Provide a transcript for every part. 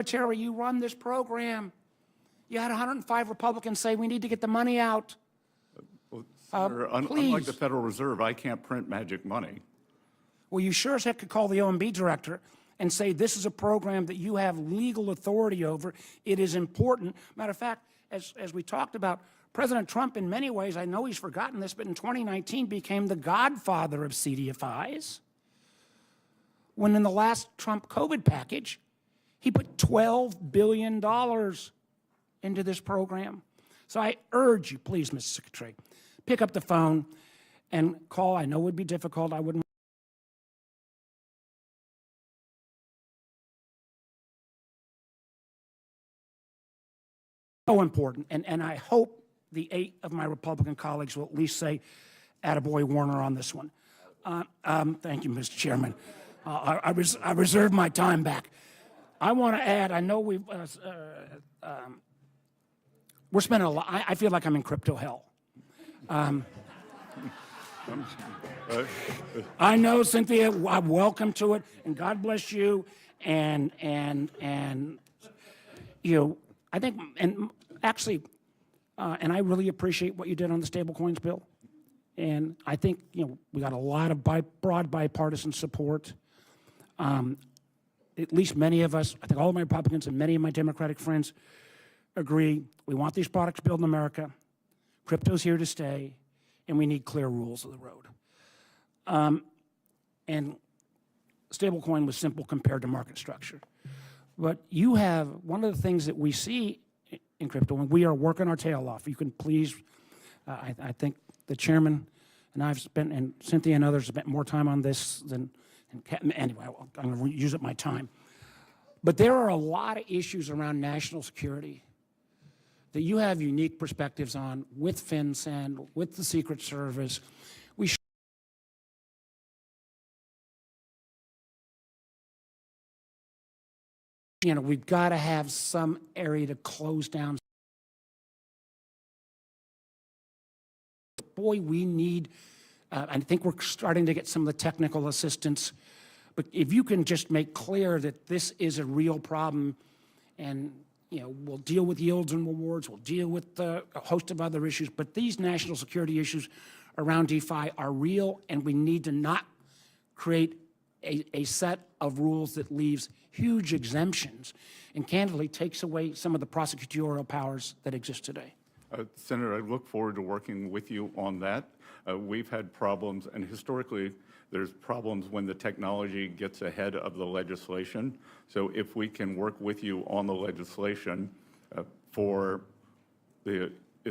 Secretary, you run this program. You had 105 Republicans say we need to get the money out. Well, Senator, unlike the please. Federal Reserve, I can't print magic money. Well, you sure as heck could call the OMB director and say this is a program that you have legal authority over. It is important. Matter of fact, as we talked about, President Trump, in many ways, I know he's forgotten this, but in 2019 became the godfather of CDFIs. When in the last Trump COVID package, he put $12 billion into this program. So I urge you, please, Mr. Secretary, pick up the phone and call. I know it would be difficult. I wouldn't. So important. And I hope the 8 of my Republican colleagues will at least say, attaboy Warner on this one. Thank you, Mr. Chairman. I reserve my time back. I want to add, I know we're spending a lot, I feel like I'm in crypto hell. I know, Cynthia, welcome to it, and God bless you, and you know, I think, and actually, and I really appreciate what you did on the stablecoins bill, and I think, you know, we got a lot of broad bipartisan support. At least many of us, I think all of my Republicans and many of my Democratic friends agree, we want these products built in America, crypto's here to stay, and we need clear rules of the road. And stablecoin was simple compared to market structure. But you have, one of the things that we see in crypto, and we are working our tail off, you can please, I think the chairman and I've spent, and Cynthia and others have spent more time on this than, anyway, I'm going to use up my time. But there are a lot of issues around national security that you have unique perspectives on with FinCEN, with the Secret Service. You know, we've got to have some area to close down. Boy, we need, I think we're starting to get some of the technical assistance, but if you can just make clear that this is a real problem, and, you know, we'll deal with yields and rewards, we'll deal with a host of other issues, but these national security issues around DeFi are real, and we need to not create a set of rules that leaves huge exemptions and candidly takes away some of the prosecutorial powers that exist today. Senator, I look forward to working with you on that. We've had problems, and historically, there's problems when the technology gets ahead of the legislation. So if we can work with you on the legislation it's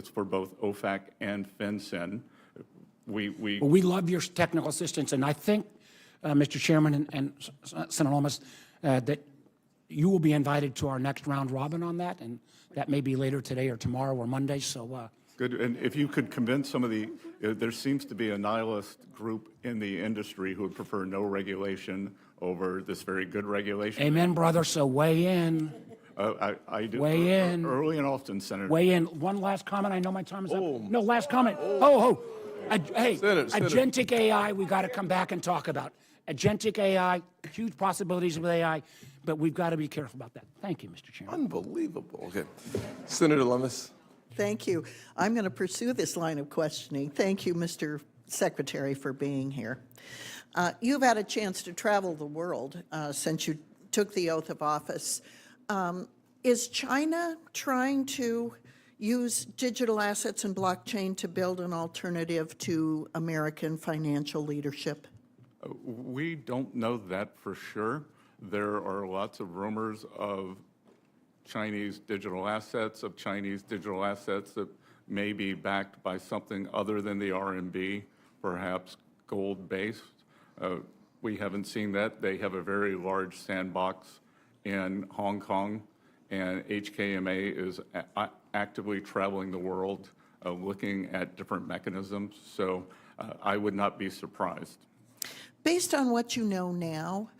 for both OFAC and FinCEN. We love your technical assistance, and I think, Mr. Chairman and Senator Lomas, that you will be invited to our next round robin on that, and that may be later today or tomorrow or Monday. So good. And if you could convince some of the, there seems to be a nihilist group in the industry who would prefer no regulation over this very good regulation. Amen, brother. So weigh in. I do. Weigh in. Early and often, Senator. Weigh in. One last comment. I know my time is up. No, last comment. Hey, Senator. agentic AI, we got to come back and talk about. Agentic AI, huge possibilities with AI, but we've got to be careful about that. Thank you, Mr. Chairman. Unbelievable. Okay. Senator Lummis. Thank you. I'm going to pursue this line of questioning. Thank you, Mr. Secretary, for being here. You've had a chance to travel the world since you took the oath of office. Is China trying to use digital assets and blockchain to build an alternative to American financial leadership? We don't know that for sure. There are lots of rumors of Chinese digital assets, that may be backed by something other than the RMB, perhaps gold-based. We haven't seen that. They have a very large sandbox in Hong Kong, and HKMA is actively traveling the world looking at different mechanisms. So I would not be surprised. Based on what you know now,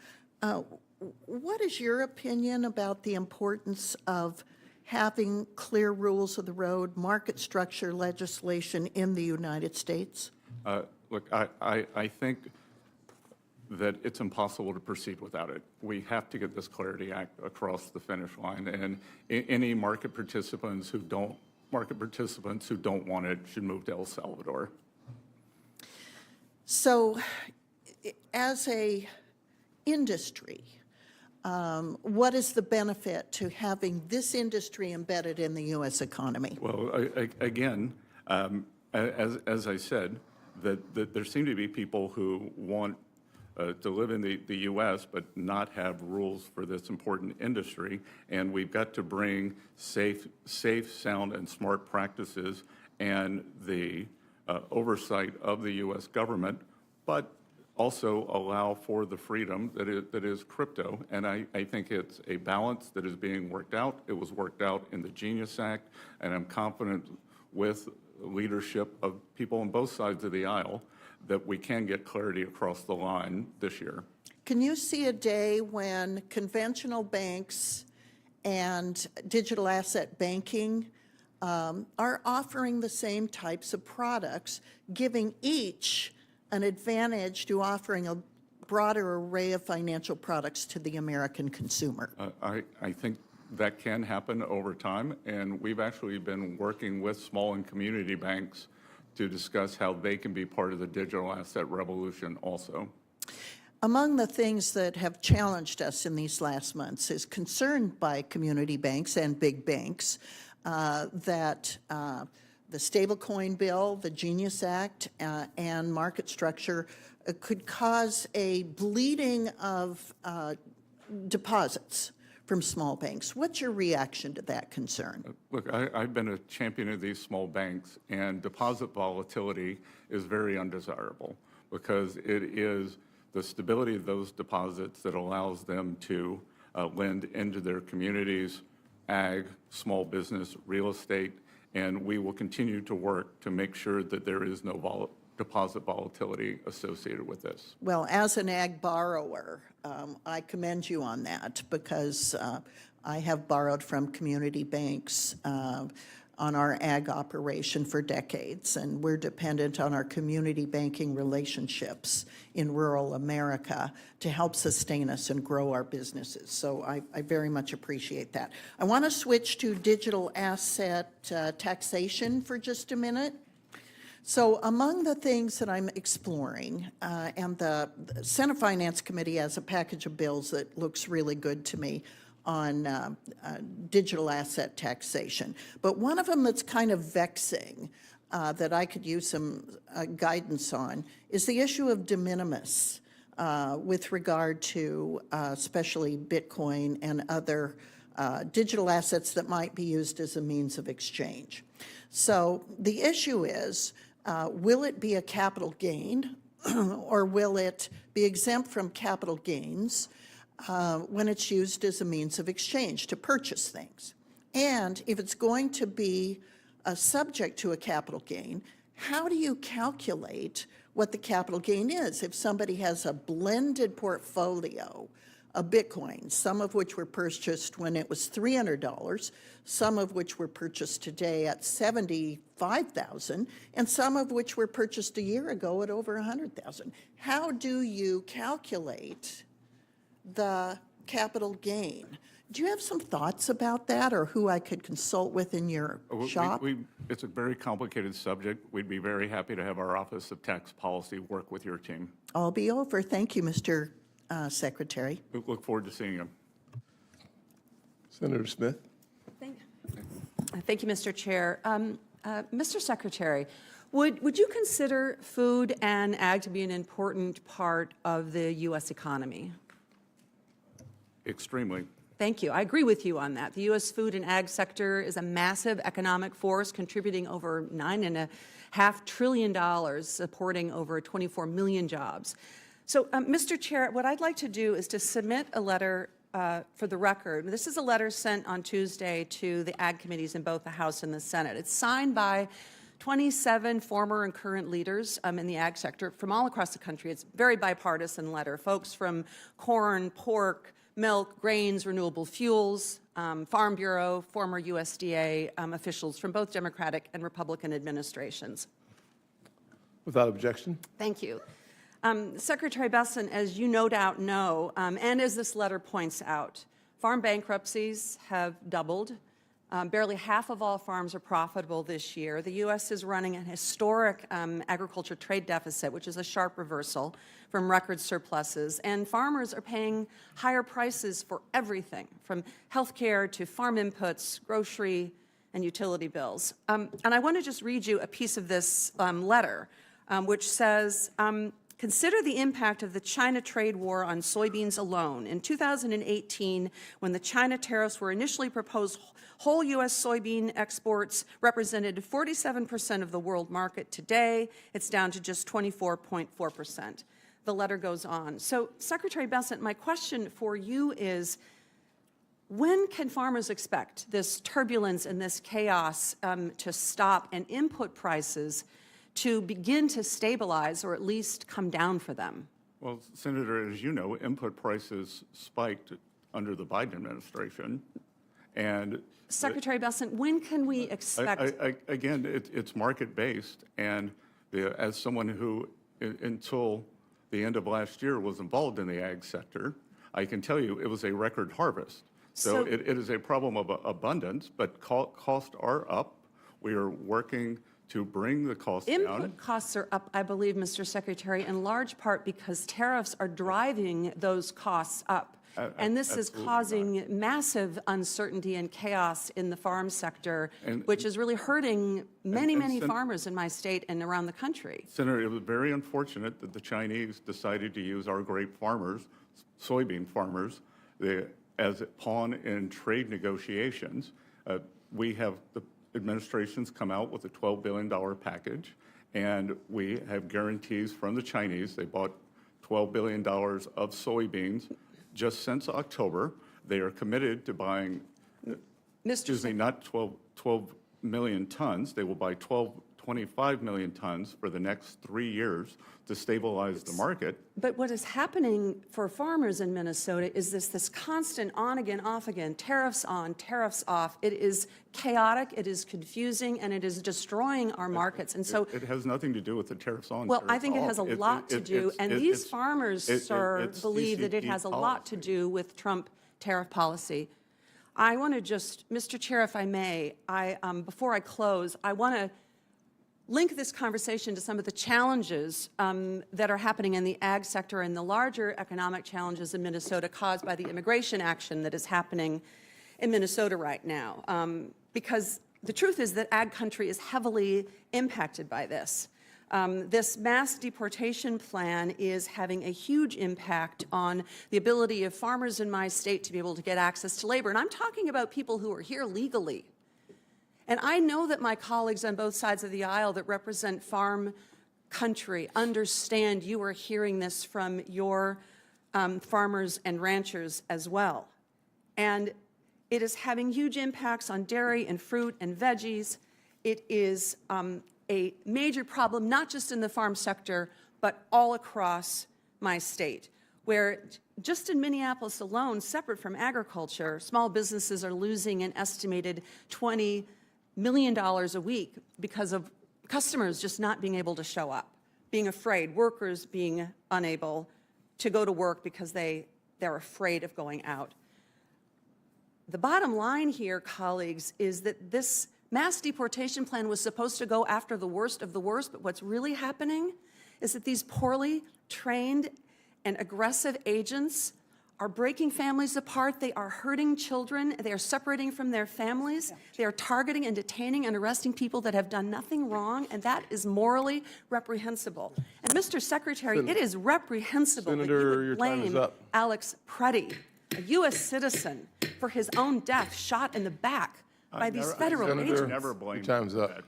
what is your opinion about the importance of having clear rules of the road, market structure legislation in the United States? Look, I think that it's impossible to proceed without it. We have to get this Clarity Act across the finish line, and any market participants who don't want it should move to El Salvador. So as a industry, what is the benefit to having this industry embedded in the U.S. economy? Well, again, as I said, that there seem to be people who want to live in the U.S. but not have rules for this important industry, and we've got to bring safe, sound, and smart practices and the oversight of the U.S. government, but also allow for the freedom that is crypto. And I think it's a balance that is being worked out. It was worked out in the Genius Act, and I'm confident with leadership of people on both sides of the aisle that we can get clarity across the line this year. Can you see a day when conventional banks and digital asset banking are offering the same types of products, giving each an advantage to offering a broader array of financial products to the American consumer? I think that can happen over time, and we've actually been working with small and community banks to discuss how they can be part of the digital asset revolution also. Among the things that have challenged us in these last months is concern by community banks and big banks that the stablecoin bill, the Genius Act, and market structure could cause a bleeding of deposits from small banks. What's your reaction to that concern? Look, I've been a champion of these small banks, and deposit volatility is very undesirable because it is the stability of those deposits that allows them to lend into their communities, ag, small business, real estate, and we will continue to work to make sure that there is no deposit volatility associated with this. Well, as an ag borrower, I commend you on that because I have borrowed from community banks on our ag operation for decades, and we're dependent on our community banking relationships in rural America to help sustain us and grow our businesses. So I very much appreciate that. I want to switch to digital asset taxation for just a minute. So among the things that I'm exploring, and the Senate Finance Committee has a package of bills that looks really good to me on digital asset taxation. But one of them that's kind of vexing that I could use some guidance on is the issue of de minimis with regard to especially Bitcoin and other digital assets that might be used as a means of exchange. So the issue is, will it be a capital gain or will it be exempt from capital gains when it's used as a means of exchange to purchase things? And if it's going to be subject to a capital gain, how do you calculate what the capital gain is? If somebody has a blended portfolio of Bitcoin, some of which were purchased when it was $300, some of which were purchased today at $75,000, and some of which were purchased a year ago at over $100,000. How do you calculate the capital gain? Do you have some thoughts about that, or who I could consult with in your shop? It's a very complicated subject. We'd be very happy to have our Office of Tax Policy work with your team. I'll be over. Thank you, Mr. Secretary. We look forward to seeing you. Senator Smith. Thank you, Mr. Chair. Mr. Secretary, would you consider food and ag to be an important part of the U.S. economy? Extremely. Thank you. I agree with you on that. The U.S. food and ag sector is a massive economic force, contributing over $9.5 trillion, supporting over 24 million jobs. So, Mr. Chair, what I'd like to do is to submit a letter for the record. This is a letter sent on Tuesday to the ag committees in both the House and the Senate. It's signed by 27 former and current leaders in the ag sector from all across the country. It's a very bipartisan letter. Folks from corn, pork, milk, grains, renewable fuels, Farm Bureau, former USDA officials from both Democratic and Republican administrations. Without objection. Thank you. Secretary Besson, as you no doubt know, and as this letter points out, farm bankruptcies have doubled. Barely half of all farms are profitable this year. The U.S. is running a historic agriculture trade deficit, which is a sharp reversal from record surpluses. And farmers are paying higher prices for everything, from health care to farm inputs, grocery, and utility bills. And I want to just read you a piece of this letter, which says, consider the impact of the China trade war on soybeans alone. In 2018, when the China tariffs were initially proposed, whole U.S. soybean exports represented 47% of the world market. Today, it's down to just 24.4%. The letter goes on. So, Secretary Bessent, my question for you is, when can farmers expect this turbulence and this chaos to stop and input prices to begin to stabilize or at least come down for them? Well, Senator, as you know, input prices spiked under the Biden administration. And Secretary Bessent, when can we expect? Again, it's market-based, and as someone who, until the end of last year, was involved in the ag sector, I can tell you it was a record harvest. So it is a problem of abundance, but costs are up. We are working to bring the costs down. Input costs are up, I believe, Mr. Secretary, in large part because tariffs are driving those costs up. And this is causing massive uncertainty and chaos in the farm sector, which is really hurting many farmers in my state and around the country. Senator, it was very unfortunate that the Chinese decided to use our grape farmers, soybean farmers, as a pawn in trade negotiations. We have the administration's come out with a $12 billion package, and we have guarantees from the Chinese. They bought $12 billion of soybeans just since October. They are committed to buying, not 12 million tons. They will buy 25 million tons for the next 3 years to stabilize the market. But what is happening for farmers in Minnesota is this constant on again, off again, tariffs on, tariffs off. It is chaotic, it is confusing, and it is destroying our markets. And so it has nothing to do with the tariffs on. well, tariffs I think it off. has a lot to do, and these farmers, sir, it's believe that it CCP has a lot to policy. do with Trump tariff policy. I want to just, Mr. Chair, if I may, before I close, I want to link this conversation to some of the challenges that are happening in the ag sector and the larger economic challenges in Minnesota caused by the immigration action that is happening in Minnesota right now. Because the truth is that ag country is heavily impacted by this. This mass deportation plan is having a huge impact on the ability of farmers in my state to be able to get access to labor. And I'm talking about people who are here legally. And I know that my colleagues on both sides of the aisle that represent farm country understand you are hearing this from your farmers and ranchers as well. And it is having huge impacts on dairy and fruit and veggies. It is a major problem, not just in the farm sector, but all across my state, where just in Minneapolis alone, separate from agriculture, small businesses are losing an estimated $20 million a week because of customers just not being able to show up, being afraid, workers being unable to go to work because they're afraid of going out. The bottom line here, colleagues, is that this mass deportation plan was supposed to go after the worst of the worst, but what's really happening is that these poorly trained and aggressive agents are breaking families apart. They are hurting children. They are separating from their families. They are targeting and detaining and arresting people that have done nothing wrong, and that is morally reprehensible. And Mr. Secretary, it is reprehensible that you would blame Alex Preddy, a U.S. citizen, for his own death, shot in the back by these federal agents. Never blame Time's up.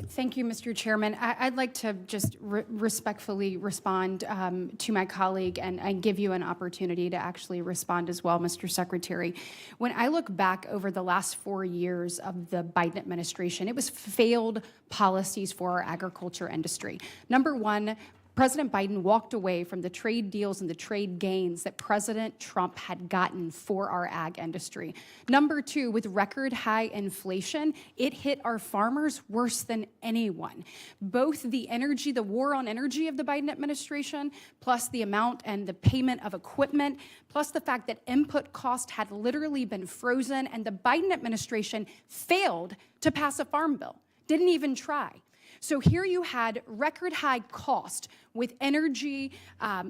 Thank you, Mr. Chairman. I'd like to just respectfully respond to my colleague and give you an opportunity to actually respond as well, Mr. Secretary. When I look back over the last 4 years of the Biden administration, it was failed policies for our agriculture industry. Number one, President Biden walked away from the trade deals and the trade gains that President Trump had gotten for our ag industry. Number two, with record high inflation, it hit our farmers worse than anyone. Both the war on energy of the Biden administration, plus the amount and the payment of equipment, plus the fact that input cost had literally been frozen, and the Biden administration failed to pass a farm bill, didn't even try. So here you had record high cost with energy,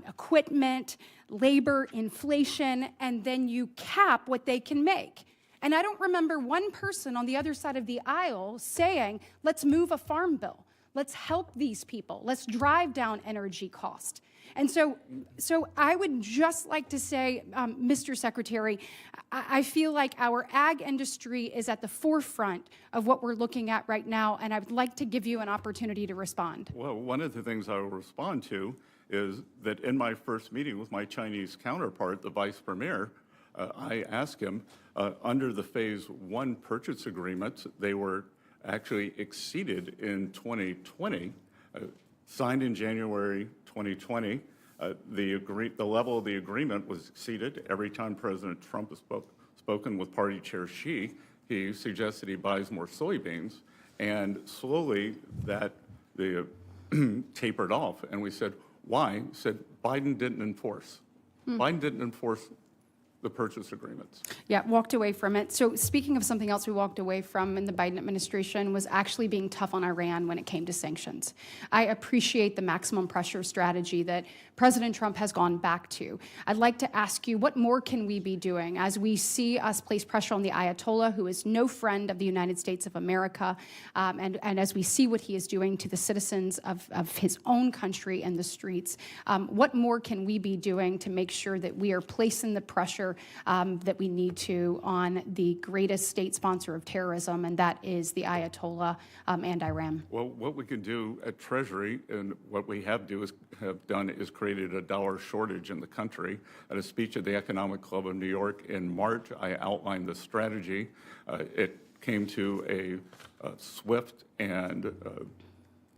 equipment, labor, inflation, and then you cap what they can make. And I don't remember one person on the other side of the aisle saying, let's move a farm bill. Let's help these people. Let's drive down energy cost. And so I would just like to say, Mr. Secretary, I feel like our ag industry is at the forefront of what we're looking at right now, and I would like to give you an opportunity to respond. Well, one of the things I will respond to is that in my first meeting with my Chinese counterpart, the vice premier, I asked him, under the phase one purchase agreements, they were actually exceeded in 2020, signed in January 2020. The level of the agreement was exceeded every time President Trump has spoken with Party Chair Xi. He suggested he buys more soybeans, and slowly that tapered off. And we said, why? He said, Biden didn't enforce. Biden didn't enforce the purchase agreements. Yeah, walked away from it. So speaking of something else we walked away from in the Biden administration was actually being tough on Iran when it came to sanctions. I appreciate the maximum pressure strategy that President Trump has gone back to. I'd like to ask you, what more can we be doing as we see us place pressure on the Ayatollah, who is no friend of the United States of America, and as we see what he is doing to the citizens of his own country in the streets? What more can we be doing to make sure that we are placing the pressure that we need to on the greatest state sponsor of terrorism, and that is the Ayatollah and Iran? Well, what we can do at Treasury, and what we have done is created a dollar shortage in the country. At a speech at the Economic Club of New York in March, I outlined the strategy. It came to a swift and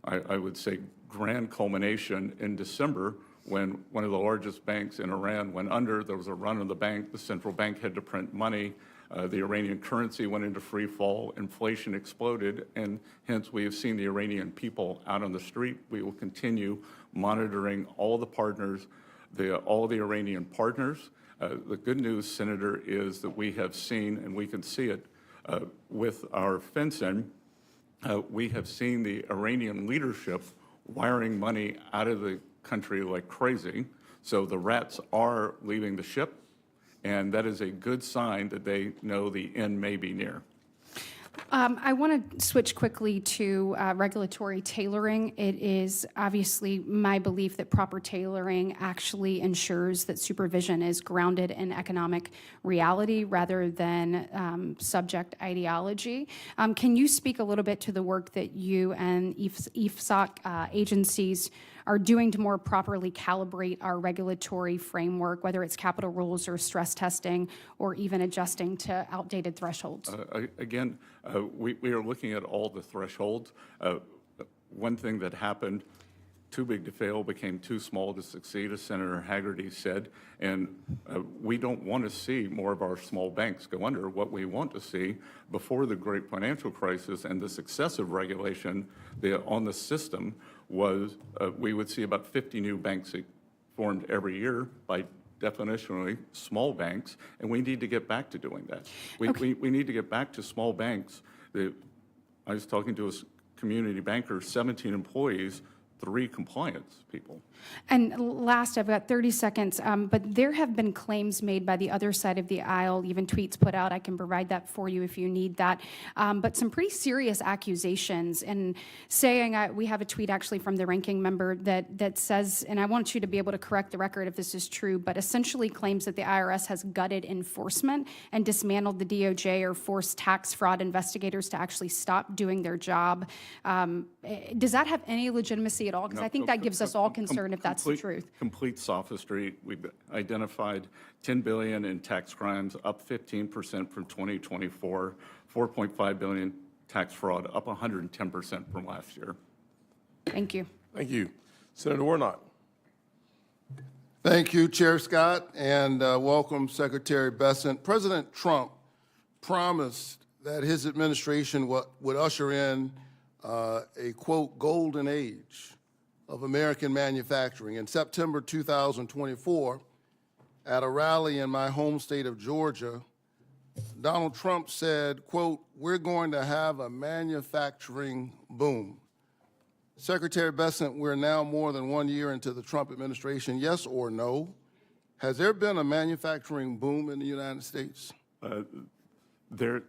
I would say grand culmination in December, when one of the largest banks in Iran went under. There was a run on the bank. The central bank had to print money. The Iranian currency went into free fall. Inflation exploded, and hence we have seen the Iranian people out on the street. We will continue monitoring all the partners, all the Iranian partners. The good news, Senator, is that we have seen, and we can see it with our FinCEN, we have seen the Iranian leadership wiring money out of the country like crazy. So the rats are leaving the ship, and that is a good sign that they know the end may be near. I want to switch quickly to regulatory tailoring. It is obviously my belief that proper tailoring actually ensures that supervision is grounded in economic reality rather than subject ideology. Can you speak a little bit to the work that you and IFSOC agencies are doing to more properly calibrate our regulatory framework, whether it's capital rules or stress testing or even adjusting to outdated thresholds? Again, we are looking at all the thresholds. One thing that happened, too big to fail became too small to succeed, as Senator Hagerty said, and we don't want to see more of our small banks go under. What we want to see before the great financial crisis and this excessive regulation on the system was we would see about 50 new banks formed every year, by definitionally small banks, and we need to get back to doing that. We need to get back to small banks. I was talking to a community banker, 17 employees, 3 compliance people. And last, I've got 30 seconds, but there have been claims made by the other side of the aisle, even tweets put out. I can provide that for you if you need that. But some pretty serious accusations, and saying, we have a tweet actually from the ranking member that says, and I want you to be able to correct the record if this is true, but essentially claims that the IRS has gutted enforcement and dismantled the DOJ or forced tax fraud investigators to actually stop doing their job. Does that have any legitimacy at all? Because I think that gives us all concern if that's the truth. Complete sophistry. We've identified $10 billion in tax crimes, up 15% from 2024, $4.5 billion tax fraud, up 110% from last year. Thank you. Thank you. Senator Warnock. Thank you, Chair Scott, and welcome, Secretary Bessent. President Trump promised that his administration would usher in a, quote, golden age of American manufacturing. In September 2024, at a rally in my home state of Georgia, Donald Trump said, quote, "We're going to have a manufacturing boom." Secretary Bessent, we're now more than 1 year into the Trump administration. Yes or no? Has there been a manufacturing boom in the United States? There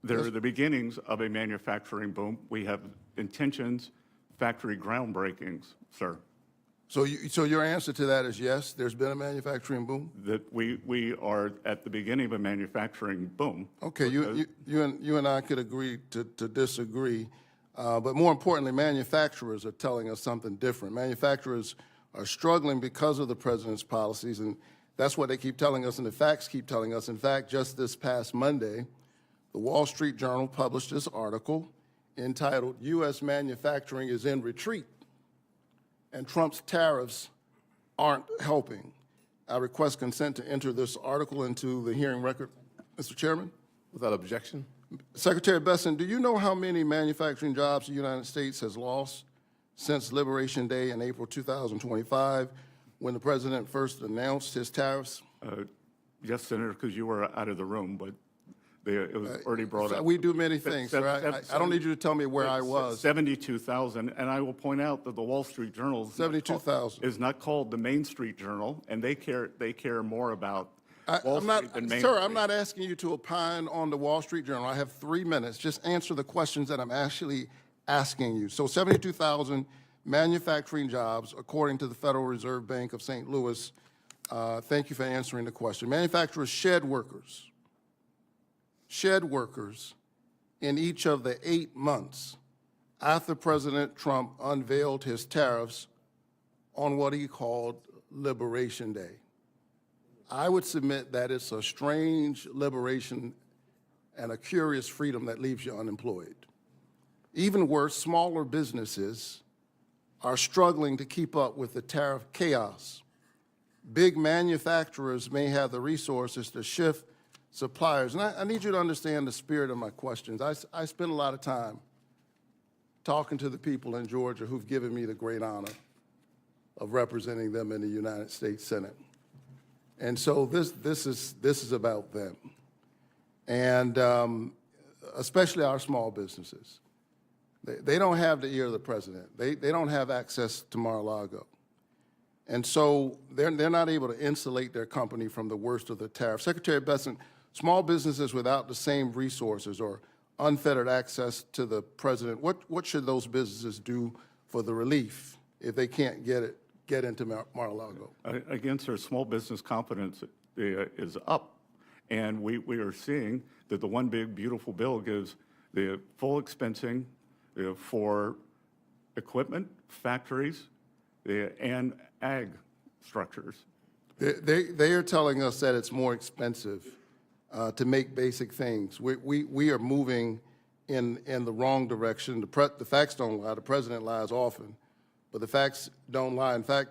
are the beginnings of a manufacturing boom. We have intentions, factory groundbreakings, sir. So your answer to that is yes, there's been a manufacturing boom? That we are at the beginning of a manufacturing boom. Okay, you and I could agree to disagree, but more importantly, manufacturers are telling us something different. Manufacturers are struggling because of the president's policies, and that's what they keep telling us, and the facts keep telling us. In fact, just this past Monday, the Wall Street Journal published this article entitled, "U.S. Manufacturing is in Retreat, and Trump's tariffs aren't helping." I request consent to enter this article into the hearing record. Mr. Chairman? Without objection. Secretary Bessent, do you know how many manufacturing jobs the United States has lost since Liberation Day in April 2025, when the president first announced his tariffs? Yes, Senator, because you were out of the room, but it was already brought up. We do many things, sir. I don't need you to tell me where I was. 72,000, and I will point out that the Wall Street Journal 72,000. is not called the Main Street Journal, and they care more about Wall I'm Street than not, Main sir, Street. I'm not asking you to opine on the Wall Street Journal. I have 3 minutes. Just answer the questions that I'm actually asking you. So 72,000 manufacturing jobs, according to the Federal Reserve Bank of St. Louis. Thank you for answering the question. Manufacturers shed workers in each of the 8 months after President Trump unveiled his tariffs on what he called Liberation Day. I would submit that it's a strange liberation and a curious freedom that leaves you unemployed. Even worse, smaller businesses are struggling to keep up with the tariff chaos. Big manufacturers may have the resources to shift suppliers. And I need you to understand the spirit of my questions. I spend a lot of time talking to the people in Georgia who've given me the great honor of representing them in the United States Senate. And so this is about them, and especially our small businesses. They don't have the ear of the president. They don't have access to Mar-a-Lago. And so they're not able to insulate their company from the worst of the tariffs. Secretary Bessent, small businesses without the same resources or unfettered access to the president, what should those businesses do for the relief if they can't get into Mar-a-Lago? Again, sir, small business confidence is up, and we are seeing that the One Big Beautiful Bill gives the full expensing for equipment, factories, and ag structures. They are telling us that it's more expensive to make basic things. We are moving in the wrong direction. The facts don't lie. The president lies often, but the facts don't lie. In fact,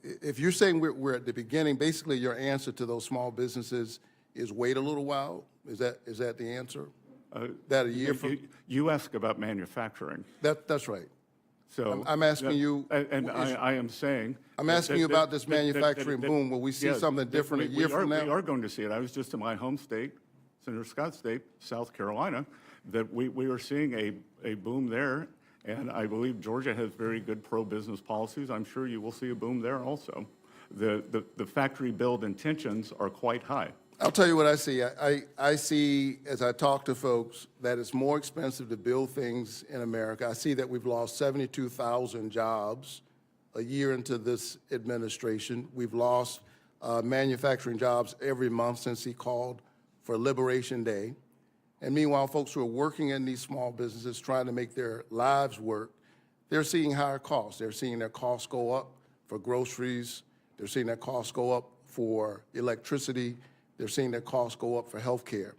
if you're saying we're at the beginning, basically your answer to those small businesses is wait a little while. Is that the answer? That a year from? You ask about manufacturing. That's right. So I'm asking you. And I am saying. I'm asking you about this manufacturing boom. Will we see something different a year from now? We are going to see it. I was just in my home state, Senator Scott's state, South Carolina, that we are seeing a boom there. And I believe Georgia has very good pro-business policies. I'm sure you will see a boom there also. The factory build intentions are quite high. I'll tell you what I see. I see, as I talk to folks, that it's more expensive to build things in America. I see that we've lost 72,000 jobs a year into this administration. We've lost manufacturing jobs every month since he called for Liberation Day. And meanwhile, folks who are working in these small businesses trying to make their lives work, they're seeing higher costs. They're seeing their costs go up for groceries. They're seeing their costs go up for electricity. They're seeing their costs go up for health care.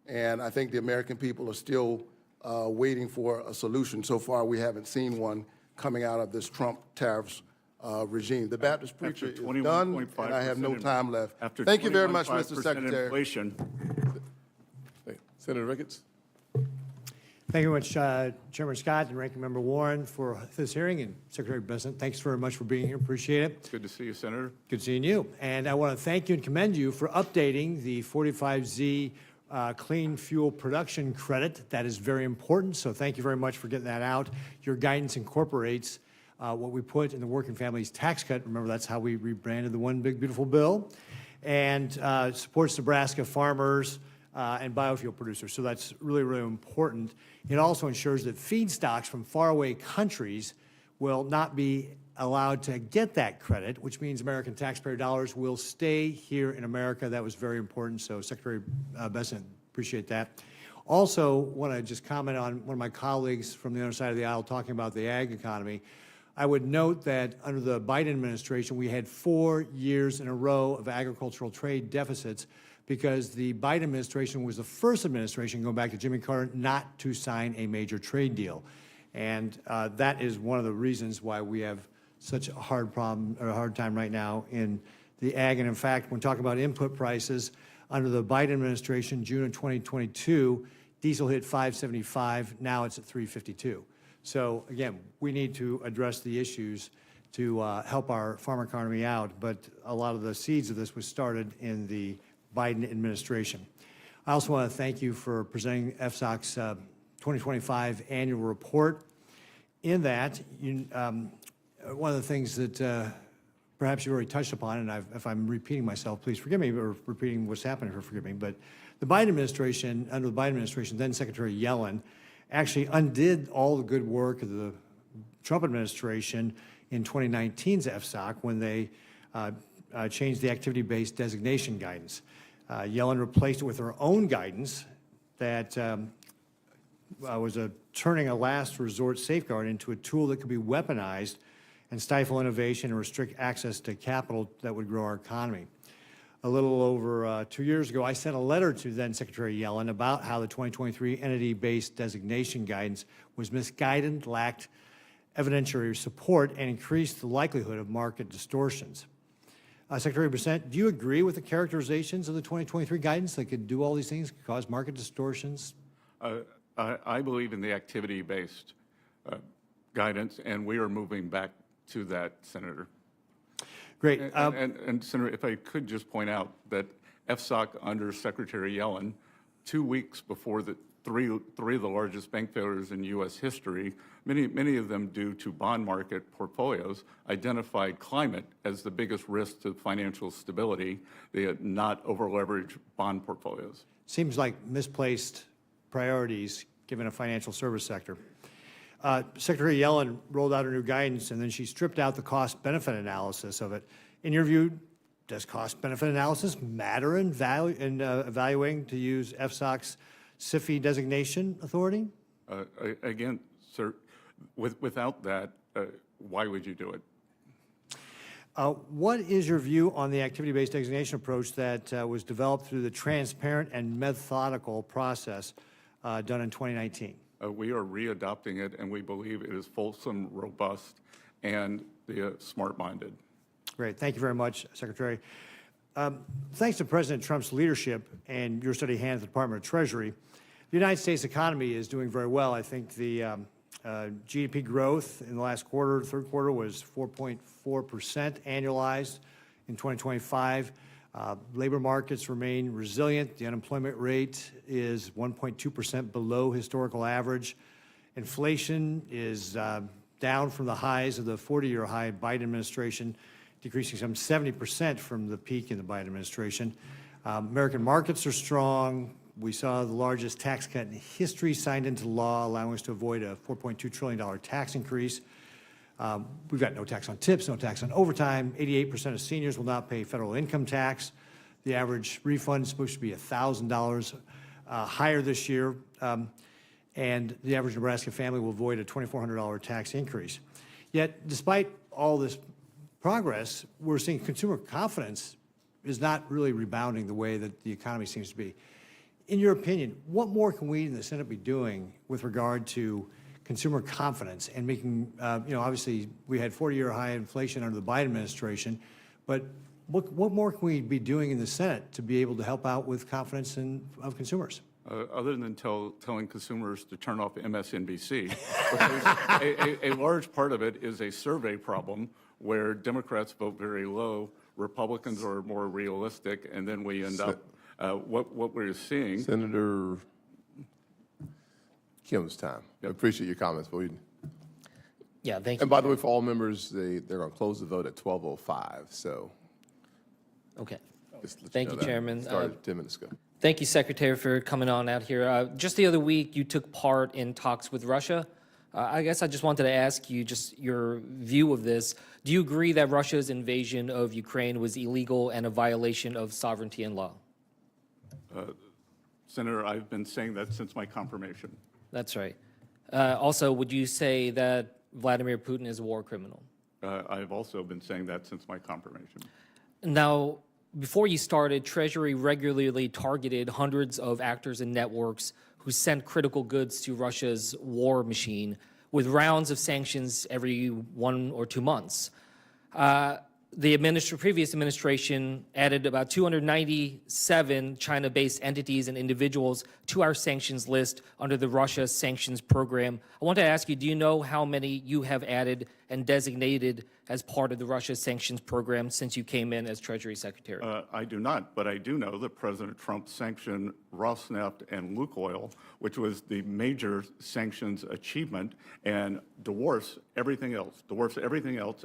And I think the American people are still waiting for a solution. So far, we haven't seen one coming out of this Trump tariffs regime. The Baptist preacher is done, and I have no time left. Thank you very much, Mr. Secretary. Inflation. Senator Ricketts. Thank you very much, Chairman Scott and Ranking Member Warren, for this hearing, and Secretary Bessent, thanks very much for being here. Appreciate it. It's good to see you, Senator. Good seeing you. And I want to thank you and commend you for updating the 45Z clean fuel production credit. That is very important, so thank you very much for getting that out. Your guidance incorporates what we put in the Working Families Tax Cut. Remember, that's how we rebranded the One Big Beautiful Bill, and supports Nebraska farmers and biofuel producers. So that's really, really important. It also ensures that feedstocks from faraway countries will not be allowed to get that credit, which means American taxpayer dollars will stay here in America. That was very important. So Secretary Bessent, appreciate that. Also, want to just comment on one of my colleagues from the other side of the aisle talking about the ag economy. I would note that under the Biden administration, we had 4 years in a row of agricultural trade deficits because the Biden administration was the first administration, going back to Jimmy Carter, not to sign a major trade deal. And that is one of the reasons why we have such a hard problem, or a hard time right now in the ag. And in fact, when talking about input prices, under the Biden administration, June of 2022, diesel hit $5.75. Now it's at $3.52. So again, we need to address the issues to help our farm economy out. But a lot of the seeds of this was started in the Biden administration. I also want to thank you for presenting FSOC's 2025 annual report. In that, one of the things that perhaps you already touched upon, and if I'm repeating myself, please forgive me, or repeating what's happening, forgive me, but the Biden administration, under the Biden administration, then Secretary Yellen, actually undid all the good work of the Trump administration in 2019's FSOC when they changed the activity-based designation guidance. Yellen replaced it with her own guidance that was turning a last resort safeguard into a tool that could be weaponized and stifle innovation and restrict access to capital that would grow our economy. A little over 2 years ago, I sent a letter to then Secretary Yellen about how the 2023 entity-based designation guidance was misguided, lacked evidentiary support, and increased the likelihood of market distortions. Secretary Bessent, do you agree with the characterizations of the 2023 guidance that could do all these things, cause market distortions? I believe in the activity-based guidance, and we are moving back to that, Senator. Great. And Senator, if I could just point out that FSOC under Secretary Yellen, 2 weeks before the three of the largest bank failures in U.S. history, many of them due to bond market portfolios, identified climate as the biggest risk to financial stability. They had not over-leveraged bond portfolios. Seems like misplaced priorities given a financial service sector. Secretary Yellen rolled out her new guidance, and then she stripped out the cost-benefit analysis of it. In your view, does cost-benefit analysis matter in evaluating to use FSOC's SIFI designation authority? Again, sir, without that, why would you do it? What is your view on the activity-based designation approach that was developed through the transparent and methodical process done in 2019? We are readopting it, and we believe it is fulsome, robust, and smart-minded. Great. Thank you very much, Secretary. Thanks to President Trump's leadership and your steady hand at the Department of Treasury, the United States economy is doing very well. I think the GDP growth in the last quarter, third quarter, was 4.4% annualized in 2025. Labor markets remain resilient. The unemployment rate is 1.2% below historical average. Inflation is down from the highs of the 40-year high Biden administration, decreasing some 70% from the peak in the Biden administration. American markets are strong. We saw the largest tax cut in history signed into law, allowing us to avoid a $4.2 trillion tax increase. We've got no tax on tips, no tax on overtime. 88% of seniors will not pay federal income tax. The average refund is supposed to be $1,000 higher this year. And the average Nebraska family will avoid a $2,400 tax increase. Yet, despite all this progress, we're seeing consumer confidence is not really rebounding the way that the economy seems to be. in your opinion, what more can we in the Senate be doing with regard to consumer confidence and making, obviously, we had 40-year high inflation under the Biden administration, but what more can we be doing in the Senate to be able to help out with confidence of consumers? Other than telling consumers to turn off MSNBC, because a large part of it is a survey problem where Democrats vote very low, Republicans are more realistic, and then we end up, what we're seeing. Senator Kim's time. I appreciate your comments, but Yeah, thank you. and by the way, for all members, they're going to close the vote at 12:05, so Okay. just let Thank know you, that. Chairman. Started 10 minutes ago. Thank you, Secretary, for coming on out here. Just the other week, you took part in talks with Russia. I guess I just wanted to ask you just your view of this. Do you agree that Russia's invasion of Ukraine was illegal and a violation of sovereignty and law? Senator, I've been saying that since my confirmation. That's right. Also, would you say that Vladimir Putin is a war criminal? I've also been saying that since my confirmation. Now, before you started, Treasury regularly targeted hundreds of actors and networks who sent critical goods to Russia's war machine with rounds of sanctions every 1 or 2 months. The previous administration added about 297 China-based entities and individuals to our sanctions list under the Russia sanctions program. I want to ask you, do you know how many you have added and designated as part of the Russia sanctions program since you came in as Treasury Secretary? I do not, but I do know that President Trump sanctioned Rosneft and Lukoil, which was the major sanctions achievement, and dwarfs everything else,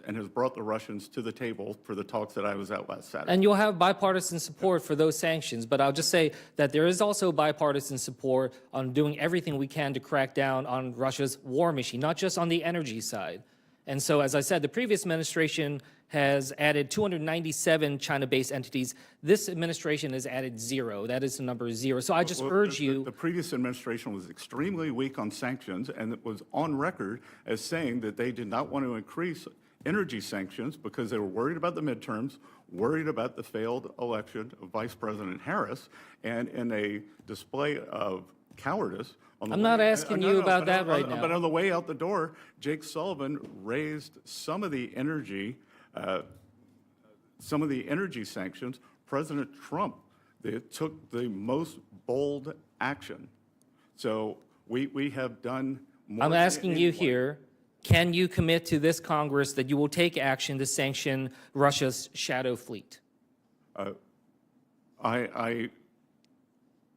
and has brought the Russians to the table for the talks that I was at last Saturday. And you'll have bipartisan support for those sanctions, but I'll just say that there is also bipartisan support on doing everything we can to crack down on Russia's war machine, not just on the energy side. And so, as I said, the previous administration has added 297 China-based entities. This administration has added 0. That is the number 0. So I just urge you. The previous administration was extremely weak on sanctions, and it was on record as saying that they did not want to increase energy sanctions because they were worried about the midterms, worried about the failed election of Vice President Harris, and in a display of cowardice. I'm not asking you about that right now. But on the way out the door, Jake Sullivan raised some of the energy sanctions. President Trump took the most bold action. So we have done more. I'm than asking you anyone. here, can you commit to this Congress that you will take action to sanction Russia's shadow fleet? I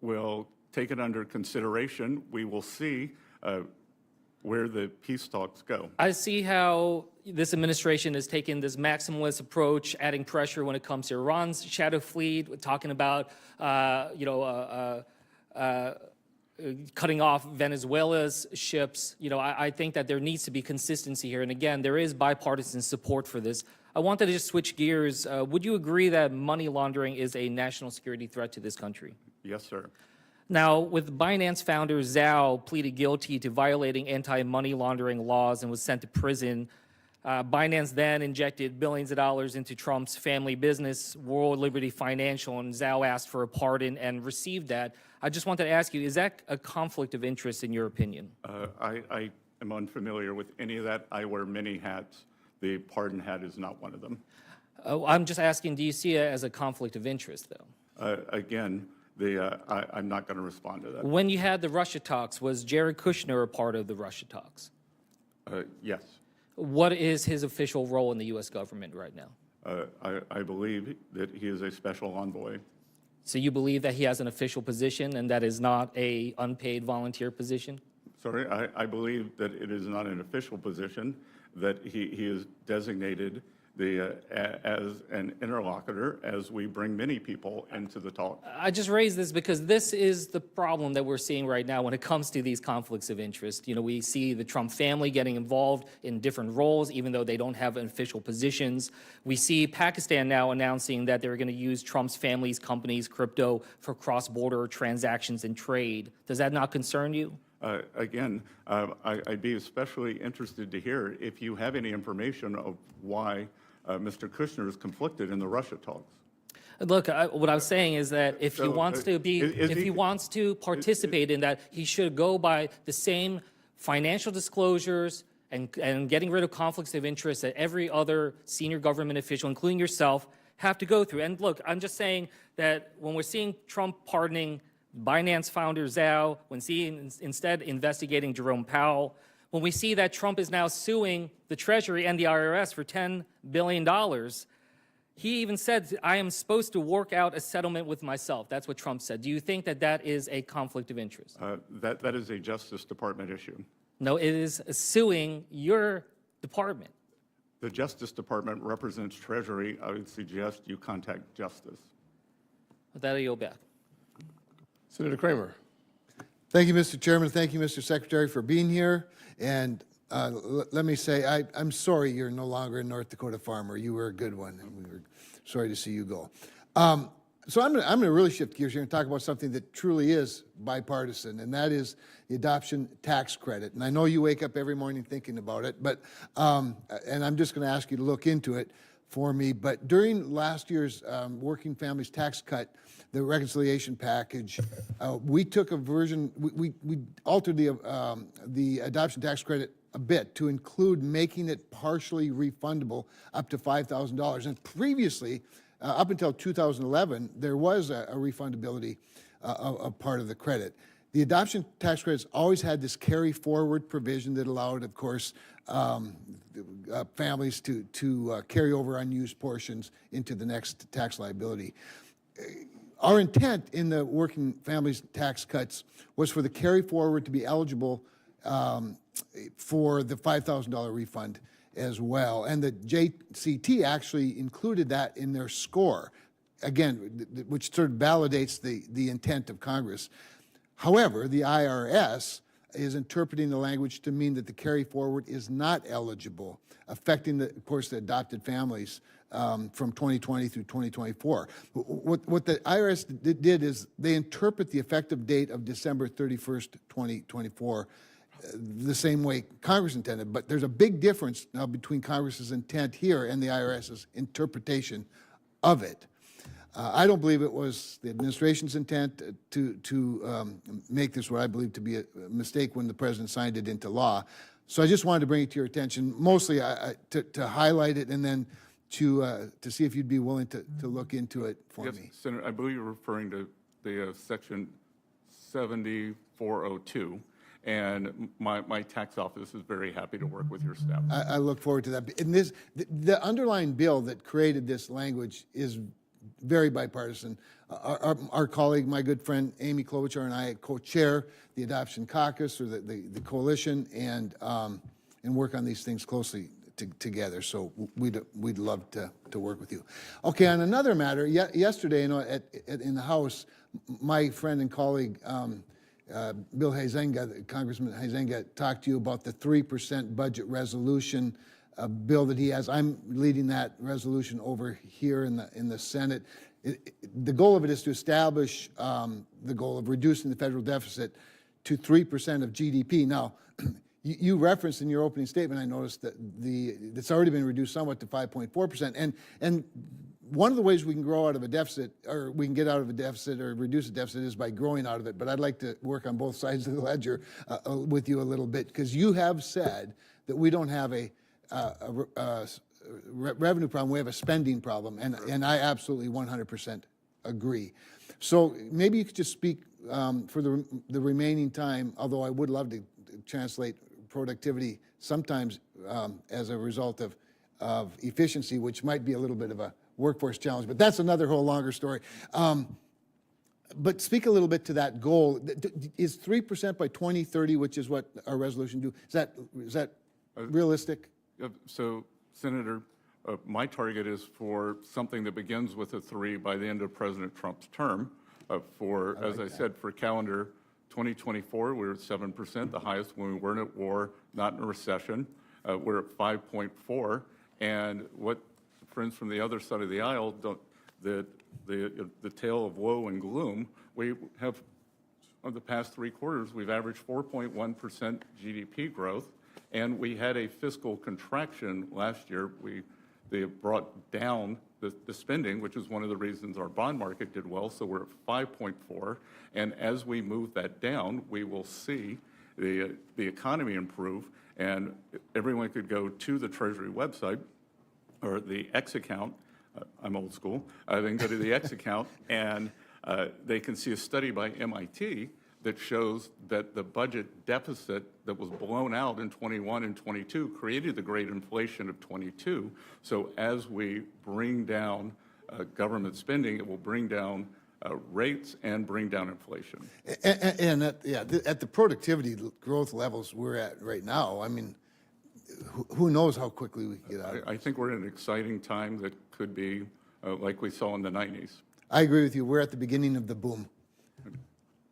will take it under consideration. We will see where the peace talks go. I see how this administration has taken this maximalist approach, adding pressure when it comes to Iran's shadow fleet, talking about, cutting off Venezuela's ships. I think that there needs to be consistency here. And again, there is bipartisan support for this. I wanted to just switch gears. Would you agree that money laundering is a national security threat to this country? Yes, sir. Now, with Binance founder Zhao pleaded guilty to violating anti-money laundering laws and was sent to prison, Binance then injected billions of dollars into Trump's family business, World Liberty Financial, and Zhao asked for a pardon and received that. I just wanted to ask you, is that a conflict of interest in your opinion? I am unfamiliar with any of that. I wear many hats. The pardon hat is not one of them. I'm just asking, do you see it as a conflict of interest, though? Again, I'm not going to respond to that. When you had the Russia talks, was Jared Kushner a part of the Russia talks? Yes. What is his official role in the U.S. government right now? I believe that he is a special envoy. So you believe that he has an official position and that is not a unpaid volunteer position? Sorry, I believe that it is not an official position, that he is designated as an interlocutor as we bring many people into the talk. I just raise this because this is the problem that we're seeing right now when it comes to these conflicts of interest. We see the Trump family getting involved in different roles, even though they don't have official positions. We see Pakistan now announcing that they're going to use Trump's family's companies' crypto for cross-border transactions and trade. Does that not concern you? Again, I'd be especially interested to hear if you have any information of why Mr. Kushner is conflicted in the Russia talks. Look, what I'm saying is that if he So, wants to be, is if he- he wants to participate in that, he should go by the same financial disclosures and getting rid of conflicts of interest that every other senior government official, including yourself, have to go through. And look, I'm just saying that when we're seeing Trump pardoning Binance founder Zhao, when seeing instead investigating Jerome Powell, when we see that Trump is now suing the Treasury and the IRS for $10 billion, he even said, I am supposed to work out a settlement with myself. That's what Trump said. Do you think that that is a conflict of interest? That is a Justice Department issue. No, it is suing your department. The Justice Department represents Treasury. I would suggest you contact Justice. With that, I yield back. Senator Kramer. Thank you, Mr. Chairman. Thank you, Mr. Secretary, for being here. And let me say, I'm sorry you're no longer a North Dakota farmer. You were a good one, and we were sorry to see you go. So I'm going to really shift gears here and talk about something that truly is bipartisan, and that is the adoption tax credit. And I know you wake up every morning thinking about it, but and I'm just going to ask you to look into it for me. But during last year's Working Families Tax Cut, the reconciliation package, we took a version. We altered the adoption tax credit a bit to include making it partially refundable up to $5,000. And previously, up until 2011, there was a refundability of part of the credit. The adoption tax credits always had this carry forward provision that allowed, of course, families to carry over unused portions into the next tax liability. Our intent in the Working Families Tax Cuts was for the carry forward to be eligible for the $5,000 refund as well. And the JCT actually included that in their score, again, which sort of validates the intent of Congress. However, the IRS is interpreting the language to mean that the carry forward is not eligible, affecting, of course, the adopted families from 2020 through 2024. What the IRS did is they interpret the effective date of December 31st, 2024, the same way Congress intended. But there's a big difference now between Congress's intent here and the IRS's interpretation of it. I don't believe it was the administration's intent to make this what I believe to be a mistake when the president signed it into law. So I just wanted to bring it to your attention, mostly to highlight it and then to see if you'd be willing to look into it for Yes, me. Senator, I believe you're referring to the section 7402. And my tax office is very happy to work with your staff. I look forward to that. And the underlying bill that created this language is very bipartisan. Our colleague, my good friend Amy Klobuchar, and I co-chair the Adoption Caucus, or the coalition, and work on these things closely together. So we'd love to work with you. Okay, on another matter, yesterday, in the House, my friend and colleague Bill Huizenga, Congressman Huizenga, talked to you about the 3% budget resolution bill that he has. I'm leading that resolution over here in the Senate. The goal of it is to establish the goal of reducing the federal deficit to 3% of GDP. Now, you referenced in your opening statement, I noticed that it's already been reduced somewhat to 5.4%. And one of the ways we can grow out of a deficit, or we can get out of a deficit or reduce a deficit, is by growing out of it. But I'd like to work on both sides of the ledger with you a little bit, because you have said that we don't have a revenue problem, we have a spending problem, and I absolutely 100% agree. So maybe you could just speak for the remaining time, although I would love to translate productivity sometimes as a result of efficiency, which might be a little bit of a workforce challenge, but that's another whole longer story. But speak a little bit to that goal. Is 3% by 2030, which is what our resolution do, is that realistic? So, Senator, my target is for something that begins with a 3 by the end of President Trump's term. As I said, for calendar 2024, we're at 7%, the highest when we weren't at war, not in a recession. We're at 5.4, and what friends from the other side of the aisle the tale of woe and gloom, we have, on the past 3 quarters, we've averaged 4.1% GDP growth, and we had a fiscal contraction last year. They have brought down the spending, which is one of the reasons our bond market did well, so we're at 5.4. And as we move that down, we will see the economy improve, and everyone could go to the Treasury website or the X account. I'm old school. They can go to the X account, and they can see a study by MIT that shows that the budget deficit that was blown out in 21 and 22 created the great inflation of 22. So as we bring down government spending, it will bring down rates and bring down inflation. And at the productivity growth levels we're at right now, I mean, who knows how quickly we can get out of it. I think we're in an exciting time that could be like we saw in the 90s. I agree with you. We're at the beginning of the boom.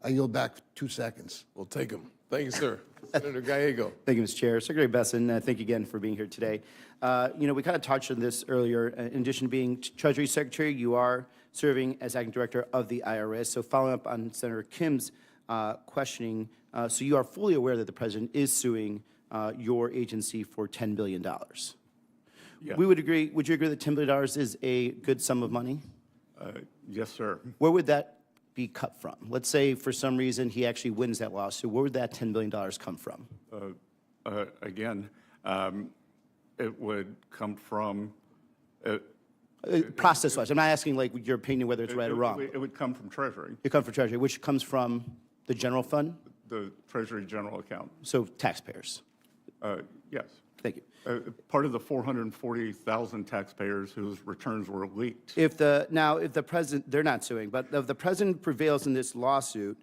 I yield back 2 seconds. We'll take them. Thank you, sir. Senator Gallego. Thank you, Mr. Chair. Secretary Besson, thank you again for being here today. We kind of touched on this earlier. In addition to being Treasury Secretary, you are serving as Acting Director of the IRS. So following up on Senator Kim's questioning, so you are fully aware that the President is suing your agency for $10 billion. Yeah. We would agree. Would you agree that $10 billion is a good sum of money? Yes, sir. Where would that be cut from? Let's say for some reason he actually wins that lawsuit. Where would that $10 billion come from? Again, it would come from Process-wise. I'm not asking like your opinion whether it's right or wrong. It would come from Treasury, It comes from Treasury, which comes from the general fund, the Treasury General Account. so taxpayers. Yes. Thank you. Part of the 440,000 taxpayers whose returns were leaked. If the president, they're not suing, but if the president prevails in this lawsuit,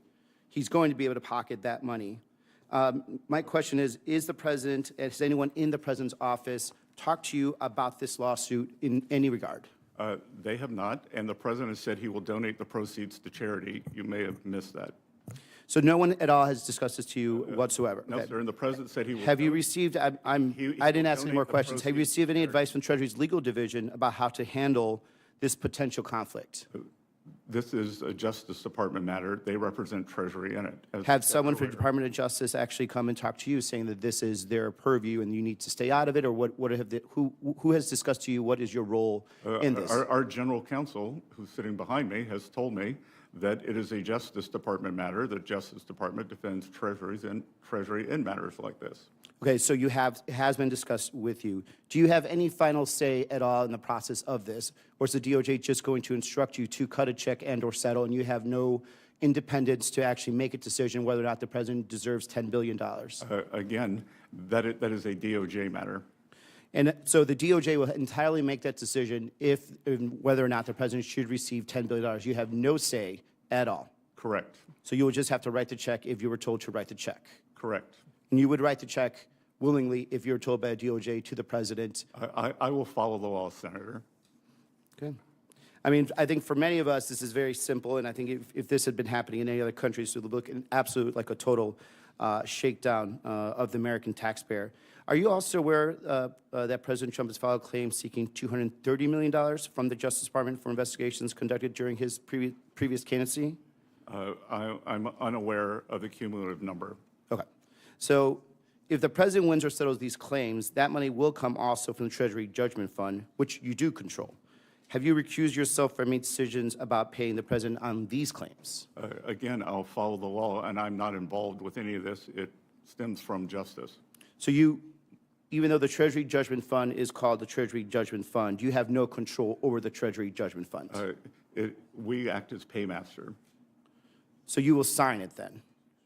he's going to be able to pocket that money. My question is the president, has anyone in the president's office talked to you about this lawsuit in any regard? They have not, and the president has said he will donate the proceeds to charity. You may have missed that. So no one at all has discussed this to you whatsoever? No, Okay. sir, and the president said he will. Have you received, I didn't ask any more donate the questions. Have you proceeds received to any charity. advice from Treasury's legal division about how to handle this potential conflict? This is a Justice Department matter. They represent Treasury in it. as Have I said someone from the earlier. Department of Justice actually come and talk to you saying that this is their purview and you need to stay out of it? Or who has discussed to you what is your role in this? Our general counsel, who's sitting behind me, has told me that it is a Justice Department matter. The Justice Department defends Treasury in matters like this. Okay, so it has been discussed with you. Do you have any final say at all in the process of this? Or is the DOJ just going to instruct you to cut a check and or settle and you have no independence to actually make a decision whether or not the president deserves $10 billion? Again, that is a DOJ matter. And so the DOJ will entirely make that decision whether or not the president should receive $10 billion. You have no say at all. Correct. So you would just have to write the check if you were told to write the check. Correct. And you would write the check willingly if you were told by a DOJ to the president. I will follow the law, Senator. Okay. I mean, I think for many of us, this is very simple, and I think if this had been happening in any other countries, it would look an absolute, like a total shakedown of the American taxpayer. Are you also aware that President Trump has filed claims seeking $230 million from the Justice Department for investigations conducted during his previous candidacy? I'm unaware of the cumulative number. Okay. So if the president wins or settles these claims, that money will come also from the Treasury Judgment Fund, which you do control. Have you recused yourself from any decisions about paying the president on these claims? Again, I'll follow the law, and I'm not involved with any of this. It stems from justice. So even though the Treasury Judgment Fund is called the Treasury Judgment Fund, you have no control over the Treasury Judgment Fund. We act as paymaster. So you will sign it then?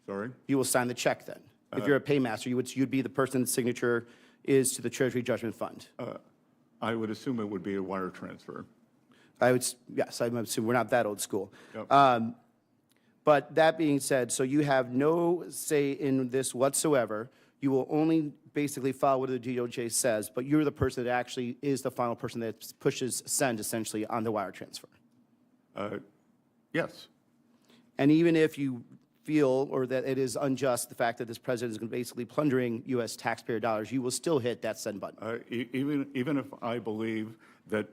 Sorry? You will sign the check then? If you're a paymaster, you'd be the person's signature is to the Treasury Judgment Fund? I would assume it would be a wire transfer. Yes, I'm assuming we're not that old school. Yep. But that being said, so you have no say in this whatsoever. You will only basically follow what the DOJ says, but you're the person that actually is the final person that pushes send, essentially, on the wire transfer. Yes. And even if you feel or that it is unjust, the fact that this president is basically plundering U.S. taxpayer dollars, you will still hit that send button. Even if I believe that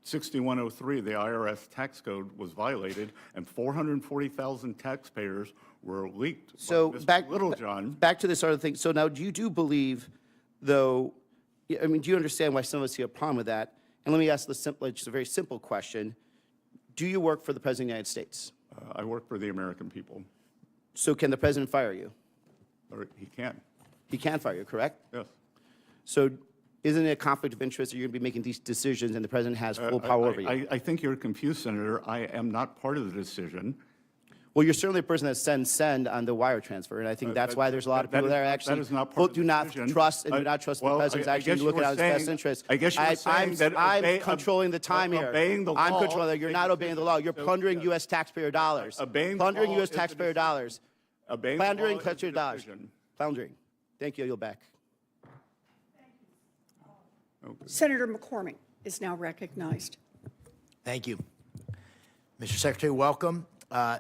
6103, the IRS tax code, was violated and 440,000 taxpayers were leaked. So by Mr. Littlejohn. back to this other thing. So now, do you believe, though? I mean, do you understand why some of us see a problem with that? And let me ask just a very simple question. Do you work for the President of the United States? I work for the American people, So can the President fire you? or he can, He can fire you, correct? yes. So isn't it a conflict of interest that you're going to be making these decisions and the President has full power over you? I think you're confused, Senator. I am not part of the decision. Well, you're certainly a person that send on the wire transfer, and I think that's why there's a lot of that people is that are not- actually that is not part of do the not decision. trust and do not trust the Well, President's I actually guess you looking were out his best saying- interest. I guess you were saying that I'm controlling the time here. obeying the I'm law controlling. You're not obeying the law. You're So, plundering yes. U.S. taxpayer dollars. Obeying the Plundering law U.S. is the taxpayer dollars. Obeying the Plundering law is the taxpayer dollars. decision. Floundering. Thank you. I yield back. Senator McCormick is now recognized. Thank you. Mr. Secretary, welcome.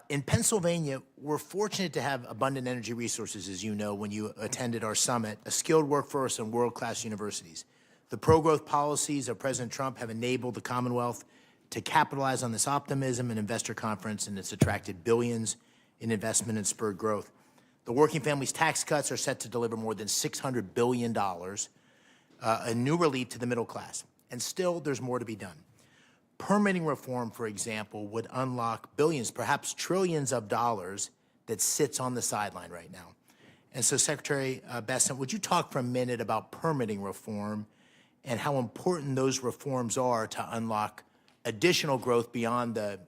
In Pennsylvania, we're fortunate to have abundant energy resources, as you know, when you attended our summit, a skilled workforce, and world-class universities. The pro-growth policies of President Trump have enabled the Commonwealth to capitalize on this optimism and investor confidence, and it's attracted billions in investment and spurred growth. The working families' tax cuts are set to deliver more than $600 billion, a new relief to the middle class. And still, there's more to be done. Permitting reform, for example, would unlock billions, perhaps trillions of dollars that sits on the sideline right now. And so, Secretary Bessent, would you talk for a minute about permitting reform and how important those reforms are to unlock additional growth beyond the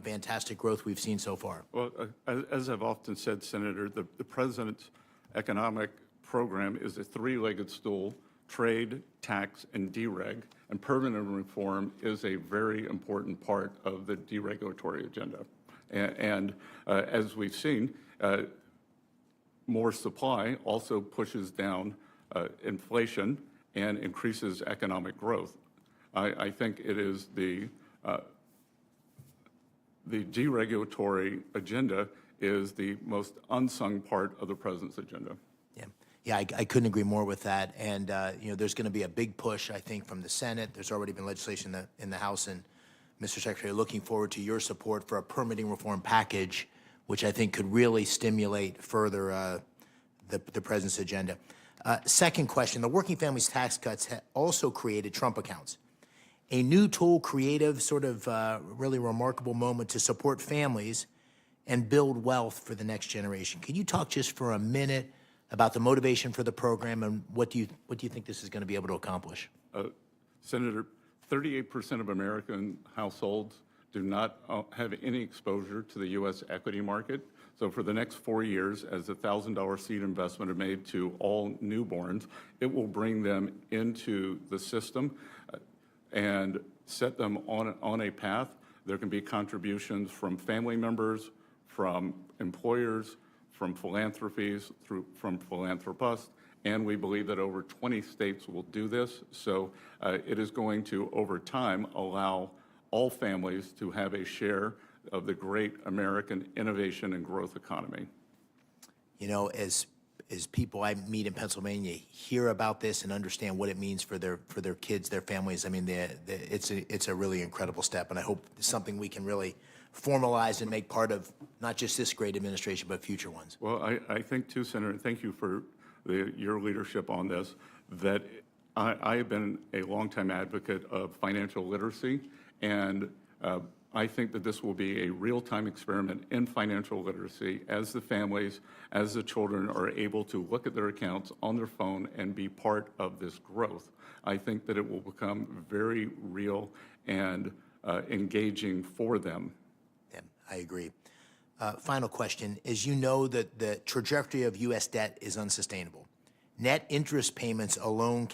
fantastic growth we've seen so far? Well, as I've often said, Senator, the President's economic program is a three-legged stool: trade, tax, and dereg. And permanent reform is a very important part of the deregulatory agenda. And as we've seen, more supply also pushes down inflation and increases economic growth. I think it is the deregulatory agenda is the most unsung part of the President's agenda. Yeah, I couldn't agree more with that. And, you know, there's going to be a big push, I think, from the Senate. There's already been legislation in the House. And, Mr. Secretary, looking forward to your support for a permitting reform package, which I think could really stimulate further the President's agenda. Second question, the working families tax cuts also created Trump accounts, a new tool, creative, sort of really remarkable moment to support families and build wealth for the next generation. Can you talk just for a minute about the motivation for the program and what do you think this is going to be able to accomplish? Senator, 38% of American households do not have any exposure to the U.S. equity market. So for the next 4 years, as a $1,000 seed investment are made to all newborns, it will bring them into the system and set them on a path. There can be contributions from family members, from employers, from philanthropies, from philanthropists, and we believe that over 20 states will do this. So it is going to, over time, allow all families to have a share of the great American innovation and growth economy. You know, as people I meet in Pennsylvania hear about this and understand what it means for their kids, their families, I mean, it's a really incredible step, and I hope it's something we can really formalize and make part of not just this great administration, but future ones. Well, I think too, Senator, and thank you for your leadership on this, that I have been a longtime advocate of financial literacy, and I think that this will be a real-time experiment in financial literacy as the families, as the children are able to look at their accounts on their phone and be part of this growth. I think that it will become very real and engaging for them. Yeah, I agree. Final question. As you know, that the trajectory of U.S. debt is unsustainable. Net interest payments alone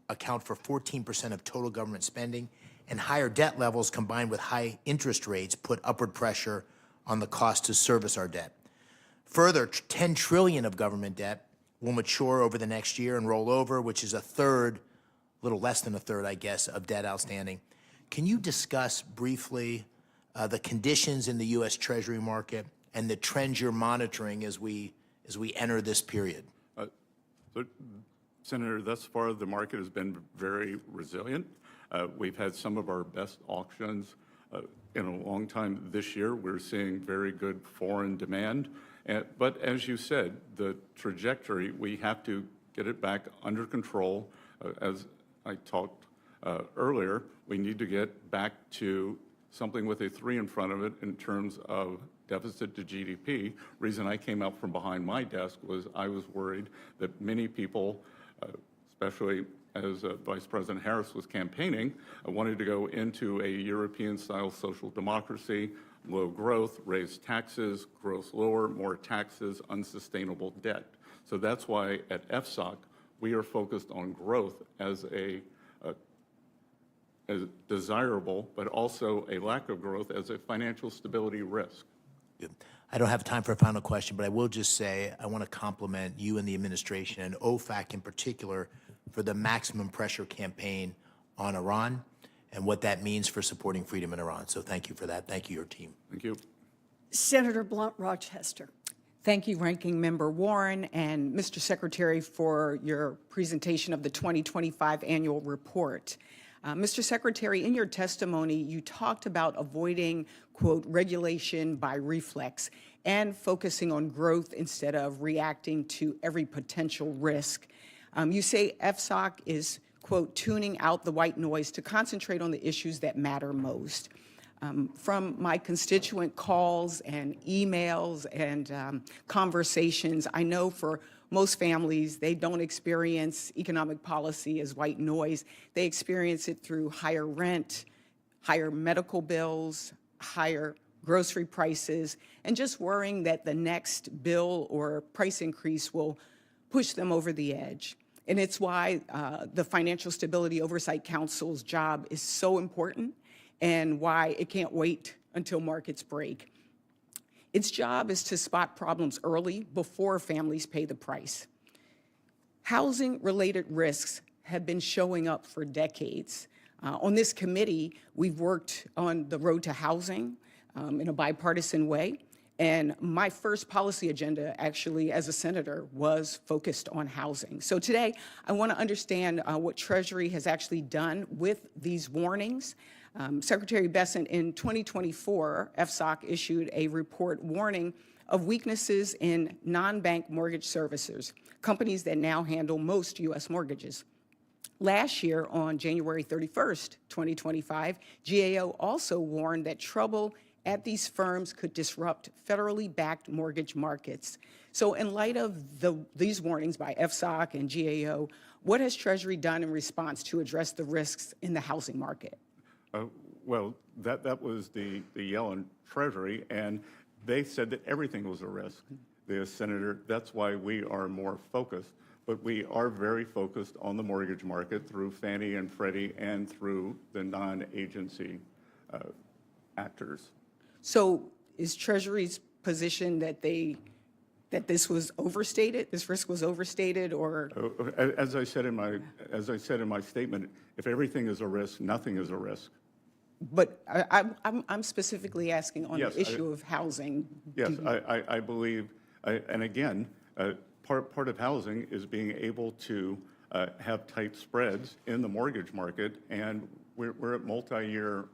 account for 14% of total government spending, and higher debt levels combined with high interest rates put upward pressure on the cost to service our debt. Further, $10 trillion of government debt will mature over the next year and roll over, which is a third, a little less than a third, I guess, of debt outstanding. Can you discuss briefly the conditions in the U.S. Treasury market and the trends you're monitoring as we enter this period? So, Senator, thus far the market has been very resilient. We've had some of our best auctions in a long time this year. We're seeing very good foreign demand. But as you said, the trajectory, we have to get it back under control. As I talked earlier, we need to get back to something with a 3 in front of it in terms of deficit to GDP. Reason I came out from behind my desk was I was worried that many people, especially as Vice President Harris was campaigning, wanted to go into a European-style social democracy, low growth, raise taxes, growth lower, more taxes, unsustainable debt. So that's why at FSOC, we are focused on growth as as desirable, but also a lack of growth as a financial stability risk. Good. I don't have time for a final question, but I will just say I want to compliment you and the administration and OFAC in particular for the maximum pressure campaign on Iran and what that means for supporting freedom in Iran. So thank you for that. Thank you, your team. Thank you. Senator Blunt Rochester. Thank you, Ranking Member Warren and Mr. Secretary, for your presentation of the 2025 annual report. Mr. Secretary, in your testimony, you talked about avoiding, quote, regulation by reflex and focusing on growth instead of reacting to every potential risk. You say FSOC is, quote, tuning out the white noise to concentrate on the issues that matter most. From my constituent calls and emails and conversations, I know for most families, they don't experience economic policy as white noise. They experience it through higher rent, higher medical bills, higher grocery prices, and just worrying that the next bill or price increase will push them over the edge. And it's why the Financial Stability Oversight Council's job is so important and why it can't wait until markets break. Its job is to spot problems early before families pay the price. Housing-related risks have been showing up for decades. On this committee, we've worked on the road to housing in a bipartisan way. And my first policy agenda, actually, as a senator, was focused on housing. So today, I want to understand what Treasury has actually done with these warnings. Secretary Bessent, in 2024, FSOC issued a report warning of weaknesses in non-bank mortgage servicers, companies that now handle most U.S. mortgages. Last year, on January 31st, 2025, GAO also warned that trouble at these firms could disrupt federally backed mortgage markets. So in light of these warnings by FSOC and GAO, what has Treasury done in response to address the risks in the housing market? Well, that was the Yellen Treasury, and they said that everything was a risk. The Senator, that's why we are more focused. But we are very focused on the mortgage market through Fannie and Freddie and through the non-agency actors. So is Treasury's position that this was overstated, this risk was overstated, or? As I said in my statement, if everything is a risk, nothing is a risk. But I'm specifically asking on the issue of housing. Yes, I believe, and again, part of housing is being able to have tight spreads in the mortgage market, and we're at multi-year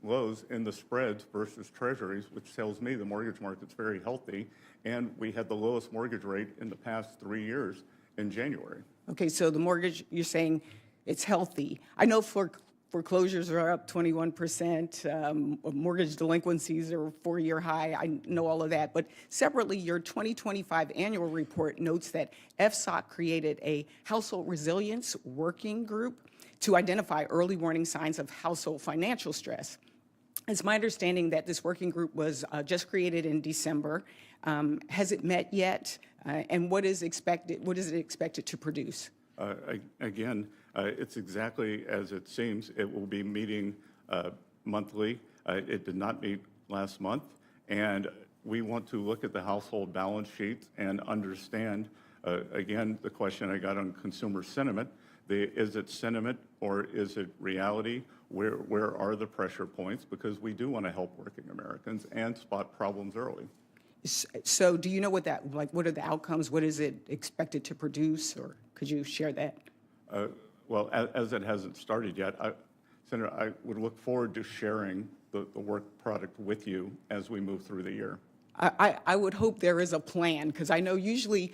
lows in the spreads versus treasuries, which tells me the mortgage market's very healthy, and we had the lowest mortgage rate in the past 3 years in January. Okay, so the mortgage, you're saying it's healthy. I know foreclosures are up 21%, mortgage delinquencies are 4-year high, I know all of that. But separately, your 2025 annual report notes that FSOC created a household resilience working group to identify early warning signs of household financial stress. It's my understanding that this working group was just created in December. Has it met yet? And what is it expected to produce? Again, it's exactly as it seems. It will be meeting monthly. It did not meet last month. And we want to look at the household balance sheets and understand, again, the question I got on consumer sentiment. Is it sentiment or is it reality? Where are the pressure points? Because we do want to help working Americans and spot problems early. So do you know what what are the outcomes? What is it expected to produce? Or could you share that? Well, as it hasn't started yet, Senator, I would look forward to sharing the work product with you as we move through the year. I would hope there is a plan, because I know usually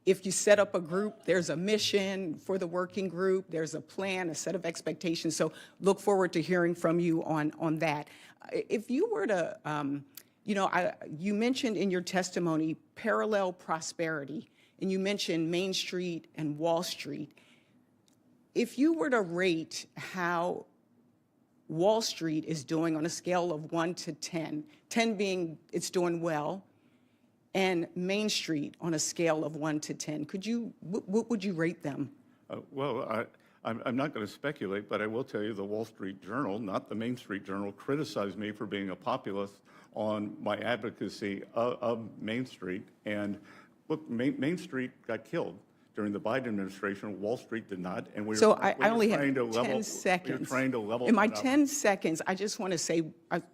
if you set up a group, there's a mission for the working group, there's a plan, a set of expectations. So look forward to hearing from you on that. If you were to, you mentioned in your testimony parallel prosperity, and you mentioned Main Street and Wall Street. If you were to rate how Wall Street is doing on a scale of 1 to 10, 10 being it's doing well, and Main Street on a scale of 1 to 10, what would you rate them? Well, I'm not going to speculate, but I will tell you the Wall Street Journal, not the Main Street Journal, criticized me for being a populist on my advocacy of Main Street. And look, Main Street got killed during the Biden administration. Wall Street did not. And we So were, I only have 10 We were seconds. trying to level In my that up. 10 seconds, I just want to say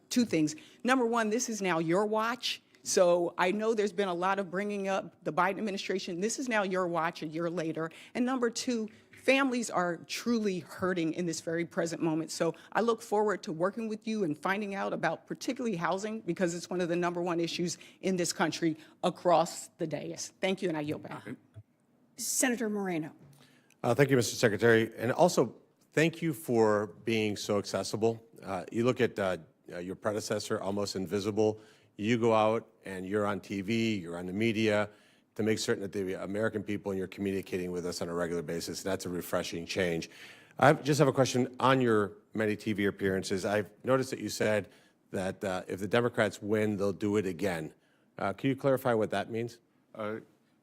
two things. Number one, this is now your watch. So I know there's been a lot of bringing up the Biden administration. This is now your watch a year later. And number two, families are truly hurting in this very present moment. So I look forward to working with you and finding out about particularly housing, because it's one of the #1 issues in this country across the dais. Thank you, and I yield back. Senator Moreno. Thank you, Mr. Secretary. And also, thank you for being so accessible. You look at your predecessor, almost invisible. You go out and you're on TV, you're on the media to make certain that the American people and you're communicating with us on a regular basis. That's a refreshing change. I just have a question on your many TV appearances. I've noticed that you said that if the Democrats win, they'll do it again. Can you clarify what that means?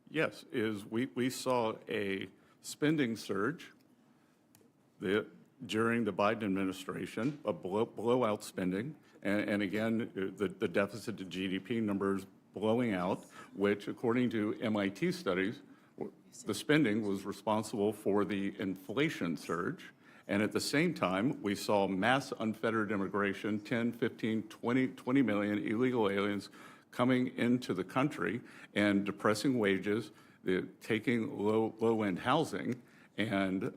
Yes, we saw a spending surge during the Biden administration, a blowout spending, and again, the deficit to GDP numbers blowing out, which according to MIT studies, the spending was responsible for the inflation surge. And at the same time, we saw mass unfettered immigration, 10, 15, 20 million illegal aliens coming into the country and depressing wages, taking low-end housing. And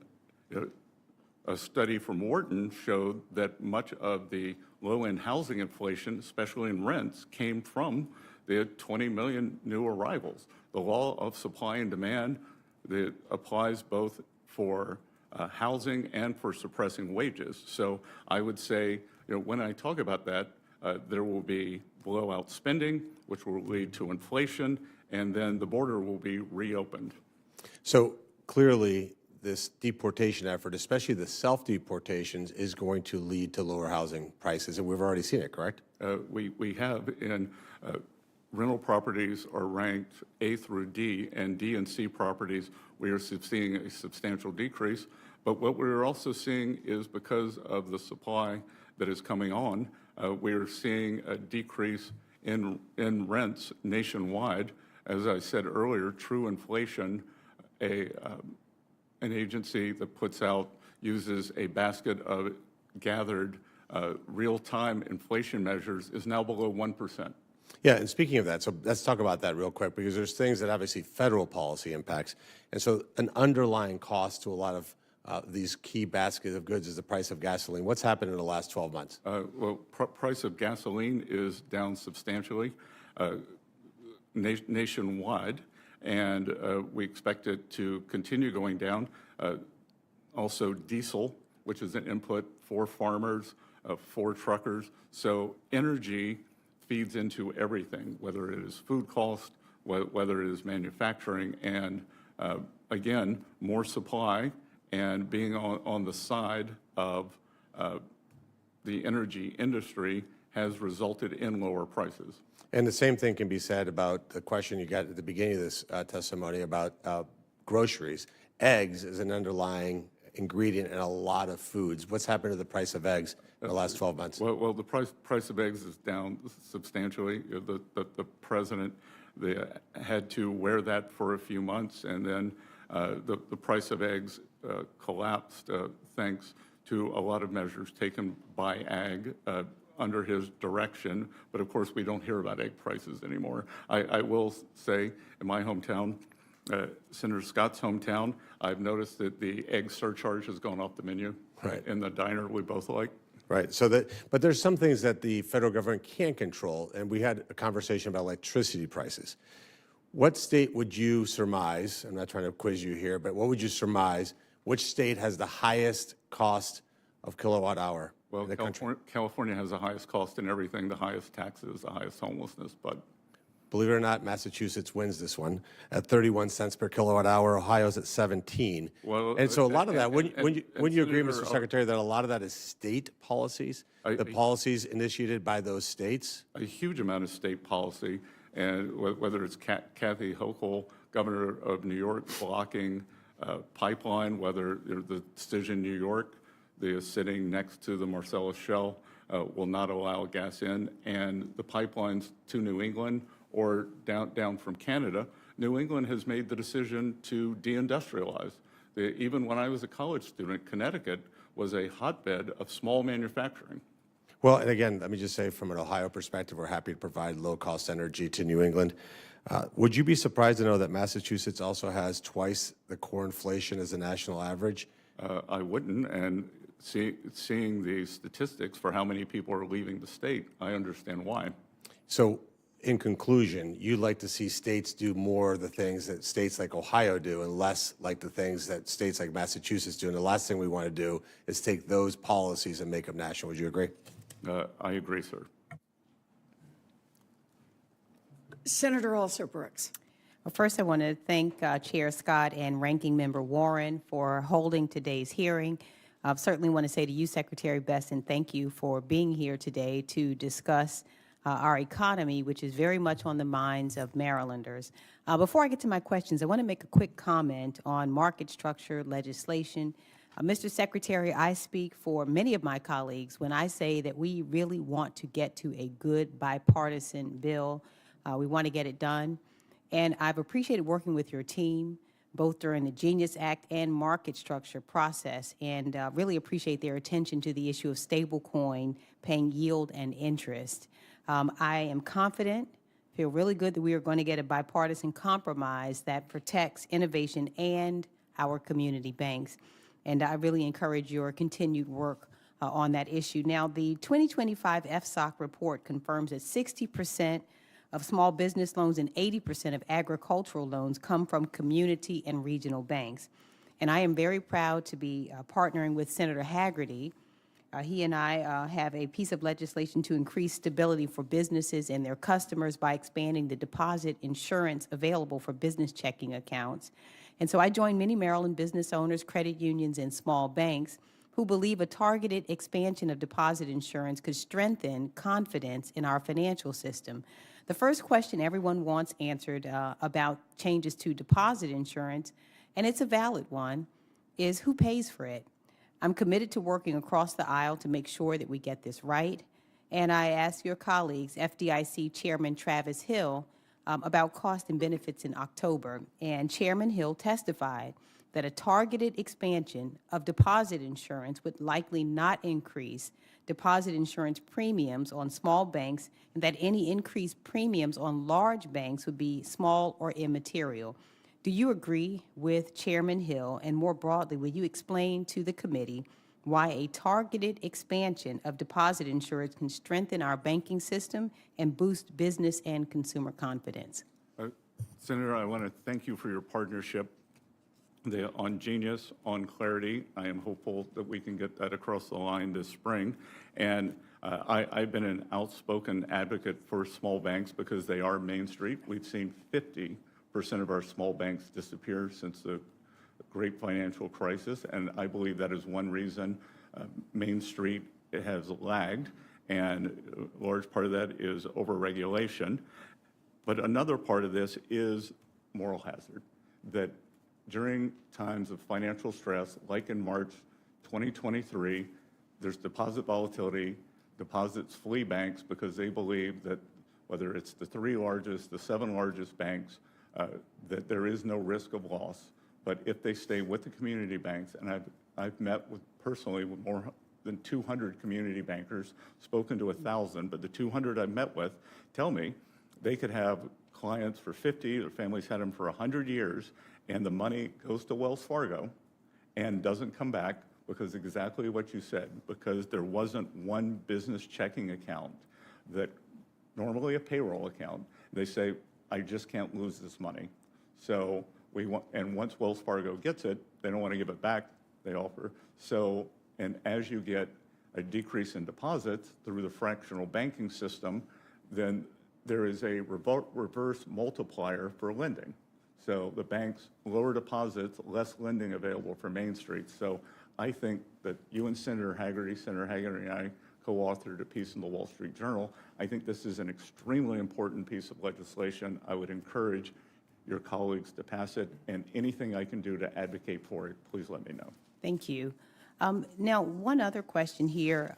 a study from Wharton showed that much of the low-end housing inflation, especially in rents, came from the 20 million new arrivals. The law of supply and demand that applies both for housing and for suppressing wages. So I would say, when I talk about that, there will be blowout spending, which will lead to inflation, and then the border will be reopened. So clearly, this deportation effort, especially the self-deportations, is going to lead to lower housing prices, and we've already seen it, correct? We have, and rental properties are ranked A through D, and D and C properties, we are seeing a substantial decrease. But what we're also seeing is because of the supply that is coming on, we're seeing a decrease in rents nationwide. As I said earlier, True Inflation, an agency that uses a basket of gathered real-time inflation measures, is now below 1%. Yeah, and speaking of that, so let's talk about that real quick, because there's things that obviously federal policy impacts. And so an underlying cost to a lot of these key baskets of goods is the price of gasoline. What's happened in the last 12 months? Well, price of gasoline is down substantially nationwide, and we expect it to continue going down. Also diesel, which is an input for farmers, for truckers. So energy feeds into everything, whether it is food cost, whether it is manufacturing, and again, more supply and being on the side of the energy industry has resulted in lower prices. And the same thing can be said about the question you got at the beginning of this testimony about groceries. Eggs is an underlying ingredient in a lot of foods. What's happened to the price of eggs in the last 12 months? Well, the price of eggs is down substantially. The president had to wear that for a few months, and then the price of eggs collapsed thanks to a lot of measures taken by ag under his direction. But of course, we don't hear about egg prices anymore. I will say, in my hometown, Senator Scott's hometown, I've noticed that the egg surcharge has gone off the menu. Right. In the diner we both like. Right. So but there's some things that the federal government can't control, and we had a conversation about electricity prices. What state would you surmise, I'm not trying to quiz you here, but what would you surmise, which state has the highest cost of kilowatt hour Well, in the country? California has the highest cost in everything, the highest taxes, the highest homelessness, but Believe it or not, Massachusetts wins this one at 31 cents per kilowatt hour. Ohio's at 17. Well, and so a lot of that, wouldn't you agree, Senator, Mr. Secretary, that a lot of that is state policies, the policies initiated by those states? a huge amount of state policy, and whether it's Kathy Hochul, governor of New York, blocking pipeline, whether the decision in New York, the sitting next to the Marcellus Shale, will not allow gas in, and the pipelines to New England or down from Canada. New England has made the decision to deindustrialize. Even when I was a college student, Connecticut was a hotbed of small manufacturing. Well, and again, let me just say from an Ohio perspective, we're happy to provide low-cost energy to New England. Would you be surprised to know that Massachusetts also has twice the core inflation as the national average? I wouldn't, and seeing the statistics for how many people are leaving the state, I understand why. So, in conclusion, you'd like to see states do more of the things that states like Ohio do and less like the things that states like Massachusetts do. And the last thing we want to do is take those policies and make them national. Would you agree? I agree, sir. Senator Alsobrooks. Well, first, I want to thank Chair Scott and Ranking Member Warren for holding today's hearing. I certainly want to say to you, Secretary Besson, thank you for being here today to discuss our economy, which is very much on the minds of Marylanders. Before I get to my questions, I want to make a quick comment on market structure legislation. Mr. Secretary, I speak for many of my colleagues when I say that we really want to get to a good bipartisan bill. We want to get it done. And I've appreciated working with your team, both during the Genius Act and market structure process, and really appreciate their attention to the issue of stablecoin paying yield and interest. I am confident, feel really good that we are going to get a bipartisan compromise that protects innovation and our community banks. And I really encourage your continued work on that issue. Now, the 2025 FSOC report confirms that 60% of small business loans and 80% of agricultural loans come from community and regional banks. And I am very proud to be partnering with Senator Hagerty. He and I have a piece of legislation to increase stability for businesses and their customers by expanding the deposit insurance available for business checking accounts. And so I join many Maryland business owners, credit unions, and small banks who believe a targeted expansion of deposit insurance could strengthen confidence in our financial system. The first question everyone wants answered about changes to deposit insurance, and it's a valid one, is who pays for it? I'm committed to working across the aisle to make sure that we get this right. And I asked your colleagues, FDIC Chairman Travis Hill, about cost and benefits in October. And Chairman Hill testified that a targeted expansion of deposit insurance would likely not increase deposit insurance premiums on small banks, and that any increased premiums on large banks would be small or immaterial. Do you agree with Chairman Hill? And more broadly, will you explain to the committee why a targeted expansion of deposit insurance can strengthen our banking system and boost business and consumer confidence? Senator, I want to thank you for your partnership on Genius, on Clarity. I am hopeful that we can get that across the line this spring. And I've been an outspoken advocate for small banks because they are Main Street. We've seen 50% of our small banks disappear since the great financial crisis, and I believe that is one reason Main Street has lagged, and a large part of that is overregulation. But another part of this is moral hazard, that during times of financial stress, like in March 2023, there's deposit volatility, deposits flee banks because they believe that whether it's the 3 largest, the 7 largest banks, that there is no risk of loss. But if they stay with the community banks, and I've met personally with more than 200 community bankers, spoken to 1,000, but the 200 I've met with tell me they could have clients for 50, their families had them for 100 years, and the money goes to Wells Fargo and doesn't come back because exactly what you said, because there wasn't one business checking account that normally a payroll account. They say, I just can't lose this money. So we want, and once Wells Fargo gets it, they don't want to give it back, they offer. So, and as you get a decrease in deposits through the fractional banking system, then there is a reverse multiplier for lending. So the banks lower deposits, less lending available for Main Street. So I think that you and Senator Hagerty and I co-authored a piece in the Wall Street Journal. I think this is an extremely important piece of legislation. I would encourage your colleagues to pass it, and anything I can do to advocate for it, please let me know. Thank you. Now, one other question here.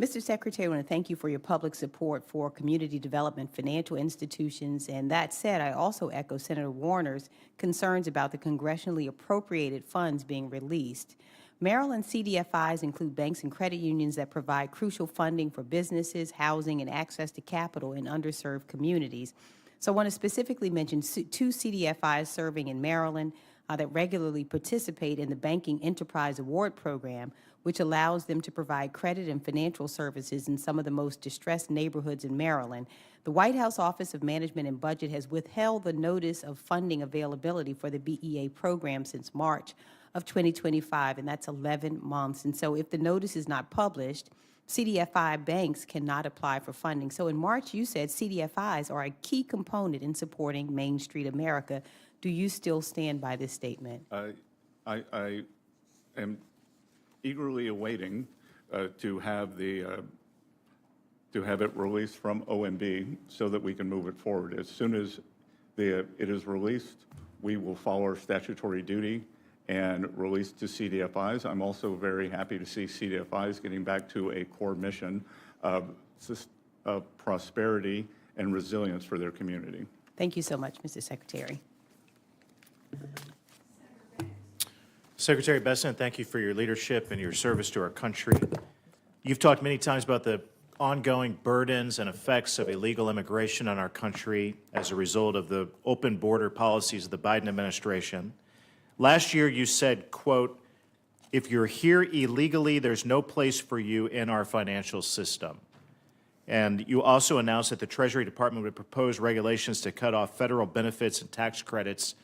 Mr. Secretary, I want to thank you for your public support for community development financial institutions. And that said, I also echo Senator Warner's concerns about the congressionally appropriated funds being released. Maryland CDFIs include banks and credit unions that provide crucial funding for businesses, housing, and access to capital in underserved communities. So I want to specifically mention two CDFIs serving in Maryland that regularly participate in the Banking Enterprise Award Program, which allows them to provide credit and financial services in some of the most distressed neighborhoods in Maryland. The White House Office of Management and Budget has withheld the notice of funding availability for the BEA program since March of 2025, and that's 11 months. And so if the notice is not published, CDFI banks cannot apply for funding. So in March, you said CDFIs are a key component in supporting Main Street America. Do you still stand by this statement? I am eagerly awaiting to have it released from OMB so that we can move it forward. As soon as it is released, we will follow our statutory duty and release to CDFIs. I'm also very happy to see CDFIs getting back to a core mission of prosperity and resilience for their community. Thank you so much, Mr. Secretary. Secretary Bessent, thank you for your leadership and your service to our country. You've talked many times about the ongoing burdens and effects of illegal immigration on our country as a result of the open border policies of the Biden administration. Last year, you said, quote, "If you're here illegally, there's no place for you in our financial system." And you also announced that the Treasury Department would propose regulations to cut off federal benefits and tax credits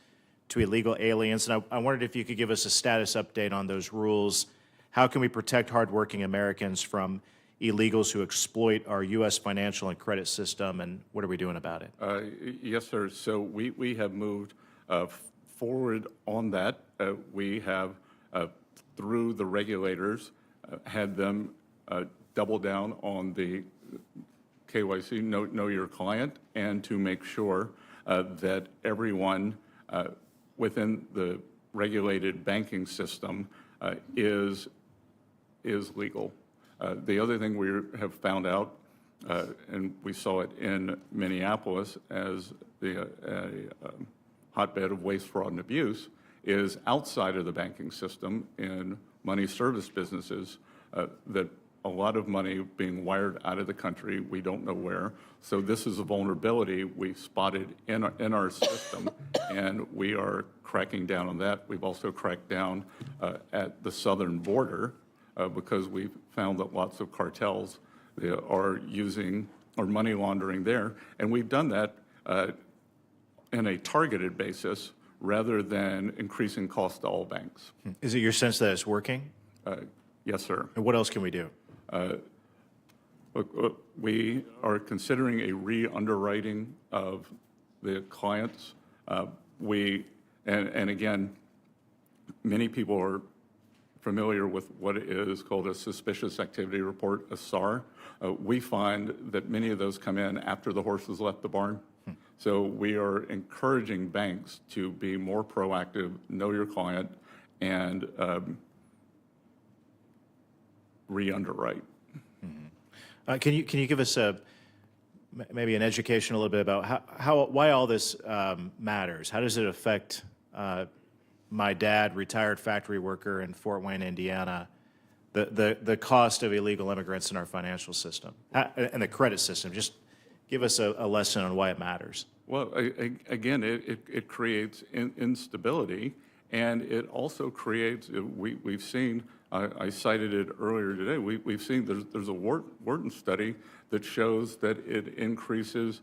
to illegal aliens. And I wondered if you could give us a status update on those rules. How can we protect hardworking Americans from illegals who exploit our U.S. financial and credit system, and what are we doing about it? Yes, sir. So we have moved forward on that. We have, through the regulators, had them double down on the KYC, know your client, and to make sure that everyone within the regulated banking system is legal. The other thing we have found out, and we saw it in Minneapolis as the hotbed of waste, fraud, and abuse, is outside of the banking system in money service businesses that a lot of money being wired out of the country, we don't know where. So this is a vulnerability we spotted in our system, and we are cracking down on that. We've also cracked down at the southern border because we've found that lots of cartels are using or money laundering there, and we've done that in a targeted basis rather than increasing cost to all banks. Is it your sense that it's working? Yes, sir. And what else can we do? Look, we are considering a re-underwriting of the clients. And again, many people are familiar with what is called a suspicious activity report, a SAR. We find that many of those come in after the horse has left the barn. So we are encouraging banks to be more proactive, know your client, and re-underwrite. Can you give us maybe an education a little bit about why all this matters? How does it affect my dad, retired factory worker in Fort Wayne, Indiana, the cost of illegal immigrants in our financial system and the credit system? Just give us a lesson on why it matters. Well, again, it creates instability, and it also creates, we've seen, I cited it earlier today, we've seen there's a Wharton study that shows that it increases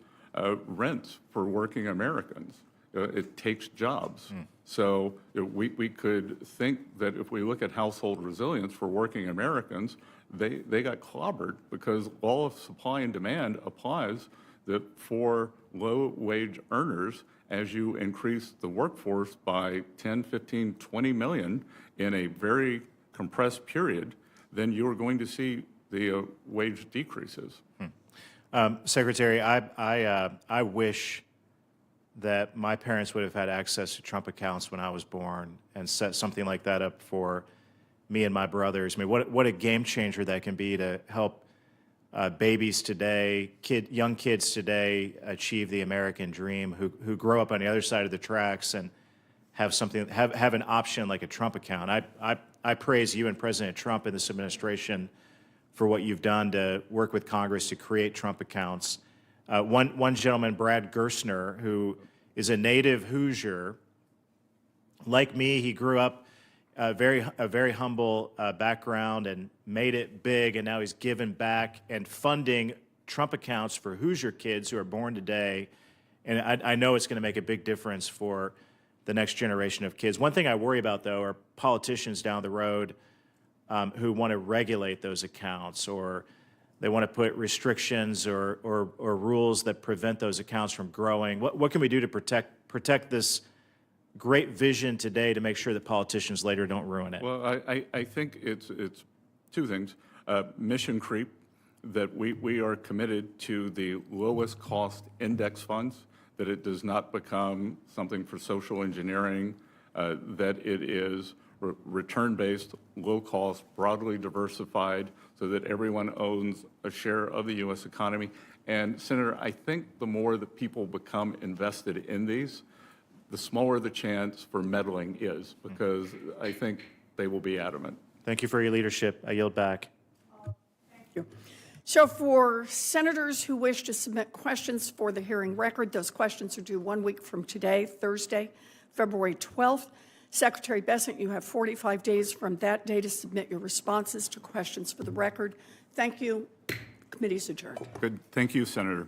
rents for working Americans. It takes jobs. So we could think that if we look at household resilience for working Americans, they got clobbered because law of supply and demand applies that for low-wage earners, as you increase the workforce by 10, 15, 20 million in a very compressed period, then you're going to see the wage decreases. Secretary, I wish that my parents would have had access to Trump accounts when I was born and set something like that up for me and my brothers. I mean, what a game changer that can be to help babies today, young kids today achieve the American dream who grow up on the other side of the tracks and have something, have an option like a Trump account. I praise you and President Trump and this administration for what you've done to work with Congress to create Trump accounts. One gentleman, Brad Gerstner, who is a native Hoosier, like me, he grew up a very humble background and made it big, and now he's given back and funding Trump accounts for Hoosier kids who are born today. And I know it's going to make a big difference for the next generation of kids. One thing I worry about, though, are politicians down the road who want to regulate those accounts, or they want to put restrictions or rules that prevent those accounts from growing. What can we do to protect this great vision today to make sure that politicians later don't ruin it? Well, I think it's two things. Mission creep, that we are committed to the lowest cost index funds, that it does not become something for social engineering, that it is return-based, low-cost, broadly diversified, so that everyone owns a share of the U.S. economy. And, Senator, I think the more that people become invested in these, the smaller the chance for meddling is, because I think they will be adamant. Thank you for your leadership. I yield back. Thank you. So for senators who wish to submit questions for the hearing record, those questions are due 1 week from today, Thursday, February 12th. Secretary Bessent, you have 45 days from that day to submit your responses to questions for the record. Thank you. Committee's adjourned. Good. Thank you, Senator.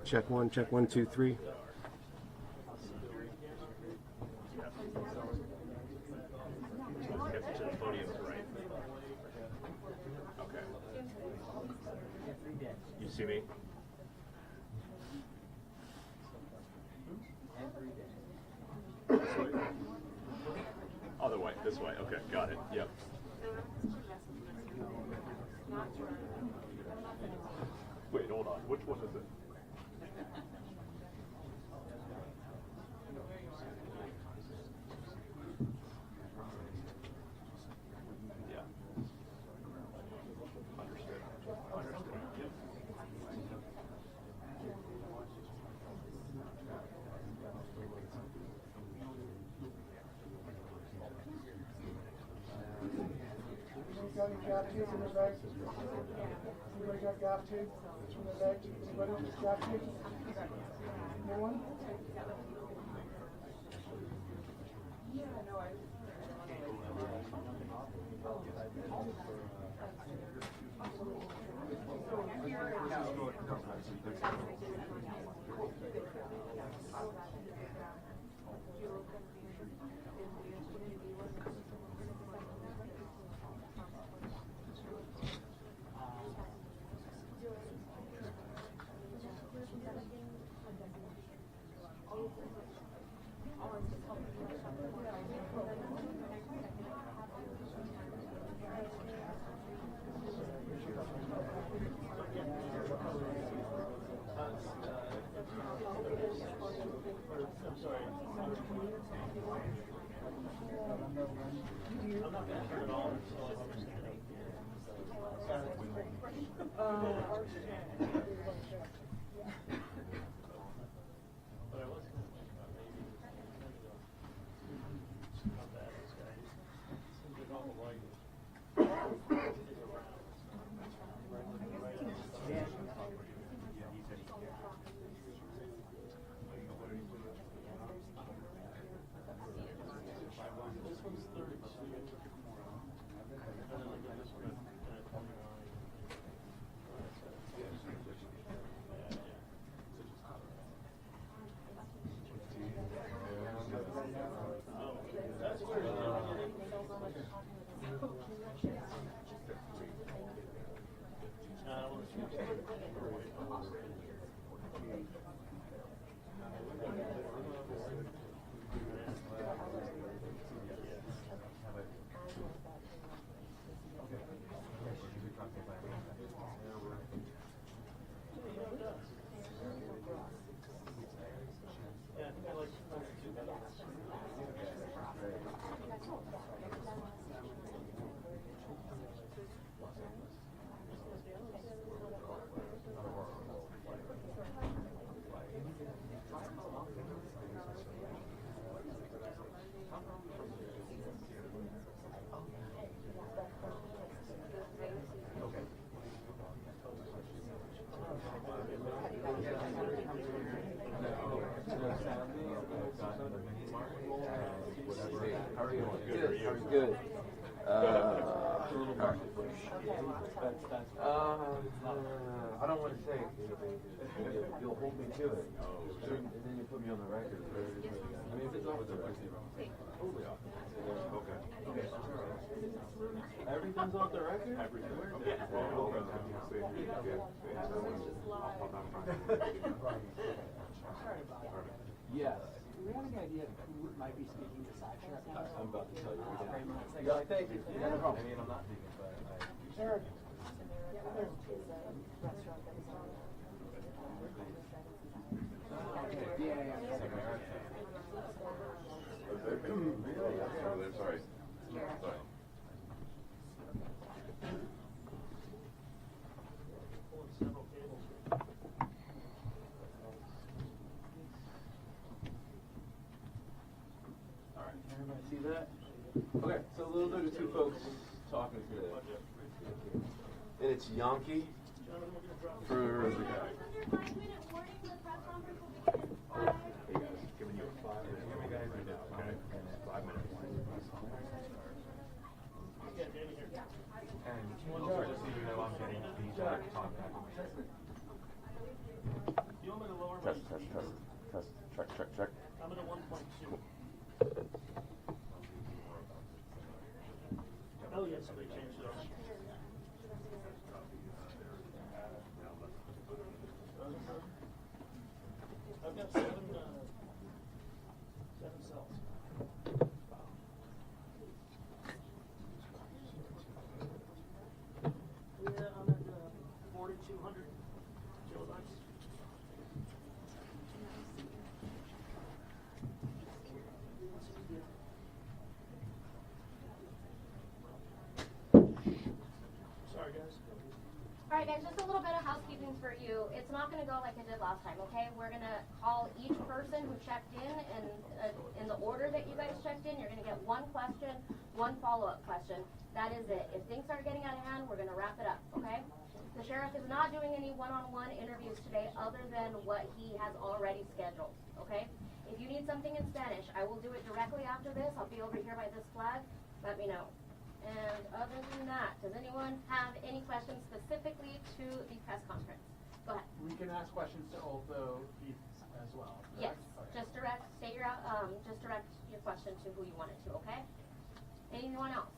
Check 1, 2, 3. You see me? Other way, this way. Okay, got it. Yep. Wait, hold on. Which one is it? Yeah. Understood. Understood. Yep. Anybody got gap tubes in the back? Anybody got gap tubes in the back? Anybody got gap tubes? No one? Good. I don't want to say it. You'll hold me to it. And then you put me on the record. I mean, if it's off the record. Totally off. Okay. Everything's off the record? Yes. Do we have any idea who might be speaking besides Sheriff? I'm about to tell you right now. Yeah, thank you. Yeah, no problem. I mean, I'm not thinking, but Eric. two folks talking today. And it's Yankee for the guy. Hey guys, giving you a 5-minute warning right now, okay? 5-minute warning. And also just so you know, I'm getting feedback, contact. Test, check. I'm at a 1.2. Oh, yes, they changed it. I've got seven cells. Yeah, I'm at 4,200 kilobytes. Sorry, guys. All right, guys, just a little bit of housekeeping for you. It's not going to go like I did last time, okay? We're going to call each person who checked in the order that you guys checked in. You're going to get one question, one follow-up question. That is it. If things start getting out of hand, we're going to wrap it up, okay? The sheriff is not doing any one-on-one interviews today other than what he has already scheduled, okay? If you need something in Spanish, I will do it directly after this. I'll be over here by this flag. Let me know. And other than that, does anyone have any questions specifically to the press conference? Go ahead. We can ask questions to also Keith as well. Yes, Okay. just direct your question to who you want it to, okay? Anyone else?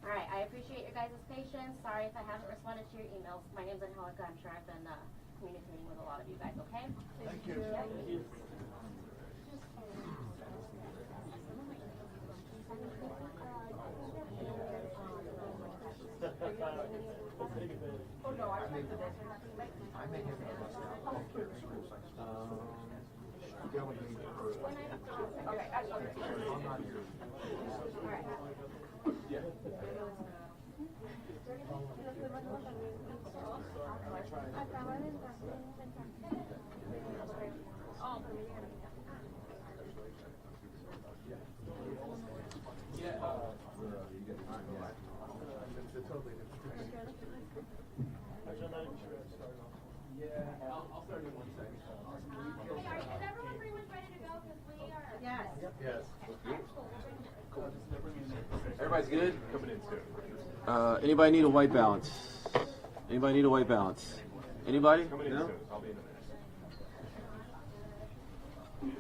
All right, I appreciate your guys' patience. Sorry if I haven't responded to your emails. My name's Angelica. I'm sure I've been communicating with a lot of you guys, okay? Thank you. Thank you. Oh, no, I remember this. I may have Okay, I'm not here. All right. Yeah. I'll start in 1 second. Is everyone pretty much ready to go? Because we are. Yes. Yes. Cool. Everybody's good? Coming in soon. Anybody need a white balance? Anybody need a white balance? Anybody? Coming in soon. I'll be in a minute.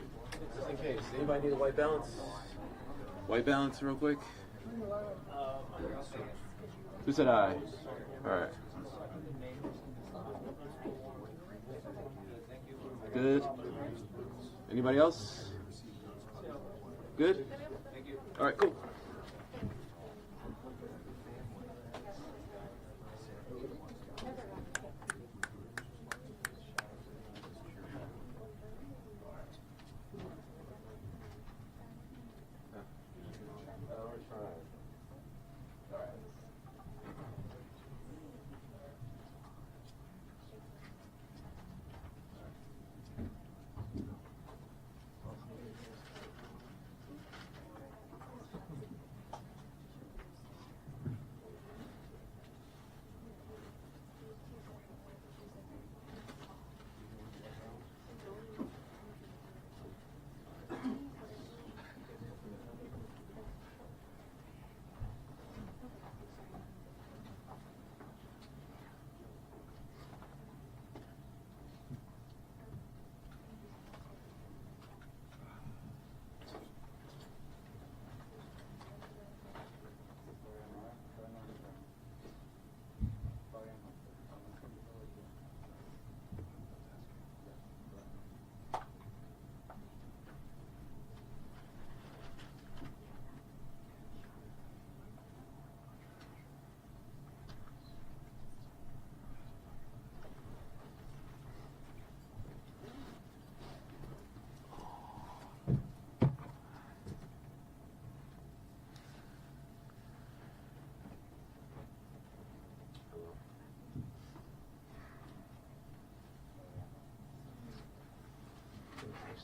Just in case. Anybody need a white balance? White balance real quick. Who said aye? All right. Good. Anybody else? Good? All right, cool.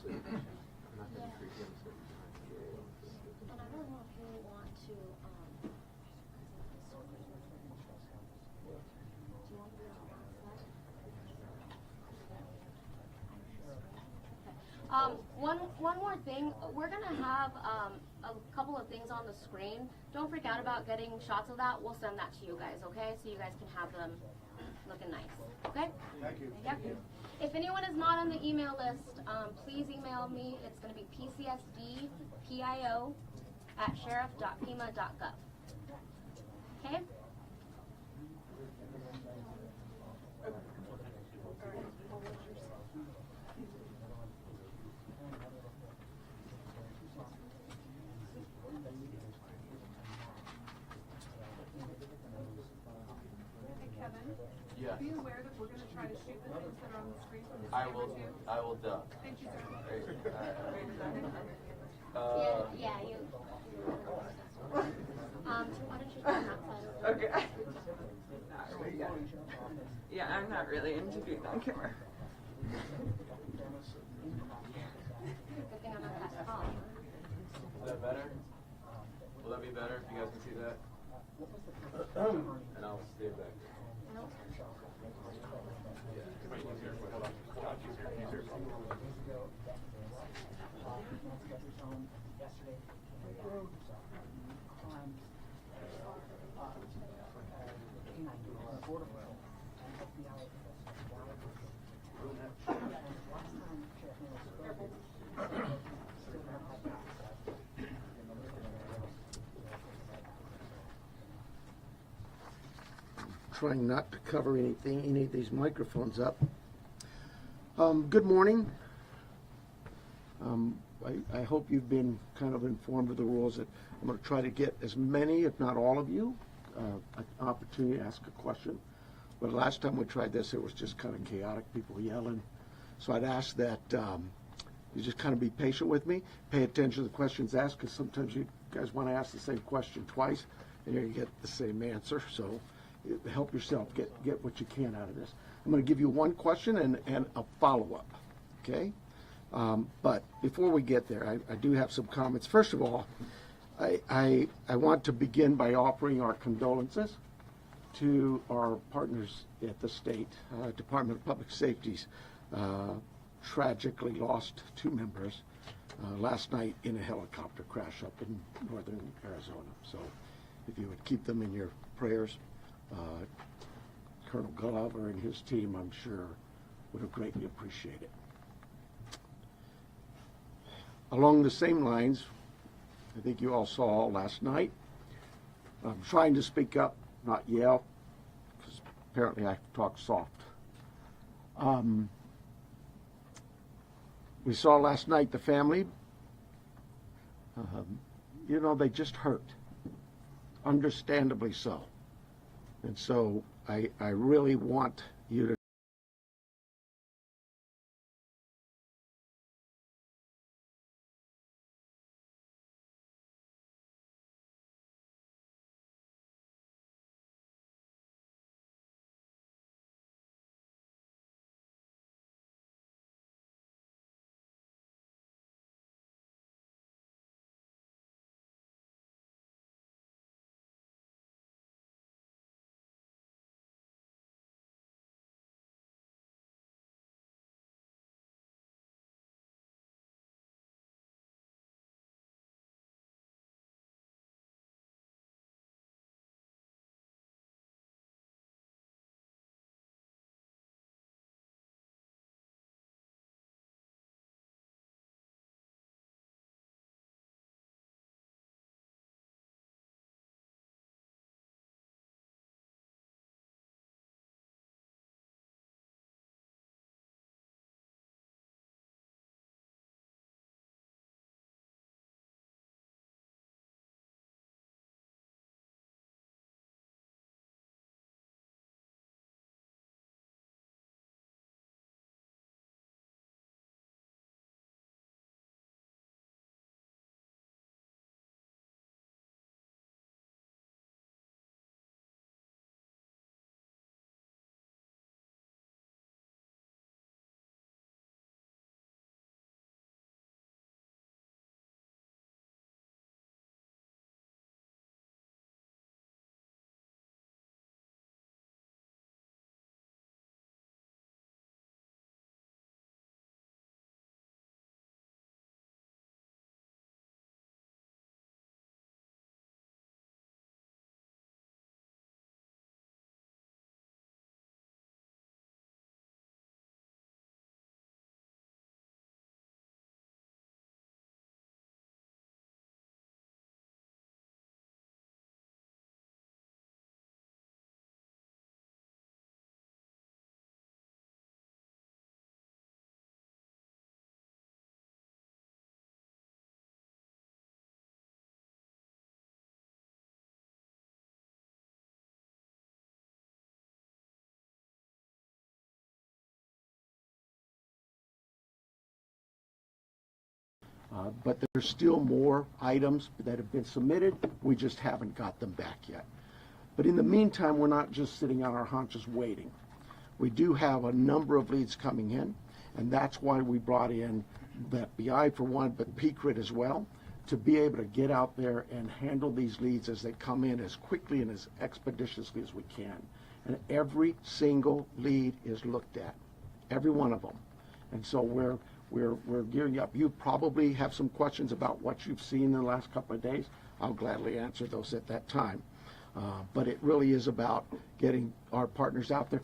And I don't know if you want to One more thing. We're gonna have a couple of things on the screen. Don't freak out about getting shots of that. We'll send that to you guys, okay? So you guys can have them looking nice, okay? Thank you. Yep. If anyone is not on the email list, please email me. It's gonna be pcsdpio@sheriff.fema.gov. Okay? Yeah. Be aware that we're going to try to shoot the things that are on the screen from the I will duck. Thank you, sir. Yeah, you. Why don't you turn that side over? Okay. Yeah, I'm not really into being on camera. Good thing I'm not past the call. Is that better? Will that be better if you guys can see that? And I'll stay back. Trying not to cover any of these microphones up. Good morning. I hope you've been kind of informed of the rules. That I'm going to try to get as many, if not all of you, an opportunity to ask a question. But last time we tried this, it was just kind of chaotic, people yelling. So I'd ask that you just kind of be patient with me, pay attention to the questions asked, because sometimes you guys want to ask the same question twice, and you're going to get the same answer. So help yourself, get what you can out of this. I'm going to give you one question and a follow-up, okay? But before we get there, I do have some comments. First of all, I want to begin by offering our condolences to our partners at the state Department of Public Safety's tragically lost 2 members last night in a helicopter crash up in northern Arizona. So if you would keep them in your prayers. Colonel Glover and his team, I'm sure, would have greatly appreciated it. Along the same lines, I think you all saw last night, I'm trying to speak up, not yell, because apparently I talk soft. We saw last night the family, you know, they just hurt, understandably so. And so I really want you to But there's still more items that have been submitted. We just haven't got them back yet. But in the meantime, we're not just sitting on our haunches waiting. We do have a number of leads coming in, and that's why we brought in the FBI for one, but PCRIT as well, to be able to get out there and handle these leads as they come in as quickly and as expeditiously as we can. And every single lead is looked at, every one of them. And so we're gearing up. You probably have some questions about what you've seen in the last couple of days. I'll gladly answer those at that time. But it really is about getting our partners out there.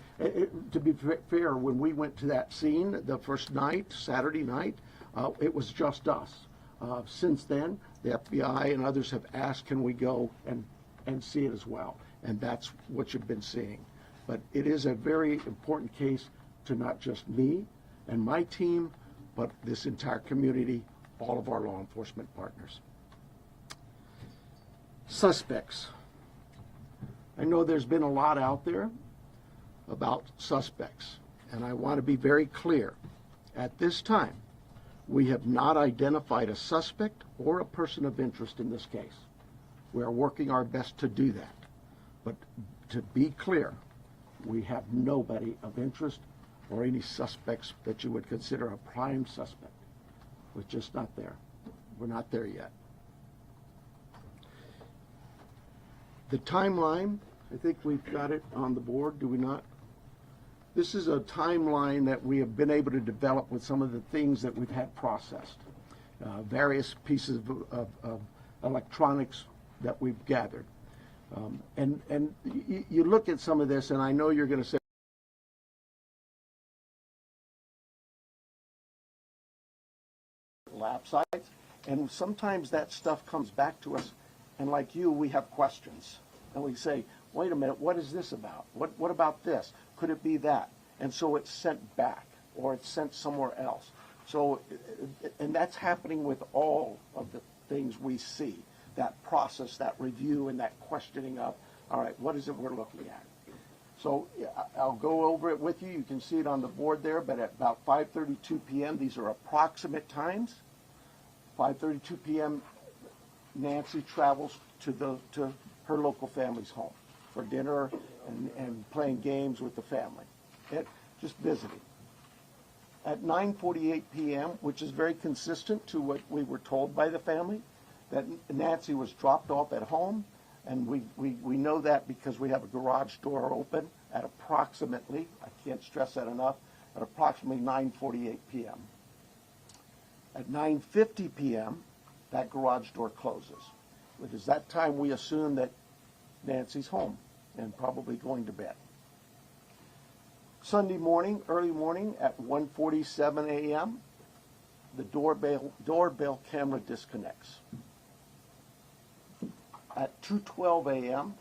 To be fair, when we went to that scene the first night, Saturday night, it was just us. Since then, the FBI and others have asked, can we go and see it as well? And that's what you've been seeing. But it is a very important case to not just me and my team, but this entire community, all of our law enforcement partners. Suspects. I know there's been a lot out there about suspects, and I want to be very clear. At this time, we have not identified a suspect or a person of interest in this case. We are working our best to do that. But to be clear, we have nobody of interest or any suspects that you would consider a prime suspect. We're just not there. We're not there yet. The timeline, I think we've got it on the board, do we not? This is a timeline that we have been able to develop with some of the things that we've had processed. Various pieces of electronics that we've gathered. And you look at some of this, and I know you're going to say, lab sites, and sometimes that stuff comes back to us, and like you, we have questions, and we say, wait a minute, what is this about? What about this? Could it be that? And so it's sent back, or it's sent somewhere else. So, and that's happening with all of the things we see, that process, that review, and that questioning of, all right, what is it we're looking at? So I'll go over it with you. You can see it on the board there, but at about 5:32 p.m., these are approximate times. 5:32 p.m., Nancy travels to her local family's home for dinner and playing games with the family, just visiting. At 9:48 p.m., which is very consistent to what we were told by the family, that Nancy was dropped off at home, and we know that because we have a garage door open at approximately, I can't stress that enough, at approximately 9:48 p.m. At 9:50 p.m., that garage door closes. It is that time we assume that Nancy's home and probably going to bed. Sunday morning, early morning, at 1:47 a.m., the doorbell camera disconnects. At 2:12 a.m.,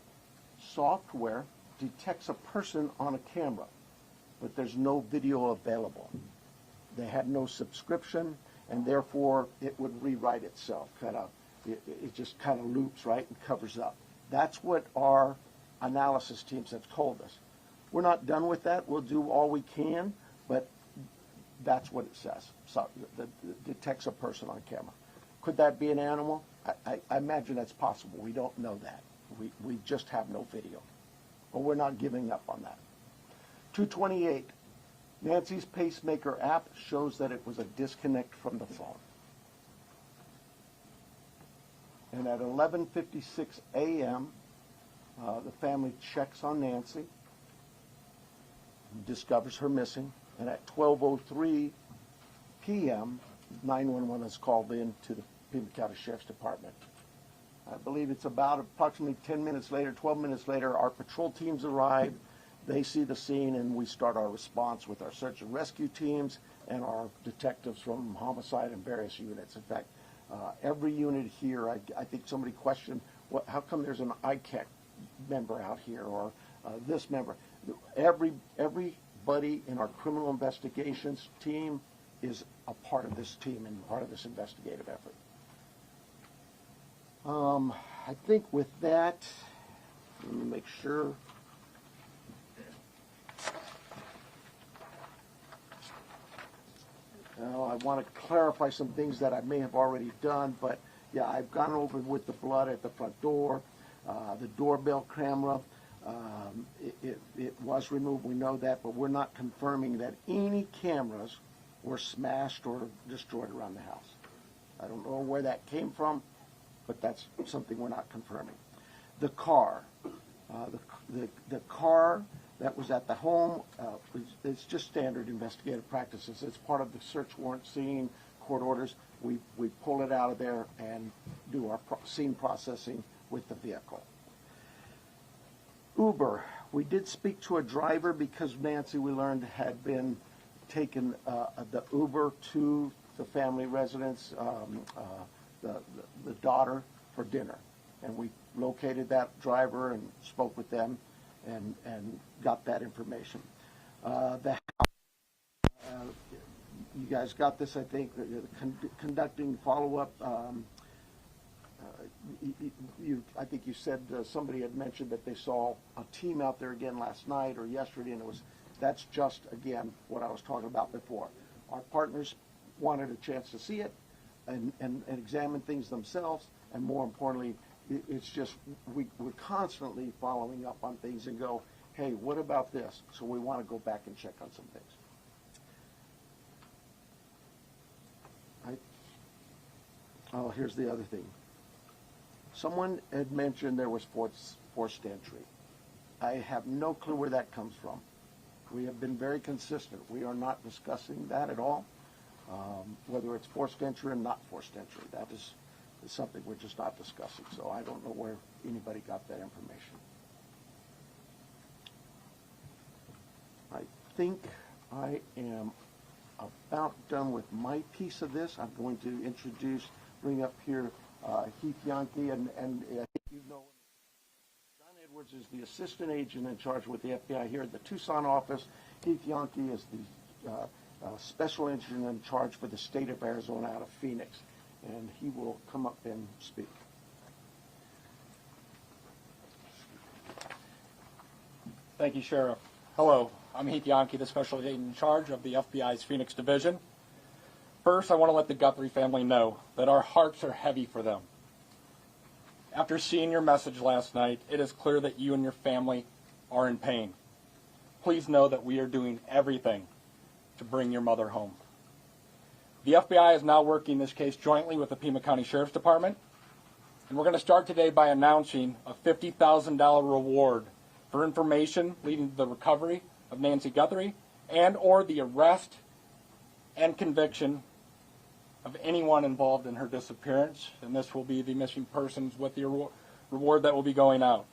software detects a person on a camera, but there's no video available. They had no subscription, and therefore it would rewrite itself. It just kind of loops, right, and covers up. That's what our analysis teams have told us. We're not done with that. We'll do all we can, but that's what it says. So it detects a person on camera. Could that be an animal? I imagine that's possible. We don't know that. We just have no video. But we're not giving up on that. 2:28, Nancy's pacemaker app shows that it was a disconnect from the phone. And at 11:56 a.m., the family checks on Nancy, discovers her missing, and at 12:03 p.m., 911 is called in to the Pima County Sheriff's Department. I believe it's about approximately 10 minutes later, 12 minutes later, our patrol teams arrive, they see the scene, and we start our response with our search and rescue teams and our detectives from homicide and various units. In fact, every unit here, I think somebody questioned, how come there's an ICAC member out here, or this member? Everybody in our criminal investigations team is a part of this team and part of this investigative effort. I think with that, let me make sure. I want to clarify some things that I may have already done, but yeah, I've gone over with the blood at the front door, the doorbell camera. It was removed, we know that, but we're not confirming that any cameras were smashed or destroyed around the house. I don't know where that came from, but that's something we're not confirming. The car, the car that was at the home, it's just standard investigative practices. It's part of the search warrant scene, court orders. We pull it out of there and do our scene processing with the vehicle. Uber, we did speak to a driver because Nancy, we learned, had been taken the Uber to the family residence, the daughter, for dinner. And we located that driver and spoke with them and got that information. You guys got this, I think, conducting follow-up. I think you said somebody had mentioned that they saw a team out there again last night or yesterday, and that's just, again, what I was talking about before. Our partners wanted a chance to see it and examine things themselves, and more importantly, it's just we're constantly following up on things and go, hey, what about this? So we want to go back and check on some things. Oh, here's the other thing. Someone had mentioned there was forced entry. I have no clue where that comes from. We have been very consistent. We are not discussing that at all, whether it's forced entry or not forced entry. That is something we're just not discussing, so I don't know where anybody got that information. I think I am about done with my piece of this. I'm going to bring up here Heath Yankee, and I think you know John Edwards is the assistant agent in charge with the FBI here at the Tucson office. Heath Yankee is the special agent in charge for the state of Arizona out of Phoenix, and he will come up and speak. Thank you, Sheriff. Hello, I'm Heath Yankee, the special agent in charge of the FBI's Phoenix Division. First, I want to let the Guthrie family know that our hearts are heavy for them. After seeing your message last night, it is clear that you and your family are in pain. Please know that we are doing everything to bring your mother home. The FBI is now working this case jointly with the Pima County Sheriff's Department, and we're going to start today by announcing a $50,000 reward for information leading to the recovery of Nancy Guthrie and or the arrest and conviction of anyone involved in her disappearance, and this will be the missing persons with the reward that will be going out.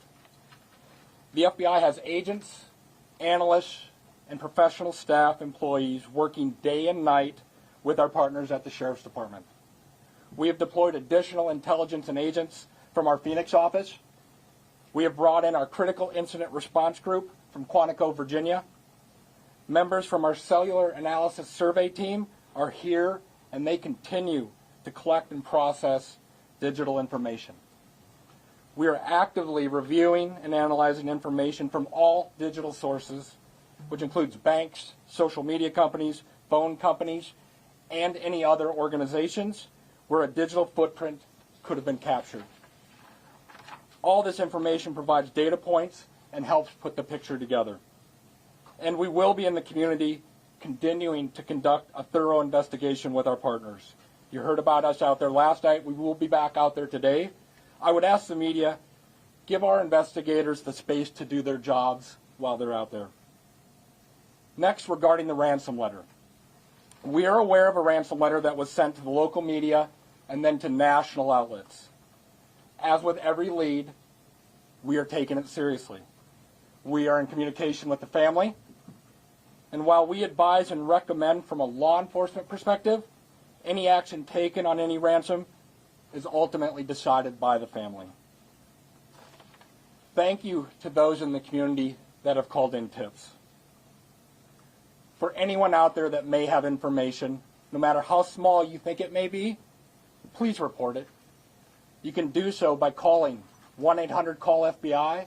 The FBI has agents, analysts, and professional staff employees working day and night with our partners at the Sheriff's Department. We have deployed additional intelligence and agents from our Phoenix office. We have brought in our Critical Incident Response Group from Quantico, Virginia. Members from our Cellular Analysis Survey team are here, and they continue to collect and process digital information. We are actively reviewing and analyzing information from all digital sources, which includes banks, social media companies, phone companies, and any other organizations where a digital footprint could have been captured. All this information provides data points and helps put the picture together. And we will be in the community continuing to conduct a thorough investigation with our partners. You heard about us out there last night. We will be back out there today. I would ask the media, give our investigators the space to do their jobs while they're out there. Next, regarding the ransom letter. We are aware of a ransom letter that was sent to the local media and then to national outlets. As with every lead, we are taking it seriously. We are in communication with the family, and while we advise and recommend from a law enforcement perspective, any action taken on any ransom is ultimately decided by the family. Thank you to those in the community that have called in tips. For anyone out there that may have information, no matter how small you think it may be, please report it. You can do so by calling 1-800-CALL-FBI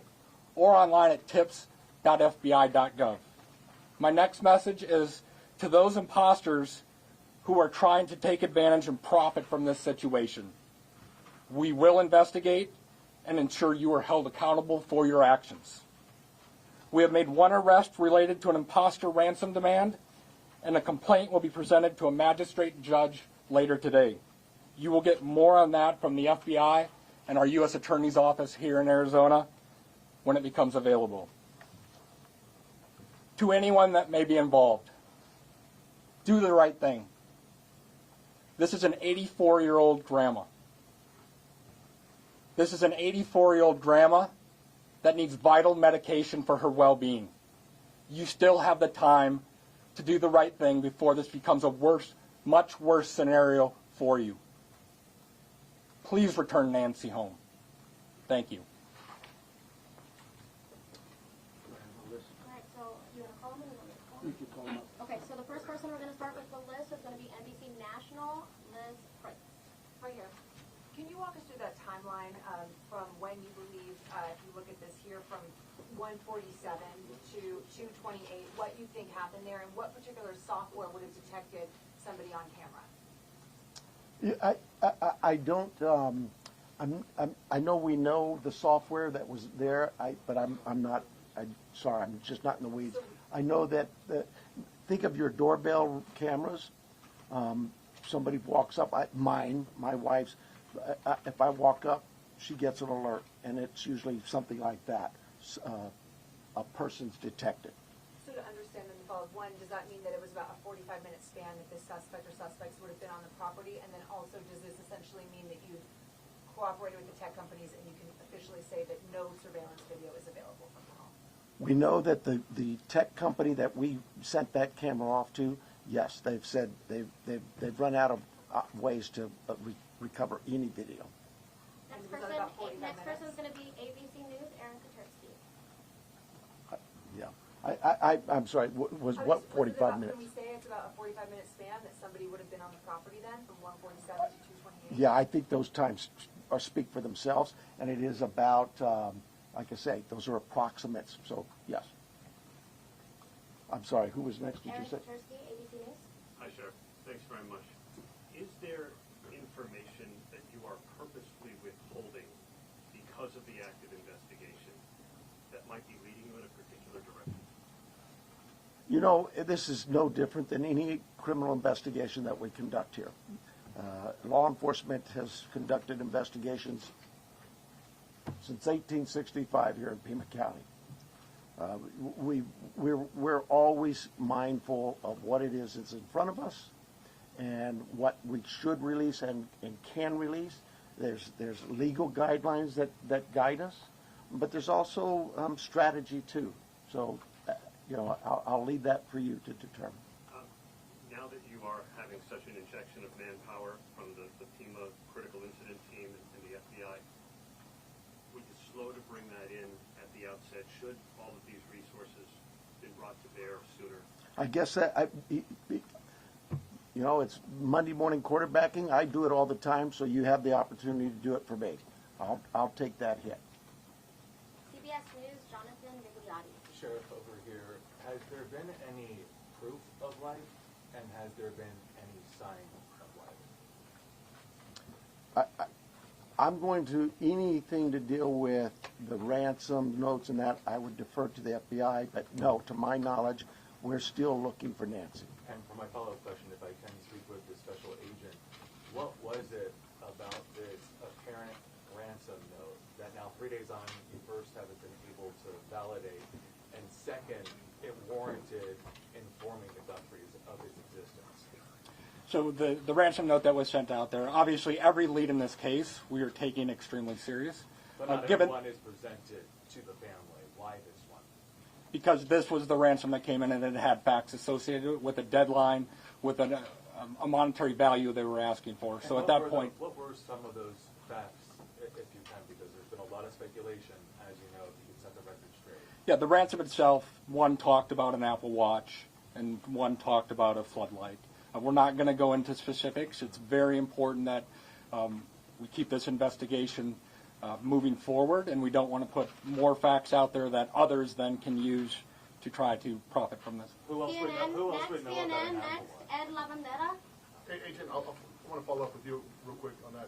or online at tips.fbi.gov. My next message is to those imposters who are trying to take advantage and profit from this situation. We will investigate and ensure you are held accountable for your actions. We have made one arrest related to an imposter ransom demand, and a complaint will be presented to a magistrate judge later today. You will get more on that from the FBI and our U.S. Attorney's Office here in Arizona when it becomes available. To anyone that may be involved, do the right thing. This is an 84-year-old grandma. This is an 84-year-old grandma that needs vital medication for her well-being. You still have the time to do the right thing before this becomes a worse, much worse scenario for you. Please return Nancy home. Thank you. Alright, so you want to call them or you want me to call them? Okay, so the first person we're going to start with the list is going to be NBC National, Liz Price. Right here. Can you walk us through that timeline from when you believe, if you look at this here, from 147 to 228, what you think happened there, and what particular software would have detected somebody on camera? I don't. I know we know the software that was there, but I'm not. I'm sorry, I'm just not in the weeds. I know that. Think of your doorbell cameras. Somebody walks up. My wife's. If I walk up, she gets an alert, and it's usually something like that. A person's detected. So to understand the follow one, does that mean that it was about a 45-minute span that this suspect or suspects would have been on the property? And then also, does this essentially mean that you cooperated with the tech companies and you can officially say that no surveillance video is available from the home? We know that the tech company that we sent that camera off to, yes, they've said they've run out of ways to recover any video. Next person is going to be ABC News, Aaron Katersky. Yeah. I'm sorry, was what 45 minutes? Can we say it's about a 45-minute span that somebody would have been on the property then, from 147 to 228? Yeah, I think those times speak for themselves, and it is about, like I say, those are approximates, so yes. I'm sorry, who was next, did you say? Aaron Katersky, ABC News. Hi, Sheriff. Thanks very much. Is there information that you are purposefully withholding because of the active investigation that might be leading you in a particular direction? You know, this is no different than any criminal investigation that we conduct here. Law enforcement has conducted investigations since 1865 here in Pima County. We're always mindful of what it is that's in front of us and what we should release and can release. There's legal guidelines that guide us, but there's also strategy too. So, you know, I'll leave that for you to determine. Now that you are having such an injection of manpower from the Pima Critical Incident Team and the FBI, would you slow to bring that in at the outset? Should all of these resources been brought to bear sooner? I guess that, you know, it's Monday morning quarterbacking. I do it all the time, so you have the opportunity to do it for me. I'll take that hit. CBS News, Jonathan Vigliotti. Sheriff over here, has there been any proof of life, and has there been any sign of life? I'm going to, anything to deal with the ransom notes and that, I would defer to the FBI, but no, to my knowledge, we're still looking for Nancy. And for my follow-up question, if I can speak with the special agent, what was it about this apparent ransom note that now 3 days on, you first haven't been able to validate, and second, it warranted informing the Guthrie's of its existence? So the ransom note that was sent out there, obviously every lead in this case we are taking extremely serious. But not given, everyone is presented to the family. Why this one? because this was the ransom that came in and it had facts associated with a deadline, with a monetary value they were asking for. So at that point... What were some of those facts, if you can, because there's been a lot of speculation, as you know, if you can set the record straight. Yeah, the ransom itself, one talked about an Apple Watch and one talked about a floodlight. We're not going to go into specifics. It's very important that we keep this investigation moving forward, and we don't want to put more facts out there that others then can use to try to profit from this. Who else would know? Who else would know about an Apple Watch? Ed Lavandera. Hey, Agent, I want to follow up with you real quick on that.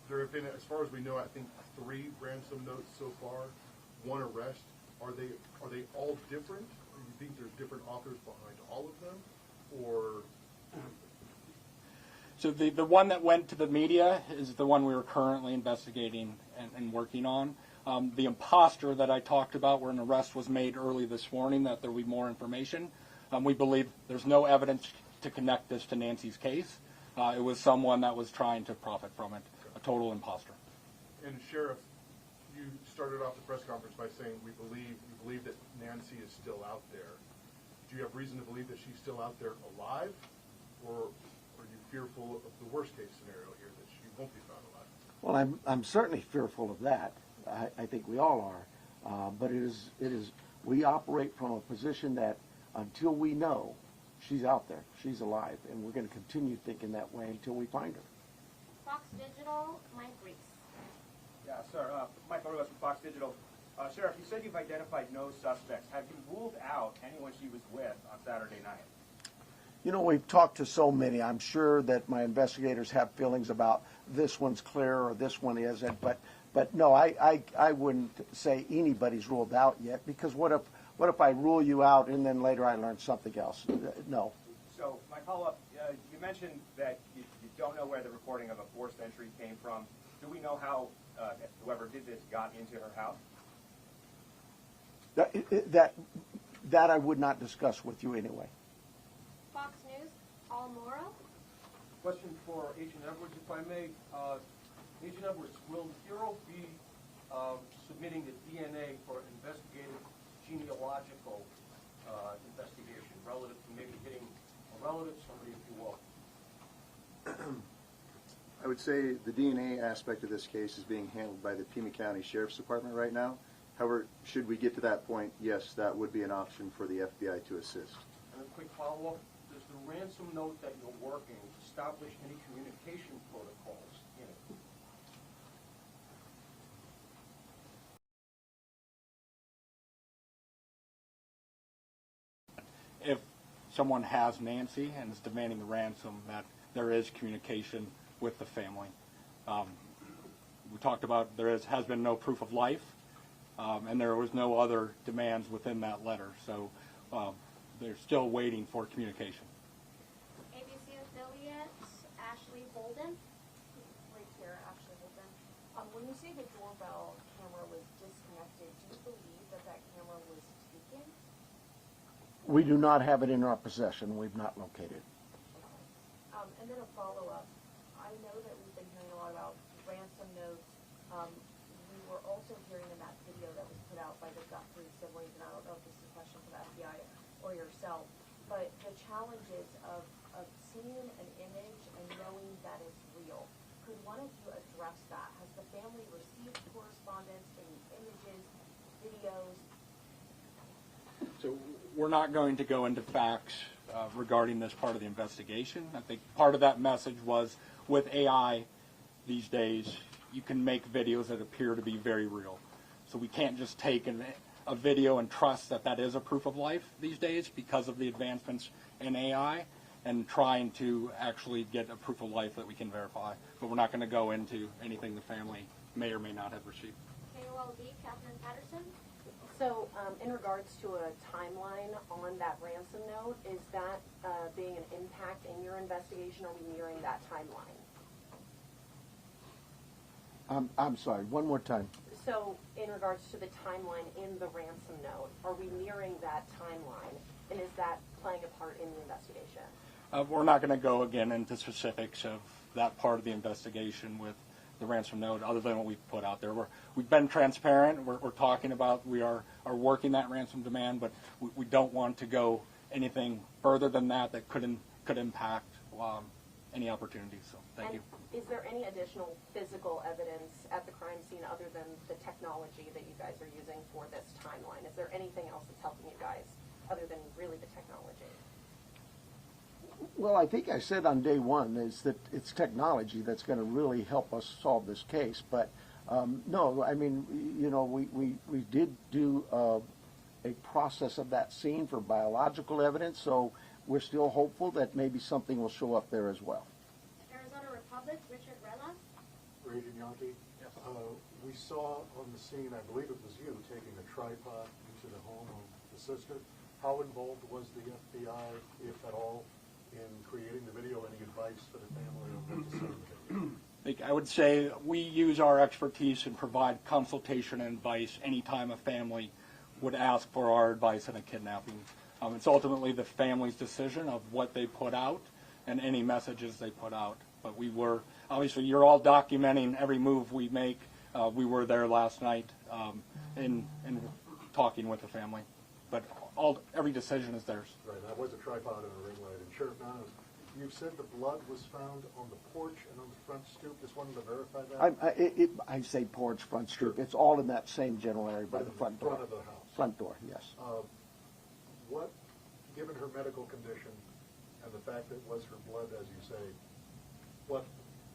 There have been, as far as we know, I think 3 ransom notes so far, 1 arrest. Are they all different? Or you think there's different authors behind all of them, or? So the one that went to the media is the one we were currently investigating and working on. The imposter that I talked about, where an arrest was made early this morning, that there will be more information. We believe there's no evidence to connect this to Nancy's case. It was someone that was trying to profit from it, a total imposter. And Sheriff, you started off the press conference by saying you believe that Nancy is still out there. Do you have reason to believe that she's still out there alive, or are you fearful of the worst case scenario here, that she won't be found alive? Well, I'm certainly fearful of that. I think we all are. But it is we operate from a position that until we know she's out there, she's alive, and we're going to continue thinking that way until we find her. Fox Digital, Mike Reese. Yeah, sir. Mike Orgas from Fox Digital. Sheriff, you said you've identified no suspects. Have you ruled out anyone she was with on Saturday night? You know, we've talked to so many. I'm sure that my investigators have feelings about this one's clear or this one isn't. But no, I wouldn't say anybody's ruled out yet, because what if I rule you out and then later I learn something else? No. So my follow-up, you mentioned that you don't know where the recording of a forced entry came from. Do we know how whoever did this got into her house? That I would not discuss with you anyway. Fox News, Paul Morrow. Question for Agent Edwards, if I may. Agent Edwards, will the Bureau be submitting the DNA for investigative genealogical investigation relative to maybe hitting a relative, somebody, if you will? I would say the DNA aspect of this case is being handled by the Pima County Sheriff's Department right now. However, should we get to that point, yes, that would be an option for the FBI to assist. And a quick follow-up, does the ransom note that you're working establish any communication protocols in it? If someone has Nancy and is demanding the ransom, that there is communication with the family. We talked about has been no proof of life, and there was no other demands within that letter. So they're still waiting for communication. ABC affiliate, Ashley Holden. Right here, Ashley Holden. When you say the doorbell camera was disconnected, do you believe that camera was taken? We do not have it in our possession. We've not located it. And then a follow-up. I know that we've been hearing a lot about ransom notes. We were also hearing in that video that was put out by the Guthrie siblings, and I don't know if this is a question for the FBI or yourself, but the challenges of seeing an image and knowing that it's real. Could one of you address that? Has the family received correspondence, any images, videos? So we're not going to go into facts regarding this part of the investigation. I think part of that message was with AI these days, you can make videos that appear to be very real. So we can't just take a video and trust that that is a proof of life these days because of the advancements in AI and trying to actually get a proof of life that we can verify. But we're not going to go into anything the family may or may not have received. KOLD, Catherine Patterson. So in regards to a timeline on that ransom note, is that being an impact in your investigation? Are we nearing that timeline? I'm sorry, one more time. So in regards to the timeline in the ransom note, are we nearing that timeline? And is that playing a part in the investigation? We're not going to go again into specifics of that part of the investigation with the ransom note, other than what we've put out there. We've been transparent. We're talking about we are working that ransom demand, but we don't want to go anything further than that could impact any opportunities. So thank you. Is there any additional physical evidence at the crime scene other than the technology that you guys are using for this timeline? Is there anything else that's helping you guys other than really the technology? Well, I think I said on day one is that it's technology that's going to really help us solve this case. But no, I mean, you know, we did do a process of that scene for biological evidence, so we're still hopeful that maybe something will show up there as well. Arizona Republic, Richard Rella. Agent Yankee? Yes. We saw on the scene, I believe it was you, taking a tripod into the home of the sister. How involved was the FBI, if at all, in creating the video? Any advice for the family on what to say in the video? I would say we use our expertise and provide consultation and advice anytime a family would ask for our advice in a kidnapping. It's ultimately the family's decision of what they put out and any messages they put out. But we were, obviously, you're all documenting every move we make. We were there last night in talking with the family. But every decision is theirs. Right, that was a tripod and a ring light. And Sheriff Niles, you said the blood was found on the porch and on the front stoop. Just wanted to verify that. I say porch, front stoop. It's all in that same general area by the front door. Front of the house. Front door, yes. What, given her medical condition and the fact that it was her blood, as you say, what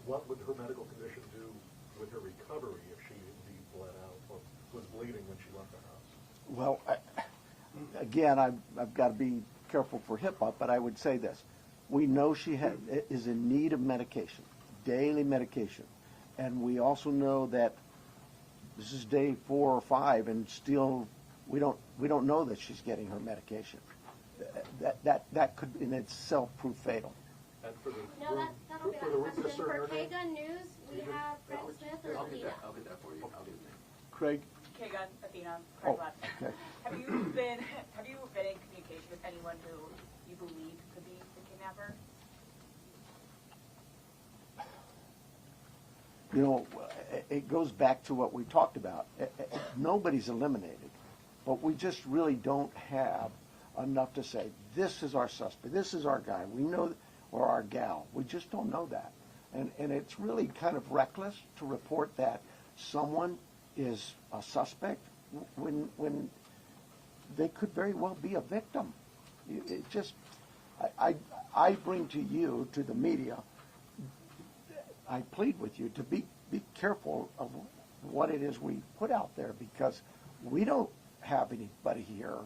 would her medical condition do with her recovery if she indeed bled out or was bleeding when she left the house? Well, again, I've got to be careful for HIPAA, but I would say this. We know she is in need of medication, daily medication. And we also know that this is day 4 or 5, and still we don't know that she's getting her medication. That could in itself prove fatal. And for the No, that'll be for our the question. discern For her name? KGUN News, we have Fred Smith and Alita. I'll get that for you. I'll get that. Craig? KGUN, Athena, Craig Black. Okay. Have you been in communication with anyone who you believe could be the kidnapper? You know, it goes back to what we talked about. Nobody's eliminated, but we just really don't have enough to say, this is our suspect, this is our guy, we know, or our gal. We just don't know that. And it's really kind of reckless to report that someone is a suspect when they could very well be a victim. It just, I bring to you, to the media, I plead with you to be careful of what it is we put out there, because we don't have anybody here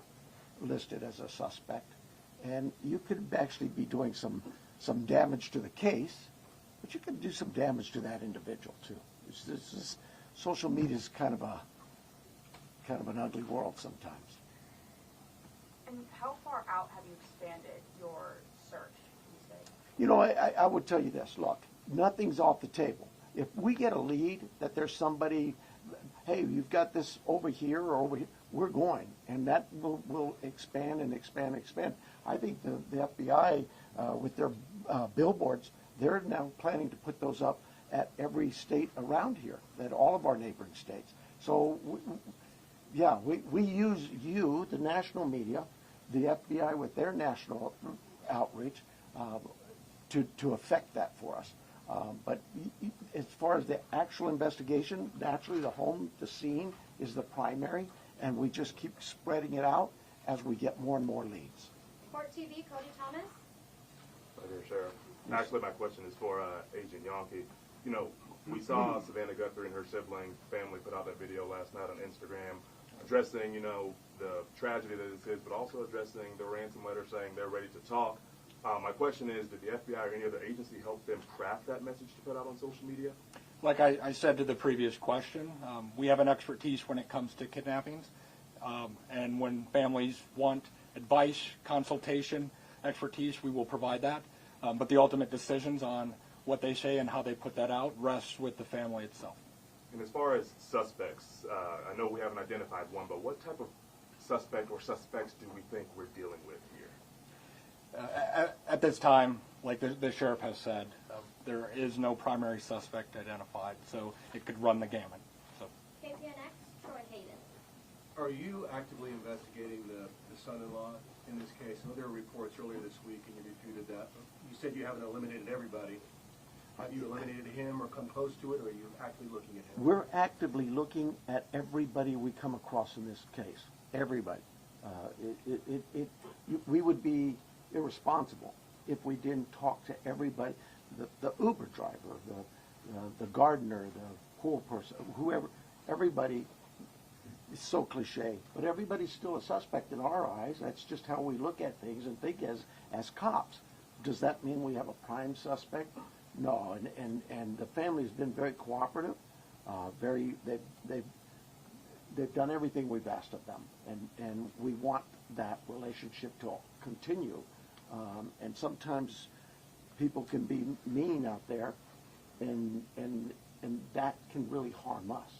listed as a suspect, and you could actually be doing some damage to the case, but you could do some damage to that individual too. Social media is kind of an ugly world sometimes. And how far out have you expanded your search, you say? You know, I would tell you this, look, nothing's off the table. If we get a lead that there's somebody, hey, you've got this over here or over here, we're going, and that will expand and expand and expand. I think the FBI, with their billboards, they're now planning to put those up at every state around here, at all of our neighboring states. So, we use you, the national media, the FBI with their national outreach, to affect that for us. But as far as the actual investigation, naturally the scene is the primary, and we just keep spreading it out as we get more and more leads. Court TV, Cody Thomas. Hi there, Sheriff. Actually, my question is for Agent Yankee. You know, we saw Savannah Guthrie and her siblings, family put out that video last night on Instagram addressing, you know, the tragedy that this is, but also addressing the ransom letter saying they're ready to talk. My question is, did the FBI or any other agency help them craft that message to put out on social media? Like I said to the previous question, we have an expertise when it comes to kidnappings. And when families want advice, consultation, expertise, we will provide that. But the ultimate decisions on what they say and how they put that out rests with the family itself. And as far as suspects, I know we haven't identified one, but what type of suspect or suspects do we think we're dealing with here? At this time, like the sheriff has said, there is no primary suspect identified, so it could run the gamut. So. KPNX, Troy Hayden. Are you actively investigating the son-in-law in this case? I know there were reports earlier this week, and you refuted that. You said you haven't eliminated everybody. Have you eliminated him or come close to it, or are you actively looking at him? We're actively looking at everybody we come across in this case. Everybody. We would be irresponsible if we didn't talk to everybody. The Uber driver, the gardener, the pool person, whoever, everybody. it's so cliche, but everybody's still a suspect in our eyes. That's just how we look at things and think as cops. Does that mean we have a prime suspect? No, and the family's been very cooperative. They've done everything we've asked of them, and we want that relationship to continue. And sometimes people can be mean out there, and that can really harm us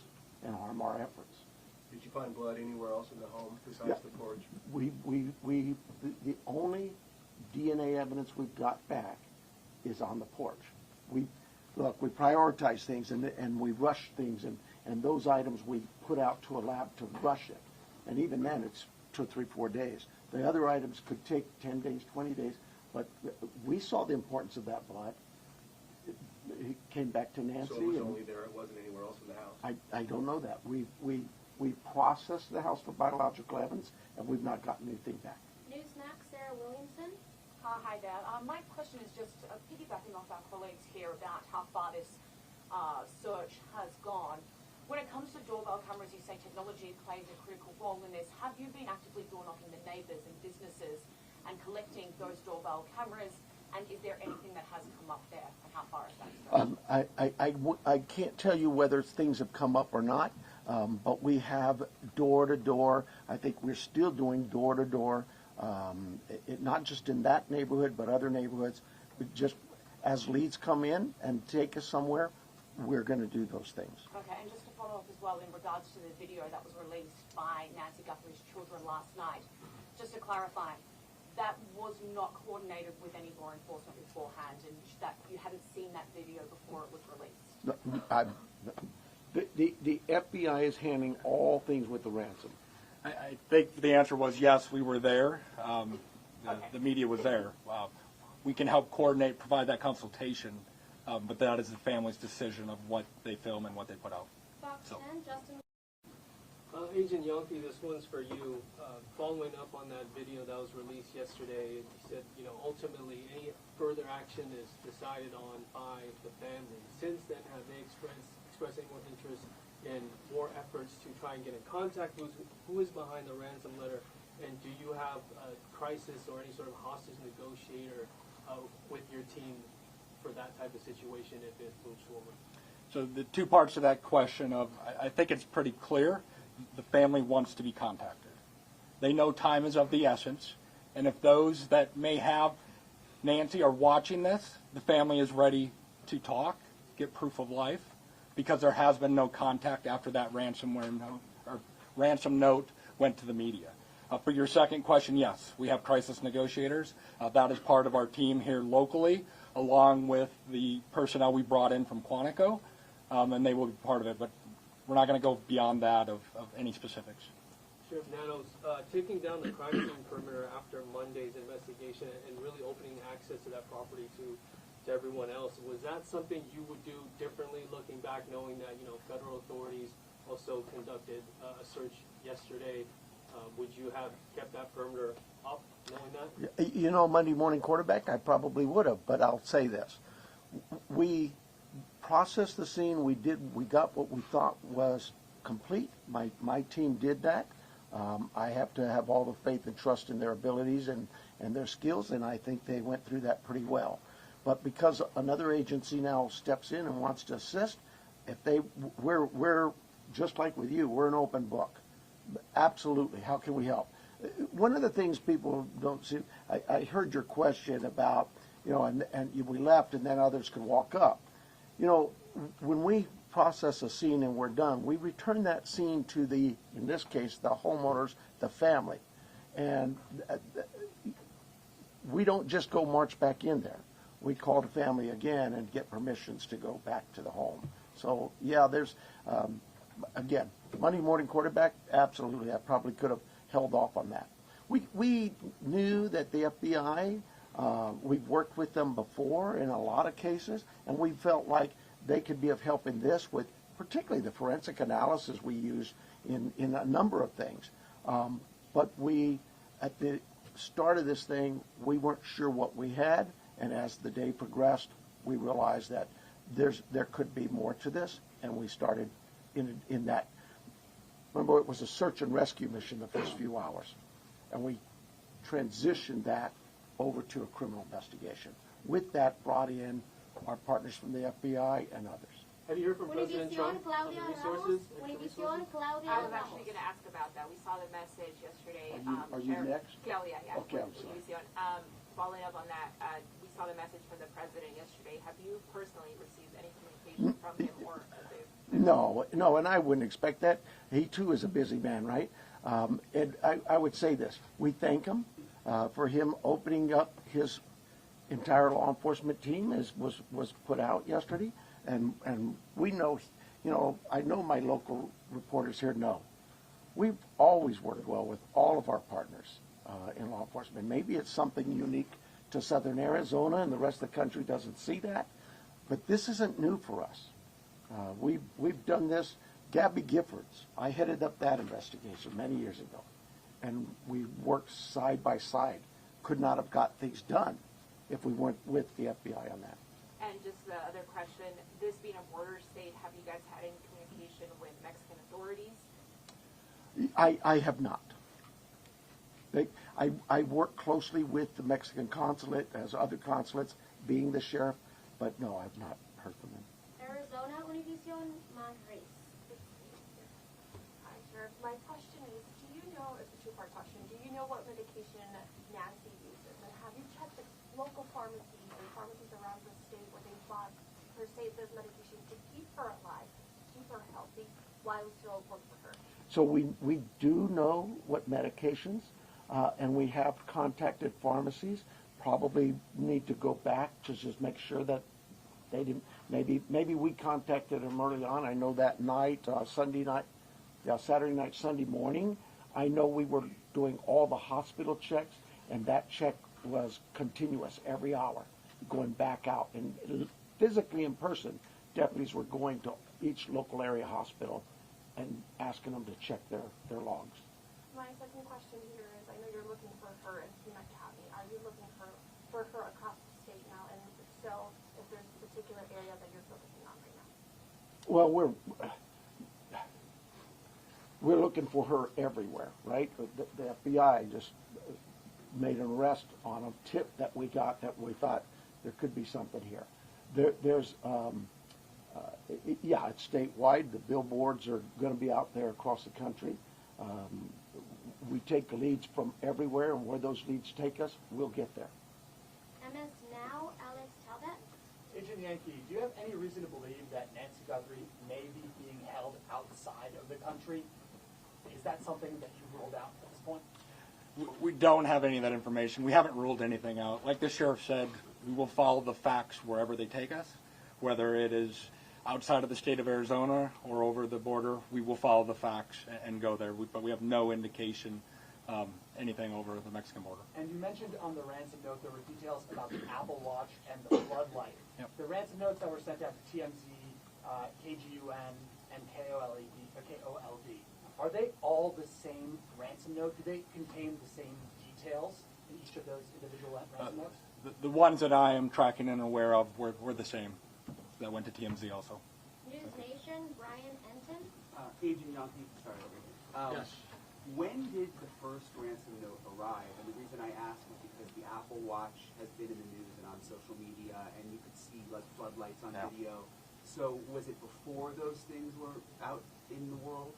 and harm our efforts. Did you find blood anywhere else in the home besides the porch? The only DNA evidence we've got back is on the porch. We prioritize things and we rush things, and those items we put out to a lab to rush it. And even then, it's 2, 3, 4 days. The other items could take 10 days, 20 days, but we saw the importance of that blood. It came back to Nancy. So it was only there, it wasn't anywhere else in the house? I don't know that. We processed the house for biological evidence, and we've not gotten anything back. Newsmax, Sarah Williamson. Hi there. My question is just piggybacking off our colleagues here about how far this search has gone. When it comes to doorbell cameras, you say technology plays a critical role in this. Have you been actively door knocking the neighbours and businesses and collecting those doorbell cameras? And is there anything that has come up there, and how far is that? I can't tell you whether things have come up or not, but we have door-to-door. I think we're still doing door-to-door, not just in that neighborhood, but other neighborhoods. Just as leads come in and take us somewhere, we're going to do those things. Okay, and just to follow up as well in regards to the video that was released by Nancy Guthrie's children last night, just to clarify, that was not coordinated with any law enforcement beforehand, and that you hadn't seen that video before it was released? The FBI is handling all things with the ransom. I think the answer was yes, we were there. The media was there. We can help coordinate, provide that consultation, but that is the family's decision of what they film and what they put out. Fox 10, Justin. Agent Yonke, this one's for you. Following up on that video that was released yesterday, you said, ultimately any further action is decided on by the family. Since then, have they expressed any more interest in more efforts to try and get in contact? Who is behind the ransom letter? And do you have a crisis or any sort of hostage negotiator with your team for that type of situation if it moves forward? So the two parts of that question I think it's pretty clear. The family wants to be contacted. They know time is of the essence, and if those that may have Nancy are watching this, the family is ready to talk, get proof of life, because there has been no contact after that ransom note went to the media. For your second question, yes, we have crisis negotiators. That is part of our team here locally, along with the personnel we brought in from Quantico, and they will be part of it. But we're not going to go beyond that of any specifics. Sheriff Nanos, taking down the crime scene perimeter after Monday's investigation and really opening access to that property to everyone else, was that something you would do differently looking back, knowing that federal authorities also conducted a search yesterday? Would you have kept that perimeter up, knowing that? Monday morning quarterback, I probably would have, but I'll say this. We processed the scene. We got what we thought was complete. My team did that. I have to have all the faith and trust in their abilities and their skills, and I think they went through that pretty well. But because another agency now steps in and wants to assist, we're just like with you, we're an open book. Absolutely. How can we help? One of the things people don't see, I heard your question about, and we left and then others could walk up. When we process a scene and we're done, we return that scene to in this case, the homeowners, the family. And we don't just go march back in there. We call the family again and get permissions to go back to the home. So, yeah, there's, again, Monday morning quarterback, absolutely. I probably could have held off on that. We knew that the FBI, we've worked with them before in a lot of cases, and we felt like they could be of help in this with particularly the forensic analysis we use in a number of things. But at the start of this thing, we weren't sure what we had, and as the day progressed, we realized that there could be more to this, and we started in that remember, it was a search and rescue mission the first few hours, and we transitioned that over to a criminal investigation. With that, brought in our partners from the FBI and others. Have you heard from President Trump on the resources? I was actually going to ask about that. We saw the message yesterday. Are you next? Claudia, yeah. Okay, I'm sorry. Univision. Following up on that, we saw the message from the president yesterday. Have you personally received any communication from him or No, and I wouldn't expect that. He too is a busy man, right? And I would say this: we thank him for him opening up his entire law enforcement team, as was put out yesterday, and we know, I know my local reporters here know. We've always worked well with all of our partners in law enforcement. Maybe it's something unique to Southern Arizona, and the rest of the country doesn't see that, but this isn't new for us. We've done this. Gabby Giffords, I headed up that investigation many years ago, and we worked side by side. Could not have got things done if we weren't with the FBI on that. And just the other question, this being a border state, have you guys had any communication with Mexican authorities? I have not. I work closely with the Mexican consulate, as other consulates, being the sheriff, but no, I've not heard from them. Arizona, Univision, Monterrey. Hi, Sheriff. My question is, do you know, it's a two-part question, do you know what medication Nancy uses? And have you checked the local pharmacies and pharmacies around the state where they bought her state this medication to keep her alive, keep her healthy, while still work for her? So we do know what medications, and we have contacted pharmacies. Probably need to go back to just make sure that they didn't. Maybe we contacted them early on. I know that night, Saturday night, Sunday morning. I know we were doing all the hospital checks, and that check was continuous every hour, going back out. And physically in person, deputies were going to each local area hospital and asking them to check their logs. My second question here is, I know you're looking for her in Pima County. Are you looking for her across the state now? And if so, if there's a particular area that you're focusing on right now? Well, we're looking for her everywhere, right? The FBI just made an arrest on a tip that we got that we thought there could be something here. There's it's statewide. The billboards are going to be out there across the country. We take leads from everywhere, and where those leads take us, we'll get there. MS Now, Alex Talbot. Agent Yankee, do you have any reason to believe that Nancy Guthrie may be being held outside of the country? Is that something that you ruled out at this point? We don't have any of that information. We haven't ruled anything out. Like the sheriff said, we will follow the facts wherever they take us, whether it is outside of the state of Arizona or over the border. We will follow the facts and go there. But we have no indication anything over the Mexican border. And you mentioned on the ransom note there were details about the Apple Watch and the floodlight. Yep. The ransom notes that were sent out to TMZ, KGUN, and KOLD, are they all the same ransom note? Do they contain the same details in each of those individual ransom notes? The ones that I am tracking and aware of were the same. That went to TMZ also. News Nation, Brian Enton. Agent Yankee, sorry. Yes. When did the first ransom note arrive? And the reason I asked was because the Apple Watch has been in the news and on social media, and you could see like floodlights on video. So was it before those things were out in the world?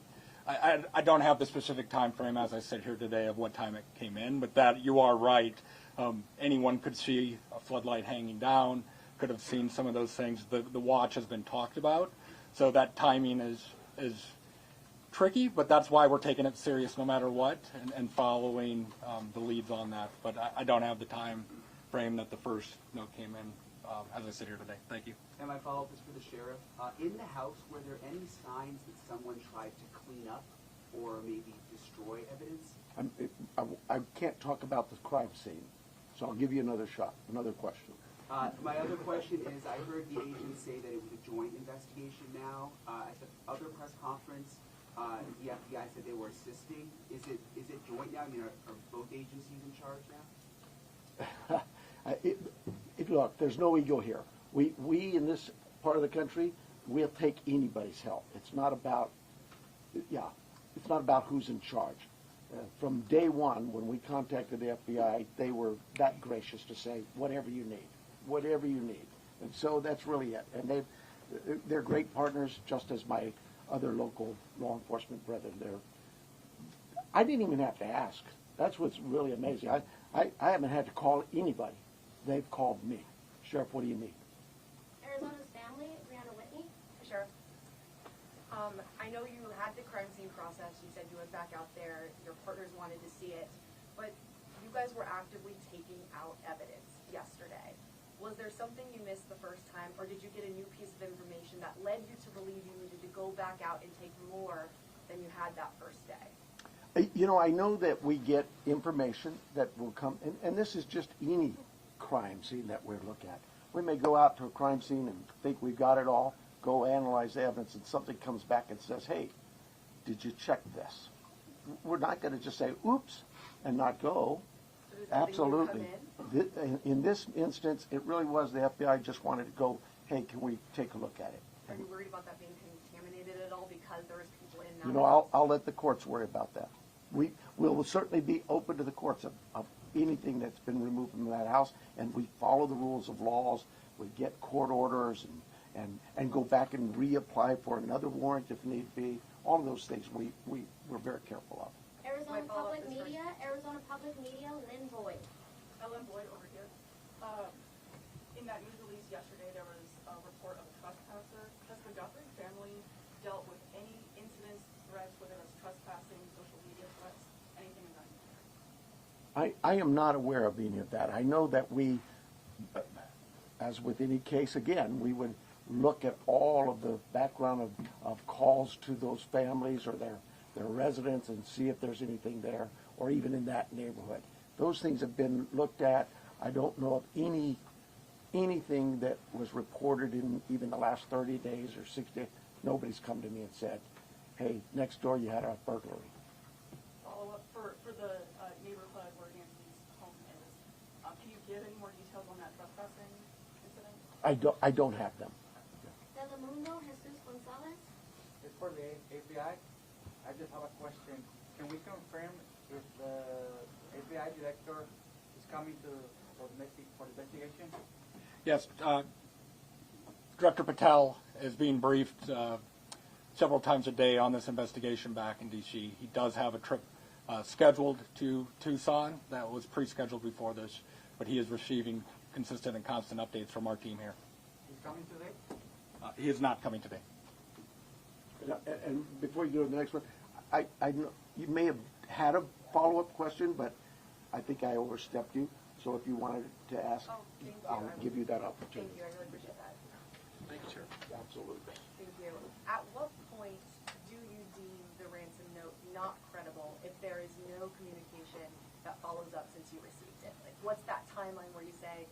I don't have the specific time frame as I sit here today of what time it came in, but that you are right. Anyone could see a floodlight hanging down, could have seen some of those things. The watch has been talked about, so that timing is tricky, but that's why we're taking it serious no matter what and following the leads on that. But I don't have the time frame that the first note came in as I sit here today. Thank you. And my follow-up is for the sheriff. In the house, were there any signs that someone tried to clean up or maybe destroy evidence? I can't talk about the crime scene, so I'll give you another shot, another question. My other question is, I heard the agent say that it was a joint investigation now. At the other press conference, the FBI said they were assisting. Is it joint now? I mean, are both agencies in charge now? Look, there's no ego here. We in this part of the country, we'll take anybody's help. It's not about, it's not about who's in charge. From day one, when we contacted the FBI, they were that gracious to say, whatever you need. And so that's really it. And they're great partners, just as my other local law enforcement brethren. I didn't even have to ask. That's what's really amazing. I haven't had to call anybody. They've called me. Sheriff, what do you need? Arizona's family, Brianna Whitney. Sheriff, I know you had the crime scene process. You said you went back out there. Your partners wanted to see it. But you guys were actively taking out evidence yesterday. Was there something you missed the first time, or did you get a new piece of information that led you to believe you needed to go back out and take more than you had that first day? You know, I know that we get information that will come, and this is just any crime scene that we look at. We may go out to a crime scene and think we've got it all, go analyze the evidence, and something comes back and says, hey, did you check this? We're not going to just say, oops, and not go. Absolutely. In this instance, it really was the FBI just wanted to go, hey, can we take a look at it? Are you worried about that being contaminated at all because there was people in that? You know, I'll let the courts worry about that. We will certainly be open to the courts of anything that's been removed from that house, and we follow the rules of laws. We get court orders and go back and reapply for another warrant if need be. All of those things we're very careful of. Arizona Public Media, Lynn Boyd. Ellen Boyd over here. In that news release yesterday, there was a report of a trespasser. Has the Guthrie family dealt with any incidents, threats, whether it's trespassing, social media threats, anything of that nature? I am not aware of any of that. I know that we, as with any case, again, we would look at all of the background of calls to those families or their residents and see if there's anything there, or even in that neighborhood. Those things have been looked at. I don't know of anything that was reported in even the last 30 days or 60 days. Nobody's come to me and said, hey, next door you had a burglary. Follow up for the neighborhood where Nancy's home is. Can you give any more details on that trespassing incident? I don't have them. Telemundo, Jesus Gonzalez. It's for the FBI. I just have a question. Can we confirm if the FBI director is coming for investigation? Yes, Director Patel is being briefed several times a day on this investigation back in D.C. He does have a trip scheduled to Tucson that was pre-scheduled before this, but he is receiving consistent and constant updates from our team here. He's coming today? He is not coming today. And before you go to the next one, I know you may have had a follow-up question, but I think I overstepped you. So if you wanted to ask, I'll give you that opportunity. Thank you. I really appreciate that. Thank you, sir. Absolutely. Thank you. At what point do you deem the ransom note not credible if there is no communication that follows up since you received it? Like, what's that timeline where you say,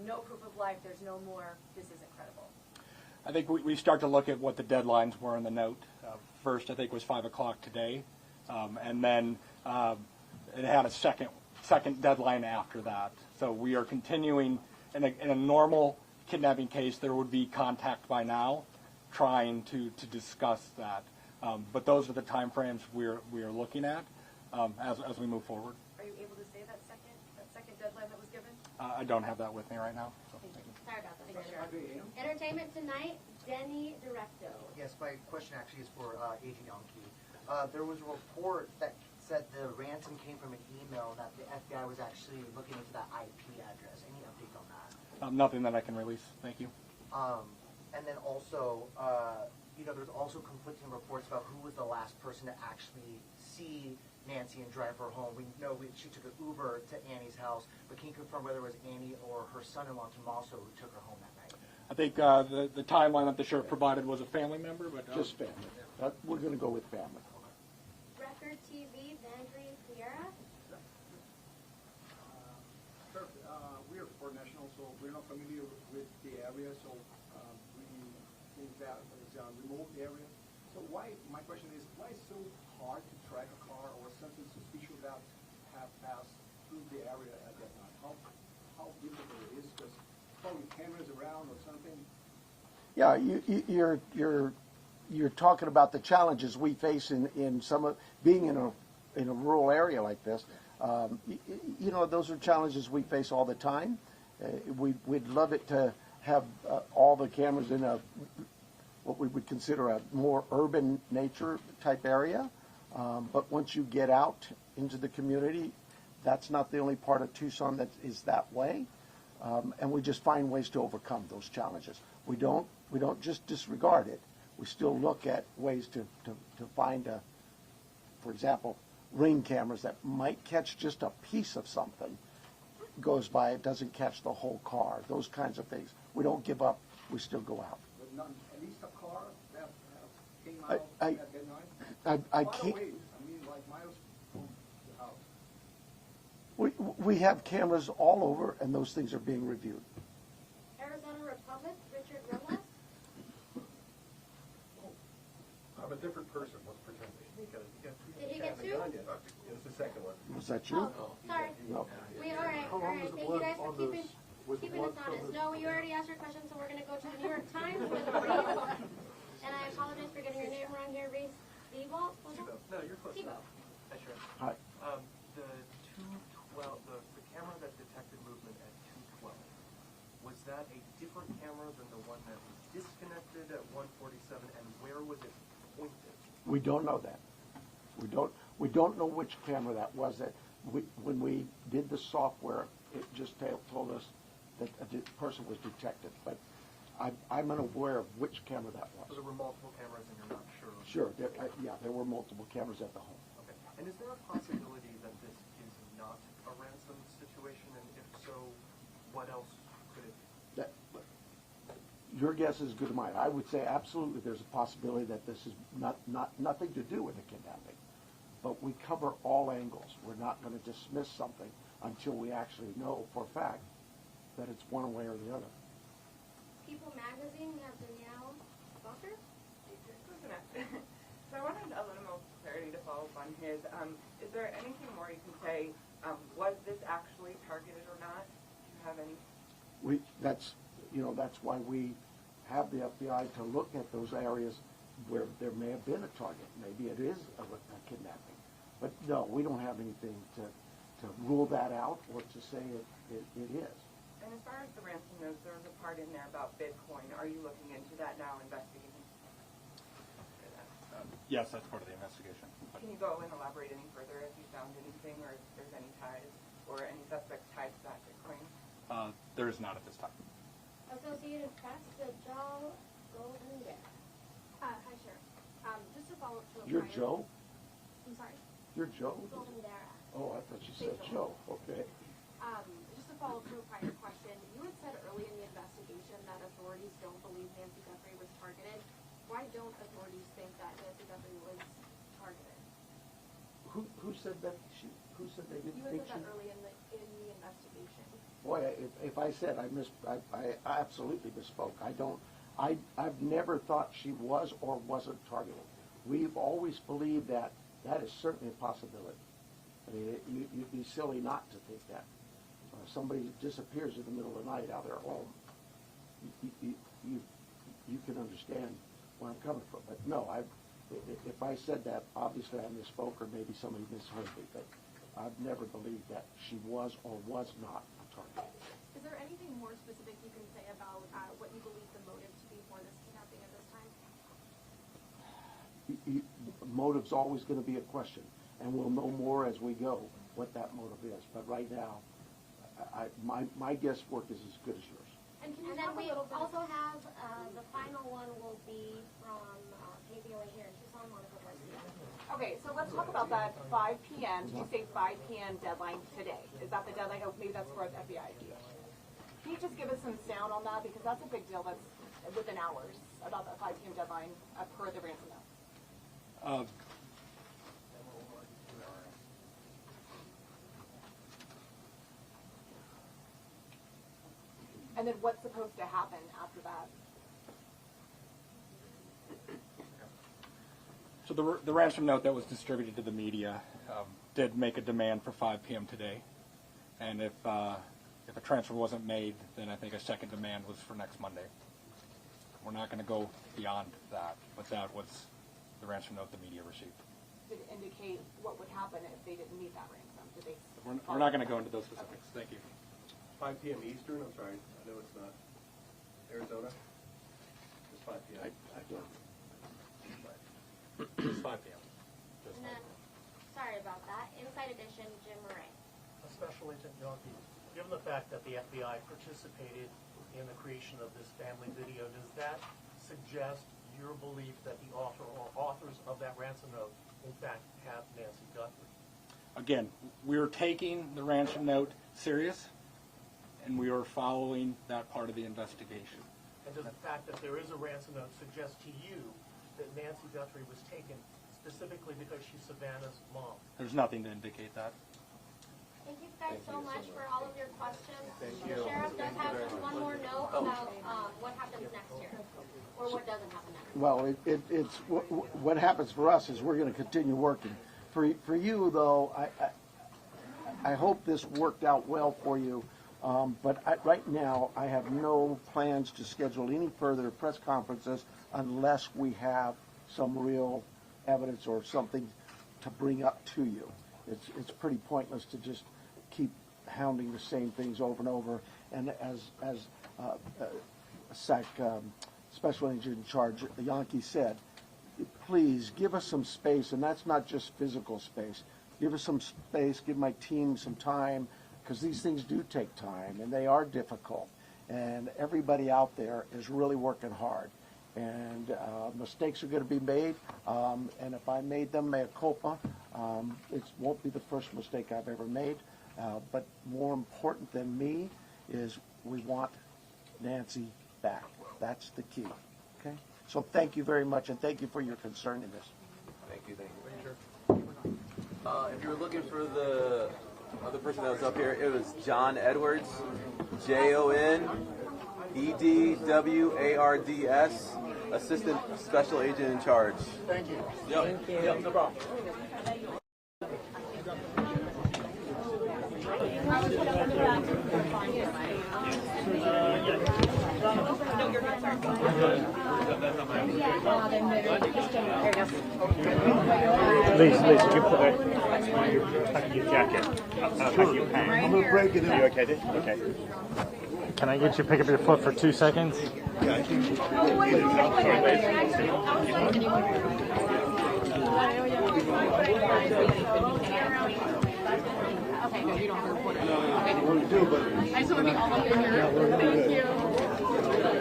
no proof of life, there's no more, this isn't credible? I think we start to look at what the deadlines were in the note. First, I think, was 5 o'clock today, and then it had a second deadline after that. So we are continuing. In a normal kidnapping case, there would be contact by now, trying to discuss that. But those are the time frames we are looking at as we move forward. Are you able to say that second deadline that was given? I don't have that with me right now. So. Thank you. Sorry about that. Entertainment Tonight, Denny Directo. Yes, my question actually is for Agent Yonke. There was a report that said the ransom came from an email that the FBI was actually looking into that IP address. Any update on that? Nothing that I can release. Thank you. And then also, there's also conflicting reports about who was the last person to actually see Nancy and drive her home. We know she took an Uber to Annie's house, but can you confirm whether it was Annie or her son-in-law, Tommaso, who took her home that night? I think the timeline that the sheriff provided was a family member, but just family. We're going to go with family. Record TV, Vandry Piera. Sir, we are foreign nationals, so we're not familiar with the area, so we think that is a remote area. So my question is, why is it so hard to track a car or something suspicious that have passed through the area at that time? How difficult it is? Because probably cameras around or something. Yeah, you're talking about the challenges we face in some of being in a rural area like this. You know, those are challenges we face all the time. We'd love it to have all the cameras in what we would consider a more urban nature type area. But once you get out into the community, that's not the only part of Tucson that is that way. And we just find ways to overcome those challenges. We don't just disregard it. We still look at ways to find, for example, ring cameras that might catch just a piece of something. Goes by, it doesn't catch the whole car. Those kinds of things. We don't give up. We still go out. But none, at least a car that came out I at night. can't. Ways, I mean, like miles from the house. We have cameras all over, and those things are being reviewed. Arizona Republic, Richard Robles. I'm a different person. Let's pretend. Did he get two? It's the second one. Was that you? Oh, sorry. No. All right. Thank you guys for keeping us honest. No, you already asked your question, so we're going to go to the New York Times with Reese. And I apologize for getting your name wrong here, Reese. Tebow? No, you're close. Tebow. Hi, Sharon. Hi. The 212, the camera that detected movement at 212, was that a different camera than the one that was disconnected at 147, and where was it pointed? We don't know that. We don't know which camera that was. When we did the software, it just told us that a person was detected. But I'm unaware of which camera that was. So there were multiple cameras, and you're not sure. Sure. There were multiple cameras at the home. Okay. And is there a possibility that this is not a ransom situation? And if so, what else could it be? Your guess is as good as mine. I would say absolutely there's a possibility that this is nothing to do with the kidnapping. But we cover all angles. We're not going to dismiss something until we actually know for a fact that it's one way or the other. People Magazine, we have Danielle Bucker. So I wanted a little more clarity to follow up on his. Is there anything more you can say? Was this actually targeted or not? Do you have any? That's why we have the FBI to look at those areas where there may have been a target. Maybe it is a kidnapping. But no, we don't have anything to rule that out or to say it is. And as far as the ransom notes, there was a part in there about Bitcoin. Are you looking into that now, investigating? Yes, that's part of the investigation. Can you go and elaborate any further if you found anything or if there's any ties or any suspects tied to that Bitcoin? There is not at this time. Associated Press, Joe Golden Bear. Hi, Sharon. Just to follow up to a You're prior- Joe? I'm sorry? You're Joe? Golden Bear. Oh, I thought you said Joe. Okay. Just to follow up to a prior question, you had said early in the investigation that authorities don't believe Nancy Guthrie was targeted. Why don't authorities think that Nancy Guthrie was targeted? Who said that? Who said they didn't You had think said she? that early in the investigation. Boy, if I said I absolutely misspoke. I've never thought she was or wasn't targeted. We've always believed that is certainly a possibility. I mean, you'd be silly not to think that. Somebody disappears in the middle of the night out of their home. You can understand where I'm coming from. But no, if I said that, obviously I misspoke or maybe somebody misheard me. But I've never believed that she was or was not a target. Is there anything more specific you can say about what you believe the motive to be for this kidnapping at this time? Motive's always going to be a question, and we'll know more as we go what that motive is. But right now, my guesswork is as good as yours. And then we also have the final one will be from KPOA here in Tucson, Monica Garcia. Okay, so let's talk about that 5 p.m. Did you say 5 p.m. deadline today? Is that the deadline? Oh, maybe that's for the FBI. Can you just give us some sound on that? Because that's a big deal. That's within hours about that 5 p.m. deadline per the ransom note. And then what's supposed to happen after that? So the ransom note that was distributed to the media did make a demand for 5 p.m. today, and if a transfer wasn't made, then I think a second demand was for next Monday. We're not going to go beyond that, but that was the ransom note the media received. Did it indicate what would happen if they didn't meet that ransom? Did they? We're not going to go into those specifics. Thank you. 5 p.m. Eastern. I'm sorry. I know it's not Arizona. It's 5 p.m. It's 5 p.m. And then, sorry about that. Inside Edition, Jim Murray. Special Agent Yonke, given the fact that the FBI participated in the creation of this family video, does that suggest your belief that the author or authors of that ransom note, in fact, have Nancy Guthrie? Again, we're taking the ransom note serious, and we are following that part of the investigation. And does the fact that there is a ransom note suggest to you that Nancy Guthrie was taken specifically because she's Savannah's mom? There's nothing to indicate that. Thank you guys so much for all of your questions. Thank The you. sheriff does have just one more note about what happens next year, or what doesn't happen next year. Well, it's what happens for us is we're going to continue working. For you, though, I hope this worked out well for you. But right now, I have no plans to schedule any further press conferences unless we have some real evidence or something to bring up to you. It's pretty pointless to just keep hounding the same things over and over. And as SAC Special Agent in Charge, Yonke said, please give us some space, and that's not just physical space. Give us some space, give my team some time, because these things do take time, and they are difficult. And everybody out there is really working hard. And mistakes are going to be made, and if I made them, mea culpa, it won't be the first mistake I've ever made. But more important than me is we want Nancy back. That's the key. Okay? So thank you very much, and thank you for your concern in this. Thank you. If you were looking for the other person that was up here, it was John Edwards, JONEDWARDS, Assistant Special Agent in Charge. Thank you. Yep. Thank you. Yep, no problem. Lisa, you can put that back in your jacket. Back in your pants. I'm going to break it in. You okay, dude? Okay. Can I get you to pick up your foot for 2 seconds? Yeah. Okay, no, you don't have to report it. I want to do, but I just want to be all up in here. Thank you.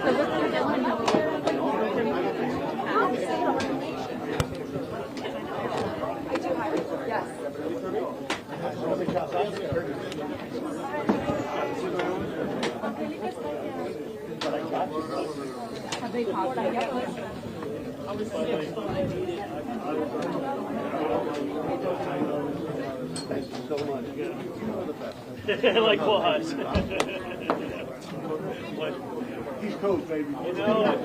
So what's the deadline? I do have it, yes. Have they caught that yet? thank you so much. Like what? East Coast, baby. You know it.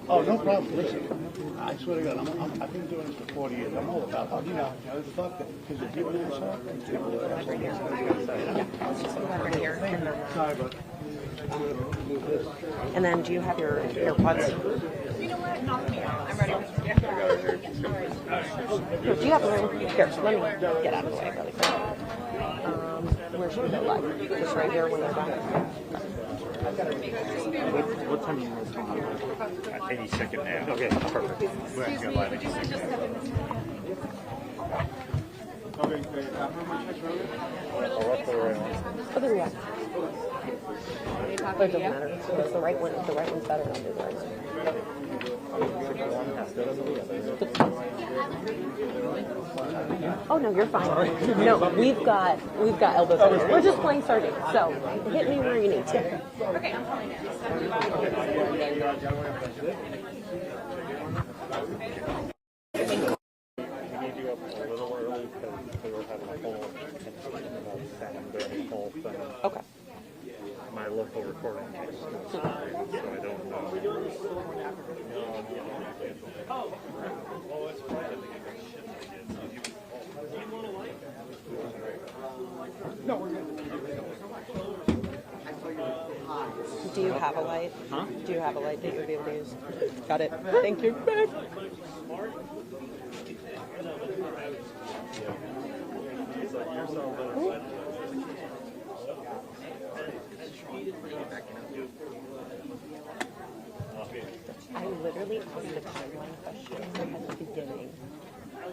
Oh, no problem. Listen, I swear to God, I've been doing this for 40 years. I'm all about, fuck that. Because if you're doing something, sorry, but I'm going to move this. And then do you have your AirPods? You know what? Knock me out. I'm ready. Do you have room? Here, let me get out of the way really quick. Where should we go live? Just right here when they're done. What time are you guys talking about? Any second now. Okay, perfect. We're going to go live any second. Okay, great. How much extra? Other way. It doesn't matter. If it's the right one, if the right one's better, I'll do the right one. Oh no, you're fine. No, we've got elbows in here. We're just playing sardines, so hit me where you need to. Okay, I'm calling it. Okay. My local recording is so I don't know. Well, it's private. No, we're good. have a light? Huh? Do you have a light that you would be able to use? Got it. Thank you. I literally asked the timeline questions at the beginning,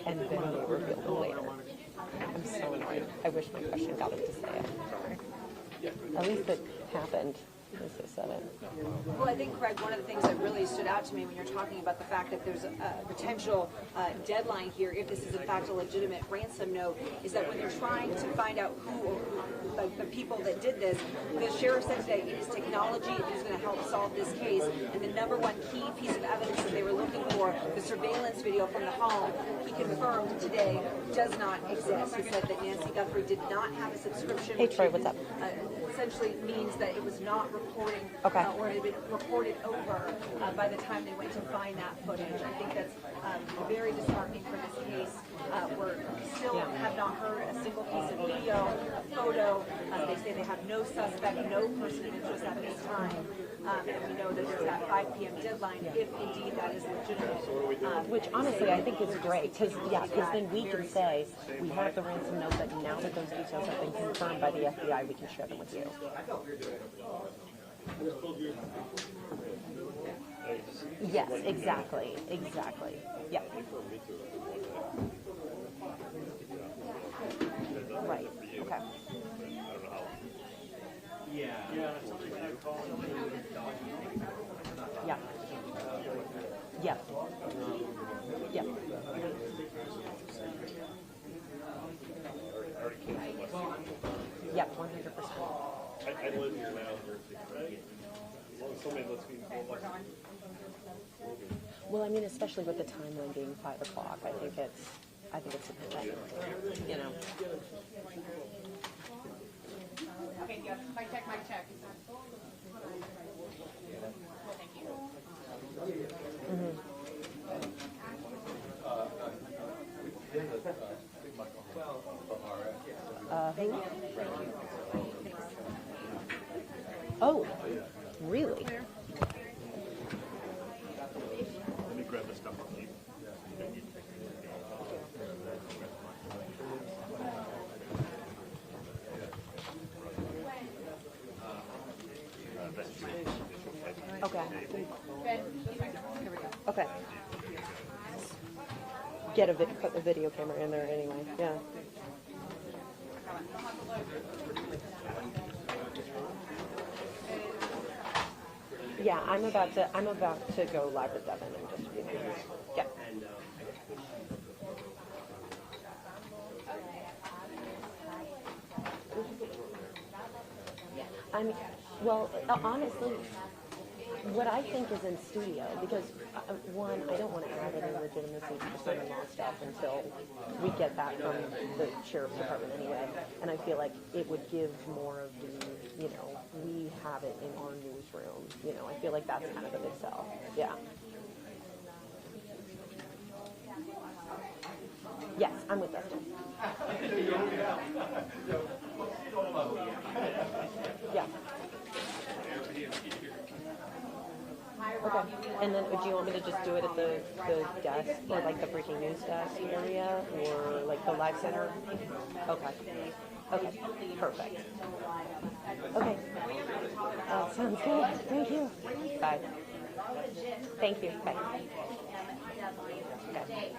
and then they revealed them later. I'm so annoyed. I wish my question got him to say it. At least it happened. At least they said it. Well, I think, Craig, one of the things that really stood out to me when you're talking about the fact that there's a potential deadline here, if this is in fact a legitimate ransom note, is that when they're trying to find out who, like the people that did this, the sheriff said today it is technology that is going to help solve this case. And the number one key piece of evidence that they were looking for, the surveillance video from the home, he confirmed today does not exist. He said that Nancy Guthrie did not have a subscription. Hey, Troy, what's up? Essentially means that it was not recording or it had been reported over by the time they went to find that footage. I think that's very disheartening for this case. We still have not heard a single piece of video, a photo. They say they have no suspect, no person of interest at this time. And we know that there's that 5 p.m. deadline if indeed that is legitimate. Which honestly I think is great, because then we can say we have the ransom note, but now that those details have been confirmed by the FBI, we can share them with you. Yes, exactly. Yeah. Right. Okay. Yeah. Yeah. Yeah. Yeah. Yeah, 100%. I live here now. Somebody lets me Well, I mean, especially with the timeline being 5 o'clock, I think it's significant, you know. Okay, yeah, mic check, mic check. Thank you. Who? Oh, really? Let me grab this stuff off you. Okay. Okay. Put the video camera in there anyway. Yeah. Yeah, I'm about to go live with Devin in just a few minutes. Yeah. Well, honestly, what I think is in studio, because one, I don't want to add any legitimacy to the son-in-law stuff until we get that from the sheriff's department anyway, and I feel like it would give more of the, we have it in our newsroom, I feel like that's kind of a big sell. Yeah. Yes, I'm with Dustin. Yeah. Okay. And then do you want me to just do it at the desk, or like the breaking news desk area, or like the live center? Okay. Okay. Perfect. Okay. Sounds good. Thank you. Bye. Thank you. Bye. Okay.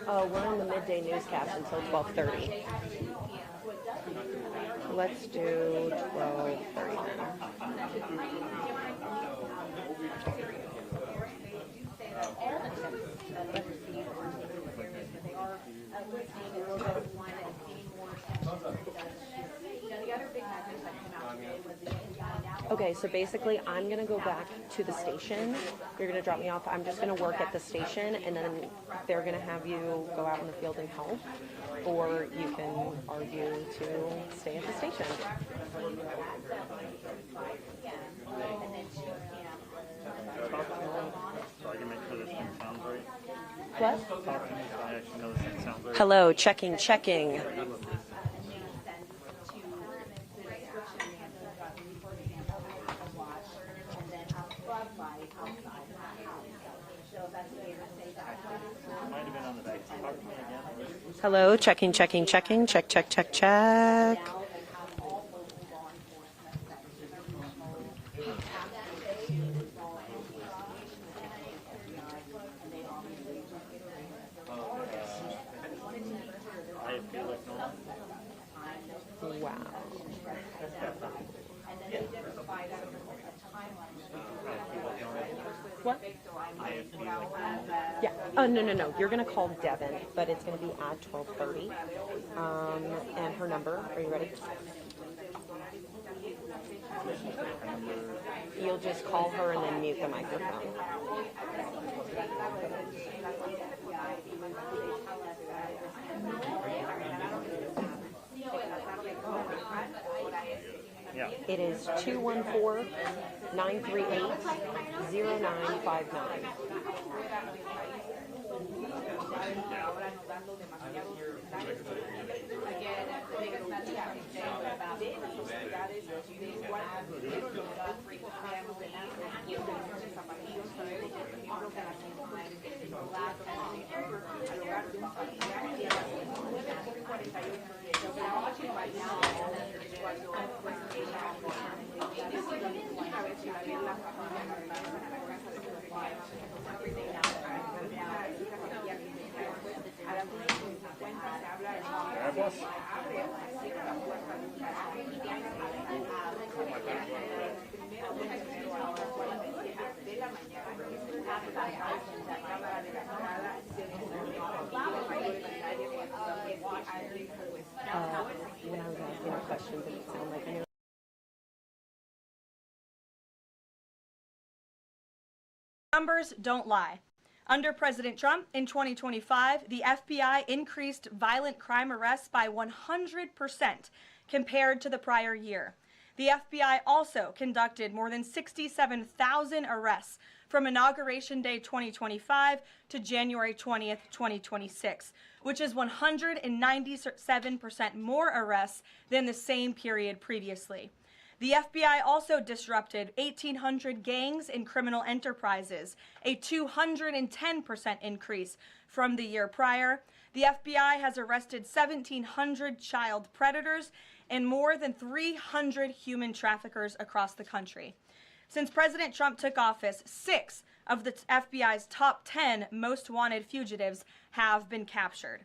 We're in the midday newscast until 12:30. Let's do 12:30 Okay, so basically I'm going to go back to the station. You're going to drop me off. I'm just going to work at the station, and then they're going to have you go out in the field and help, or you can argue to stay at the station. So I can make sure this thing sounds right. What? Talk to me so I actually know this thing sounds right. Hello, checking. Hello, checking. Check, check, check. Wow. What? Yeah. Oh, no. You're going to call Devin, but it's going to be at 12:30. And her number, are you ready? You'll just call her and then mute the microphone. Yeah. It is 214-938-0959. When I was asking a question, did it sound like anyone? Numbers don't lie. Under President Trump in 2025, the FBI increased violent crime arrests by 100% compared to the prior year. The FBI also conducted more than 67,000 arrests from Inauguration Day 2025 to January 20th, 2026, which is 197% more arrests than the same period previously. The FBI also disrupted 1,800 gangs and criminal enterprises, a 210% increase from the year prior. The FBI has arrested 1,700 child predators and more than 300 human traffickers across the country. Since President Trump took office, 6 of the FBI's top 10 most wanted fugitives have been captured.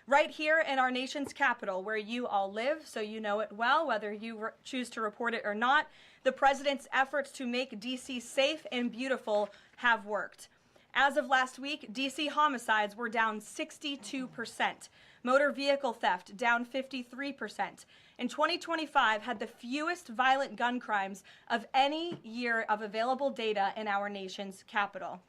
Right here in our nation's capital, where you all live, so you know it well, whether you choose to report it or not, the president's efforts to make D.C. safe and beautiful have worked. As of last week, D.C. homicides were down 62%, motor vehicle theft down 53%, and 2025 had the fewest violent gun crimes of any year of available data in our nation's capital.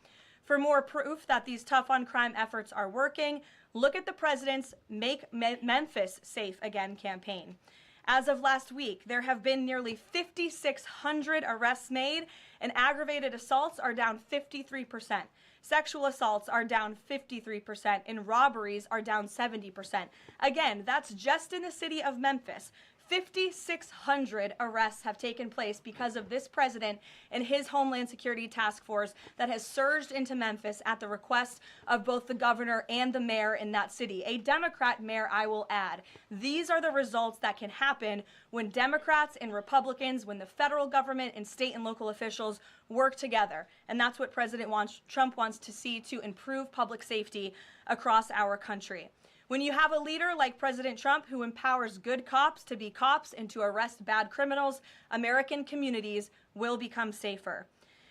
For more proof that these tough-on-crime efforts are working, look at the president's Make Memphis Safe Again campaign. As of last week, there have been nearly 5,600 arrests made, and aggravated assaults are down 53%. Sexual assaults are down 53%, and robberies are down 70%. Again, that's just in the city of Memphis. 5,600 arrests have taken place because of this president and his Homeland Security Task Force that has surged into Memphis at the request of both the governor and the mayor in that city. A Democrat mayor, I will add. These are the results that can happen when Democrats and Republicans, when the federal government and state and local officials work together. And that's what President Trump wants to see to improve public safety across our country. When you have a leader like President Trump who empowers good cops to be cops and to arrest bad criminals, American communities will become safer.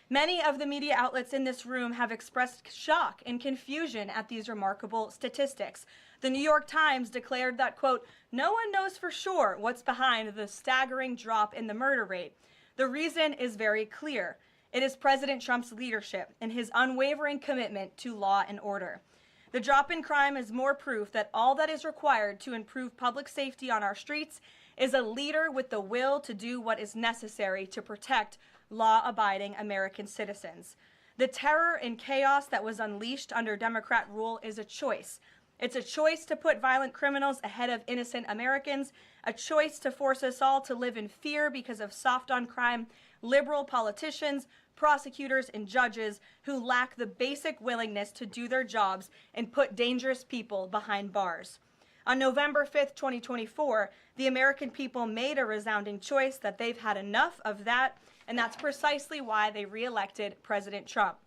Many of the media outlets in this room have expressed shock and confusion at these remarkable statistics. The New York Times declared that, quote, "No one knows for sure what's behind the staggering drop in the murder rate. The reason is very clear. It is President Trump's leadership and his unwavering commitment to law and order. The drop in crime is more proof that all that is required to improve public safety on our streets is a leader with the will to do what is necessary to protect law-abiding American citizens. The terror and chaos that was unleashed under Democrat rule is a choice. It's a choice to put violent criminals ahead of innocent Americans, a choice to force us all to live in fear because of soft-on-crime liberal politicians, prosecutors, and judges who lack the basic willingness to do their jobs and put dangerous people behind bars. On November 5th, 2024, the American people made a resounding choice that they've had enough of that, and that's precisely why they re-elected President Trump.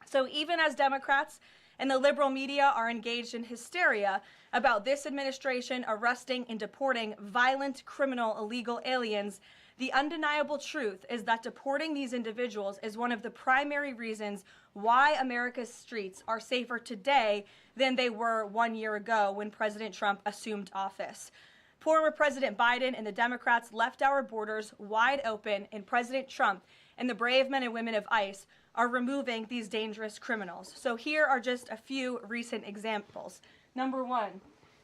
So even as Democrats and the liberal media are engaged in hysteria about this administration arresting and deporting violent, criminal, illegal aliens, the undeniable truth is that deporting these individuals is one of the primary reasons why America's streets are safer today than they were 1 year ago when President Trump assumed office. Former President Biden and the Democrats left our borders wide open, and President Trump and the brave men and women of ICE are removing these dangerous criminals. So here are just a few recent examples. Number one,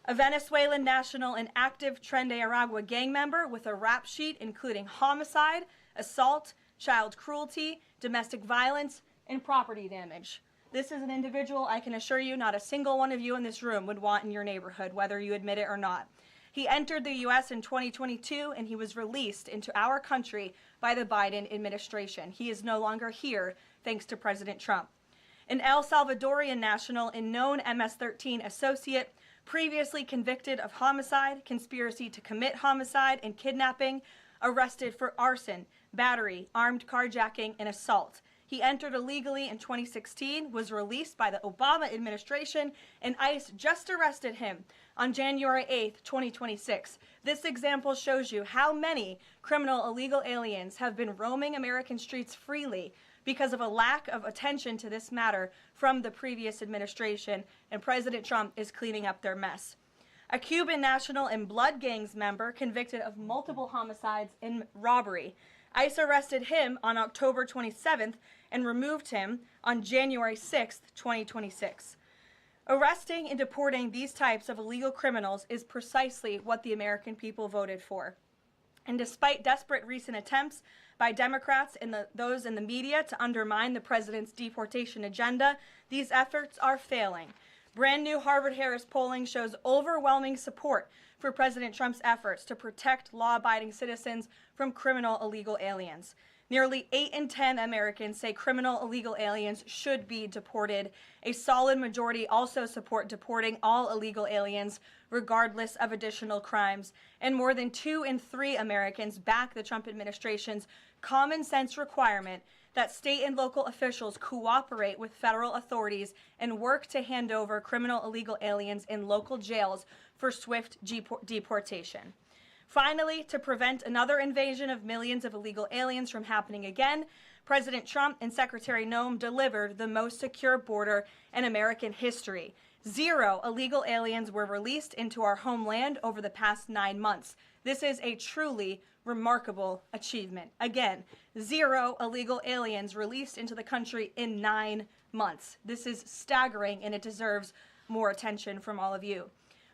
a Venezuelan national and active Tren de Aragua gang member with a rap sheet including homicide, assault, child cruelty, domestic violence, and property damage. This is an individual I can assure you not a single one of you in this room would want in your neighborhood, whether you admit it or not. He entered the U.S. in 2022, and he was released into our country by the Biden administration. He is no longer here, thanks to President Trump. An El Salvadorian national and known MS-13 associate, previously convicted of homicide, conspiracy to commit homicide, and kidnapping, arrested for arson, battery, armed carjacking, and assault. He entered illegally in 2016, was released by the Obama administration, and ICE just arrested him on January 8th, 2026. This example shows you how many criminal illegal aliens have been roaming American streets freely because of a lack of attention to this matter from the previous administration, and President Trump is cleaning up their mess. A Cuban national and blood gangs member convicted of multiple homicides and robbery. ICE arrested him on October 27th and removed him on January 6th, 2026. Arresting and deporting these types of illegal criminals is precisely what the American people voted for. And despite desperate recent attempts by Democrats and those in the media to undermine the president's deportation agenda, these efforts are failing. Brand new Harvard-Harris polling shows overwhelming support for President Trump's efforts to protect law-abiding citizens from criminal illegal aliens. Nearly 8 in 10 Americans say criminal illegal aliens should be deported. A solid majority also support deporting all illegal aliens, regardless of additional crimes. And more than 2 in 3 Americans back the Trump administration's common sense requirement that state and local officials cooperate with federal authorities and work to hand over criminal illegal aliens in local jails for swift deportation. Finally, to prevent another invasion of millions of illegal aliens from happening again, President Trump and Secretary Noem delivered the most secure border in American history. 0 illegal aliens were released into our homeland over the past 9 months. This is a truly remarkable achievement. Again, 0 illegal aliens released into the country in 9 months. This is staggering, and it deserves more attention from all of you.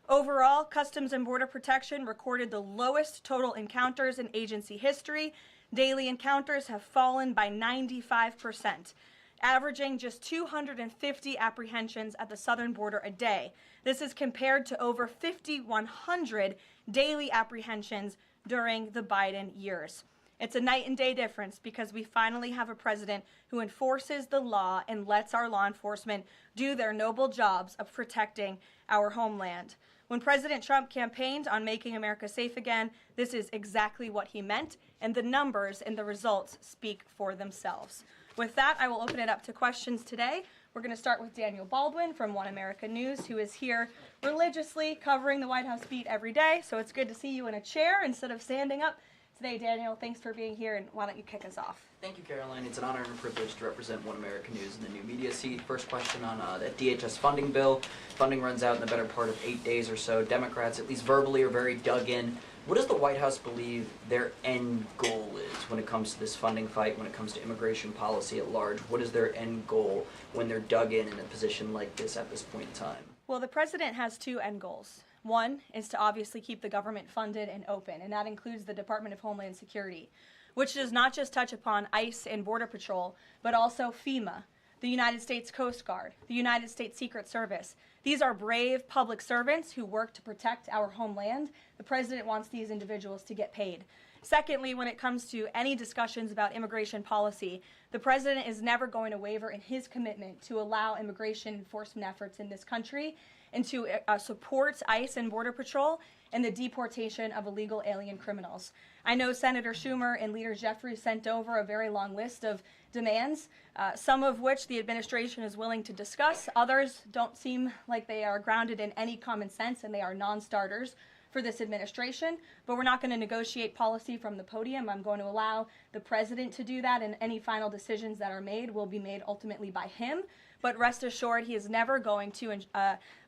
Overall, Customs and Border Protection recorded the lowest total encounters in agency history. Daily encounters have fallen by 95%, averaging just 250 apprehensions at the southern border a day. This is compared to over 5,100 daily apprehensions during the Biden years. It's a night and day difference because we finally have a president who enforces the law and lets our law enforcement do their noble jobs of protecting our homeland. When President Trump campaigned on making America safe again, this is exactly what he meant, and the numbers and the results speak for themselves. With that, I will open it up to questions today. We're going to start with Daniel Baldwin from One America News, who is here religiously covering the White House beat every day, so it's good to see you in a chair instead of standing up today. Daniel, thanks for being here, and why don't you kick us off? Thank you, Caroline. It's an honor and a privilege to represent One America News in the new media seat. First question on that DHS funding bill. Funding runs out in the better part of 8 days or so. Democrats, at least verbally, are very dug in. What does the White House believe their end goal is when it comes to this funding fight, when it comes to immigration policy at large? What is their end goal when they're dug in a position like this at this point in time? Well, the president has 2 end goals. One is to obviously keep the government funded and open, and that includes the Department of Homeland Security, which does not just touch upon ICE and Border Patrol, but also FEMA, the United States Coast Guard, the United States Secret Service. These are brave public servants who work to protect our homeland. The president wants these individuals to get paid. Secondly, when it comes to any discussions about immigration policy, the president is never going to waver in his commitment to allow immigration enforcement efforts in this country. and to support ICE and Border Patrol in the deportation of illegal alien criminals. I know Senator Schumer and Leader Jeffries sent over a very long list of demands, some of which the administration is willing to discuss. Others don't seem like they are grounded in any common sense, and they are non-starters for this administration. But we're not going to negotiate policy from the podium. I'm going to allow the president to do that, and any final decisions that are made will be made ultimately by him. But rest assured, he is never going to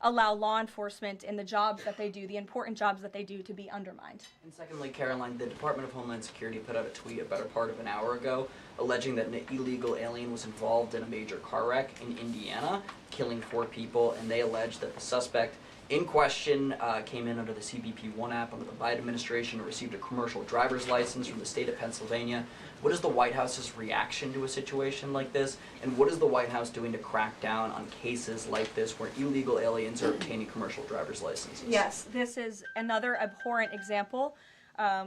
allow law enforcement in the jobs that they do, the important jobs that they do, to be undermined. And secondly, Caroline, the Department of Homeland Security put out a tweet a better part of an hour ago alleging that an illegal alien was involved in a major car wreck in Indiana, killing 4 people, and they allege that the suspect in question came in under the CBP-1 app under the Biden administration and received a commercial driver's license from the state of Pennsylvania. What is the White House's reaction to a situation like this? And what is the White House doing to crack down on cases like this where illegal aliens are obtaining commercial driver's licenses? Yes, this is another abhorrent example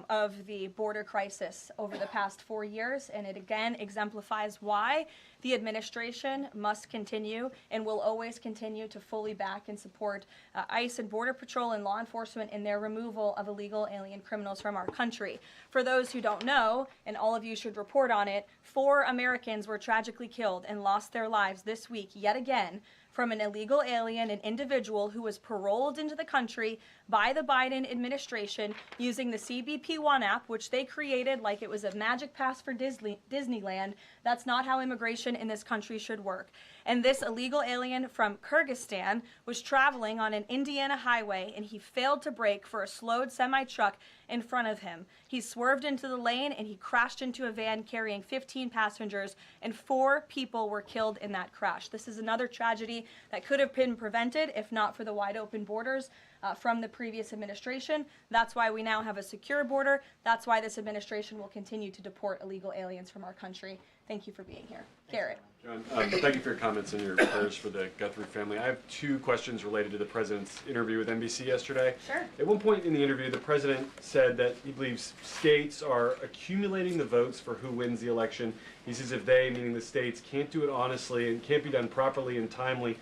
of the border crisis over the past 4 years, and it again exemplifies why the administration must continue and will always continue to fully back and support ICE and Border Patrol and law enforcement in their removal of illegal alien criminals from our country. For those who don't know, and all of you should report on it, 4 Americans were tragically killed and lost their lives this week yet again from an illegal alien, an individual who was paroled into the country by the Biden administration using the CBP-1 app, which they created like it was a magic pass for Disneyland. That's not how immigration in this country should work. And this illegal alien from Kyrgyzstan was traveling on an Indiana highway, and he failed to brake for a slowed semi-truck in front of him. He swerved into the lane, and he crashed into a van carrying 15 passengers, and 4 people were killed in that crash. This is another tragedy that could have been prevented if not for the wide open borders from the previous administration. That's why we now have a secure border. That's why this administration will continue to deport illegal aliens from our country. Thank you for being here. Garrett. John, thank you for your comments and your prayers for the Guthrie family. I have 2 questions related to the president's interview with NBC yesterday. Sure. At one point in the interview, the president said that he believes states are accumulating the votes for who wins the election. He says if they, meaning the states, can't do it honestly and can't be done properly and timely,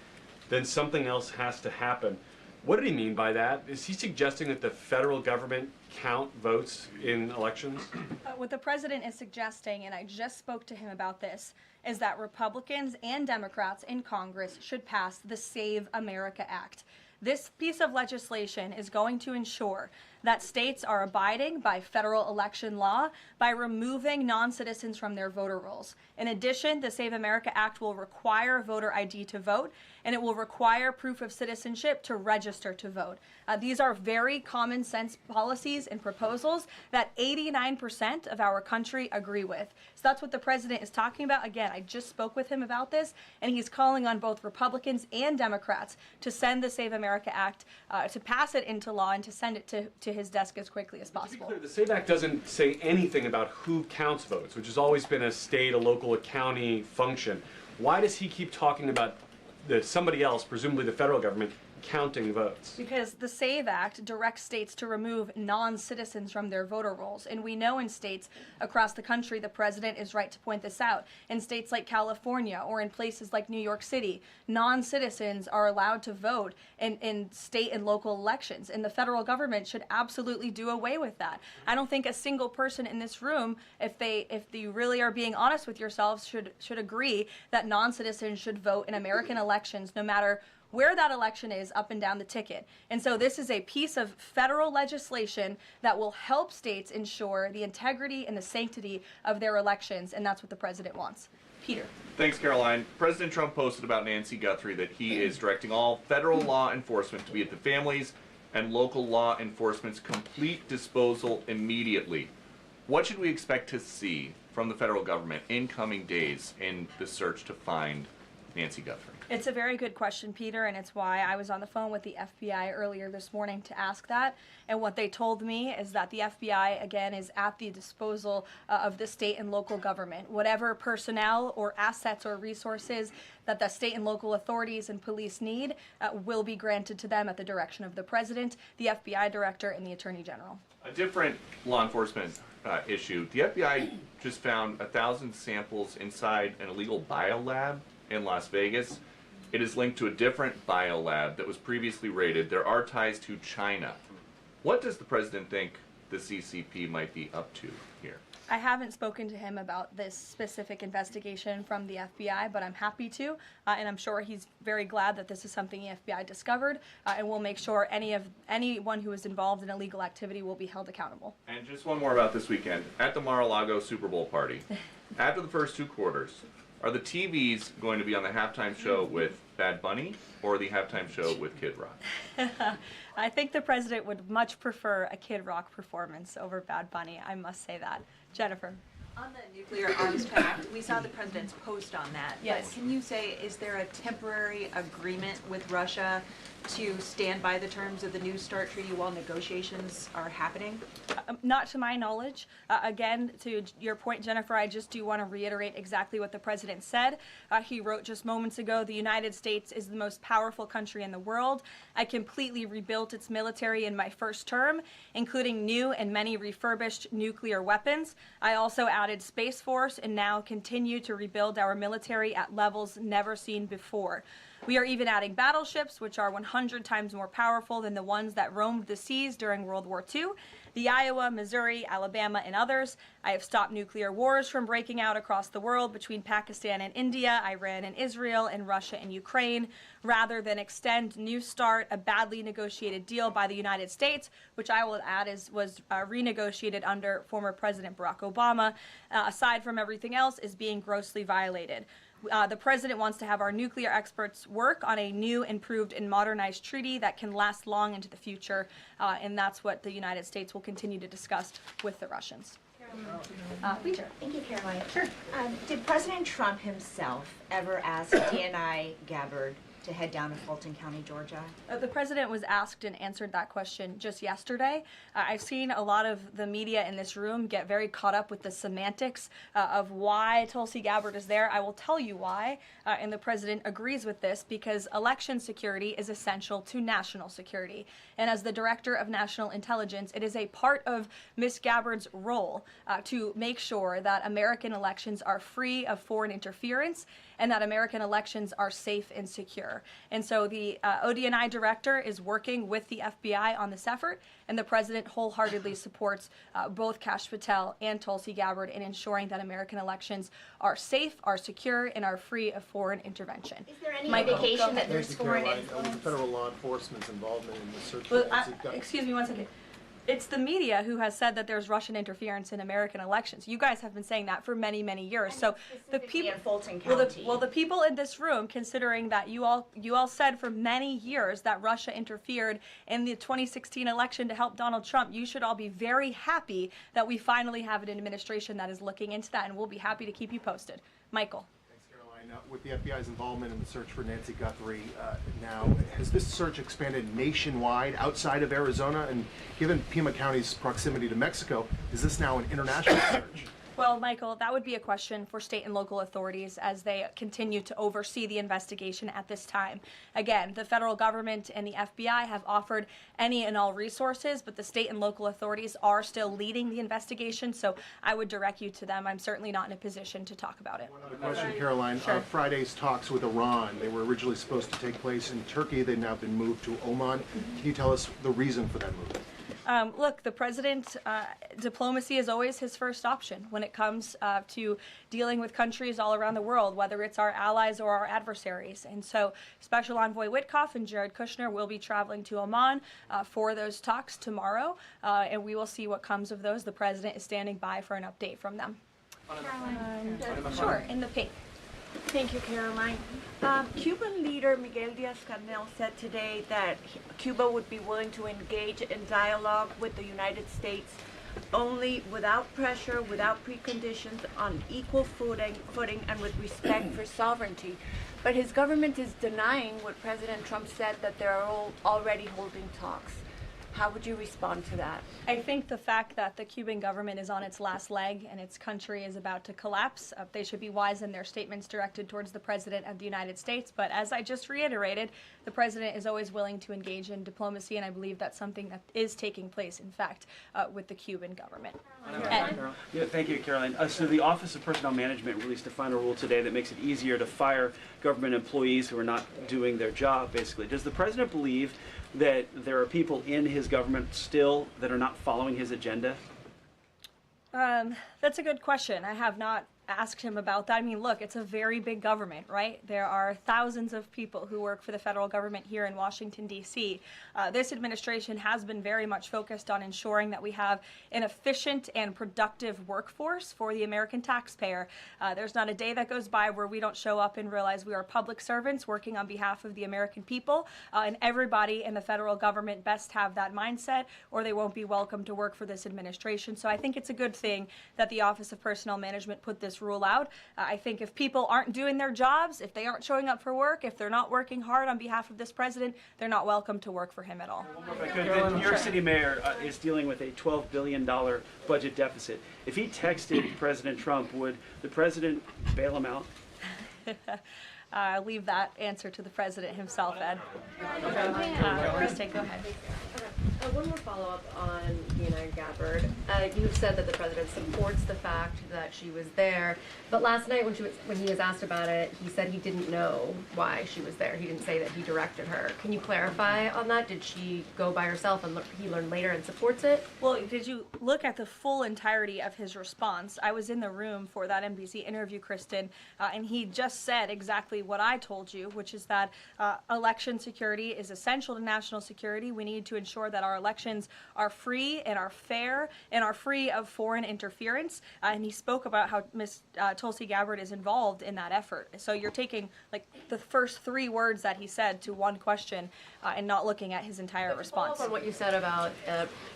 then something else has to happen. What did he mean by that? Is he suggesting that the federal government count votes in elections? What the president is suggesting, and I just spoke to him about this, is that Republicans and Democrats in Congress should pass the Save America Act. This piece of legislation is going to ensure that states are abiding by federal election law by removing non-citizens from their voter rolls. In addition, the Save America Act will require voter ID to vote, and it will require proof of citizenship to register to vote. These are very common sense policies and proposals that 89% of our country agree with. So that's what the president is talking about. Again, I just spoke with him about this, and he's calling on both Republicans and Democrats to send the Save America Act, to pass it into law and to send it to his desk as quickly as possible. To be clear, the SAVE Act doesn't say anything about who counts votes, which has always been a state, a local, a county function. Why does he keep talking about somebody else, presumably the federal government, counting votes? Because the SAVE Act directs states to remove non-citizens from their voter rolls. And we know in states across the country, the president is right to point this out. In states like California or in places like New York City, non-citizens are allowed to vote in state and local elections. And the federal government should absolutely do away with that. I don't think a single person in this room, if you really are being honest with yourselves, should agree that non-citizens should vote in American elections, no matter where that election is up and down the ticket. And so this is a piece of federal legislation that will help states ensure the integrity and the sanctity of their elections, and that's what the president wants. Peter. Thanks, Caroline. President Trump posted about Nancy Guthrie that he is directing all federal law enforcement to be at the family's and local law enforcement's complete disposal immediately. What should we expect to see from the federal government in coming days in the search to find Nancy Guthrie? It's a very good question, Peter, and it's why I was on the phone with the FBI earlier this morning to ask that. And what they told me is that the FBI, again, is at the disposal of the state and local government. Whatever personnel or assets or resources that the state and local authorities and police need will be granted to them at the direction of the president, the FBI director, and the attorney general. A different law enforcement issue. The FBI just found 1,000 samples inside an illegal biolab in Las Vegas. It is linked to a different biolab that was previously raided. There are ties to China. What does the president think the CCP might be up to here? I haven't spoken to him about this specific investigation from the FBI, but I'm happy to, and I'm sure he's very glad that this is something the FBI discovered, and we'll make sure anyone who is involved in illegal activity will be held accountable. And just one more about this weekend. At the Mar-a-Lago Super Bowl party, after the first 2 quarters, are the TVs going to be on the halftime show with Bad Bunny or the halftime show with Kid Rock? I think the president would much prefer a Kid Rock performance over Bad Bunny, I must say that. Jennifer. On the nuclear arms pact, we saw the president's post on that. Yes. But can you say, is there a temporary agreement with Russia to stand by the terms of the New START treaty while negotiations are happening? Not to my knowledge. Again, to your point, Jennifer, I just do want to reiterate exactly what the president said. He wrote just moments ago, the United States is the most powerful country in the world. I completely rebuilt its military in my first term, including new and many refurbished nuclear weapons. I also added Space Force and now continue to rebuild our military at levels never seen before. We are even adding battleships, which are 100 times more powerful than the ones that roamed the seas during World War II. The Iowa, Missouri, Alabama, and others. I have stopped nuclear wars from breaking out across the world between Pakistan and India, Iran and Israel, and Russia and Ukraine, rather than extend New START, a badly negotiated deal by the United States, which I will add was renegotiated under former President Barack Obama, aside from everything else, is being grossly violated. The president wants to have our nuclear experts work on a new, improved, and modernized treaty that can last long into the future, and that's what the United States will continue to discuss with the Russians. Peter. Thank you, Caroline. Sure. Did President Trump himself ever ask DNI Gabbard to head down to Fulton County, Georgia? The president was asked and answered that question just yesterday. I've seen a lot of the media in this room get very caught up with the semantics of why Tulsi Gabbard is there. I will tell you why, and the president agrees with this, because election security is essential to national security. And as the director of national intelligence, it is a part of Ms. Gabbard's role to make sure that American elections are free of foreign interference and that American elections are safe and secure. And so the ODNI director is working with the FBI on this effort, and the president wholeheartedly supports both Kash Patel and Tulsi Gabbard in ensuring that American elections are safe, are secure, and are free of foreign intervention. Is there any indication that there's foreign With influence? federal law enforcement's involvement in the search Well, warrants, you've got- excuse me one second. It's the media who has said that there's Russian interference in American elections. You guys have been saying that for many, many years. So the people in Fulton well, County. the people in this room, considering that you all said for many years that Russia interfered in the 2016 election to help Donald Trump, you should all be very happy that we finally have an administration that is looking into that, and we'll be happy to keep you posted. Michael. With the FBI's involvement in the search for Nancy Guthrie now, has this search expanded nationwide outside of Arizona? And given Pima County's proximity to Mexico, is this now an international search? Well, Michael, that would be a question for state and local authorities as they continue to oversee the investigation at this time. Again, the federal government and the FBI have offered any and all resources, but the state and local authorities are still leading the investigation, so I would direct you to them. I'm certainly not in a position to talk about it. Another question, Caroline. Sure. Friday's talks with Iran, they were originally supposed to take place in Turkey. They've now been moved to Oman. Can you tell us the reason for that move? Look, the president, diplomacy is always his first option when it comes to dealing with countries all around the world, whether it's our allies or our adversaries. And so Special Envoy Witkoff and Jared Kushner will be traveling to Oman for those talks tomorrow, and we will see what comes of those. The president is standing by for an update from them. Sure, in the pink. Thank you, Caroline. Cuban leader Miguel Diaz-Canel said today that Cuba would be willing to engage in dialogue with the United States only without pressure, without preconditions, on equal footing and with respect for sovereignty. But his government is denying what President Trump said, that they are already holding talks. How would you respond to that? I think the fact that the Cuban government is on its last leg and its country is about to collapse, they should be wise in their statements directed towards the President of the United States. But as I just reiterated, the President is always willing to engage in diplomacy, and I believe that's something that is taking place, in fact, with the Cuban government. Yeah, thank you, Caroline. So the Office of Personnel Management released a final rule today that makes it easier to fire government employees who are not doing their job, basically. Does the President believe that there are people in his government still that are not following his agenda? That's a good question. I have not asked him about that. I mean, look, it's a very big government, right? There are thousands of people who work for the federal government here in Washington, D.C. This administration has been very much focused on ensuring that we have an efficient and productive workforce for the American taxpayer. There's not a day that goes by where we don't show up and realize we are public servants working on behalf of the American people, and everybody in the federal government best have that mindset, or they won't be welcome to work for this administration. So I think it's a good thing that the Office of Personnel Management put this rule out. I think if people aren't doing their jobs, if they aren't showing up for work, if they're not working hard on behalf of this president, they're not welcome to work for him at all. The New York City mayor is dealing with a $12 billion budget deficit. If he texted President Trump, would the president bail him out? I'll leave that answer to the president himself, Ed. Kristen, go ahead. One more follow-up on Deanna Gabbard. You've said that the president supports the fact that she was there, but last night when he was asked about it, he said he didn't know why she was there. He didn't say that he directed her. Can you clarify on that? Did she go by herself and he learned later and supports it? Well, did you look at the full entirety of his response? I was in the room for that NBC interview, Kristen, and he just said exactly what I told you, which is that election security is essential to national security. We need to ensure that our elections are free and are fair and are free of foreign interference. And he spoke about how Ms. Tulsi Gabbard is involved in that effort. So you're taking like the first 3 words that he said to one question and not looking at his entire response. Follow up on what you said about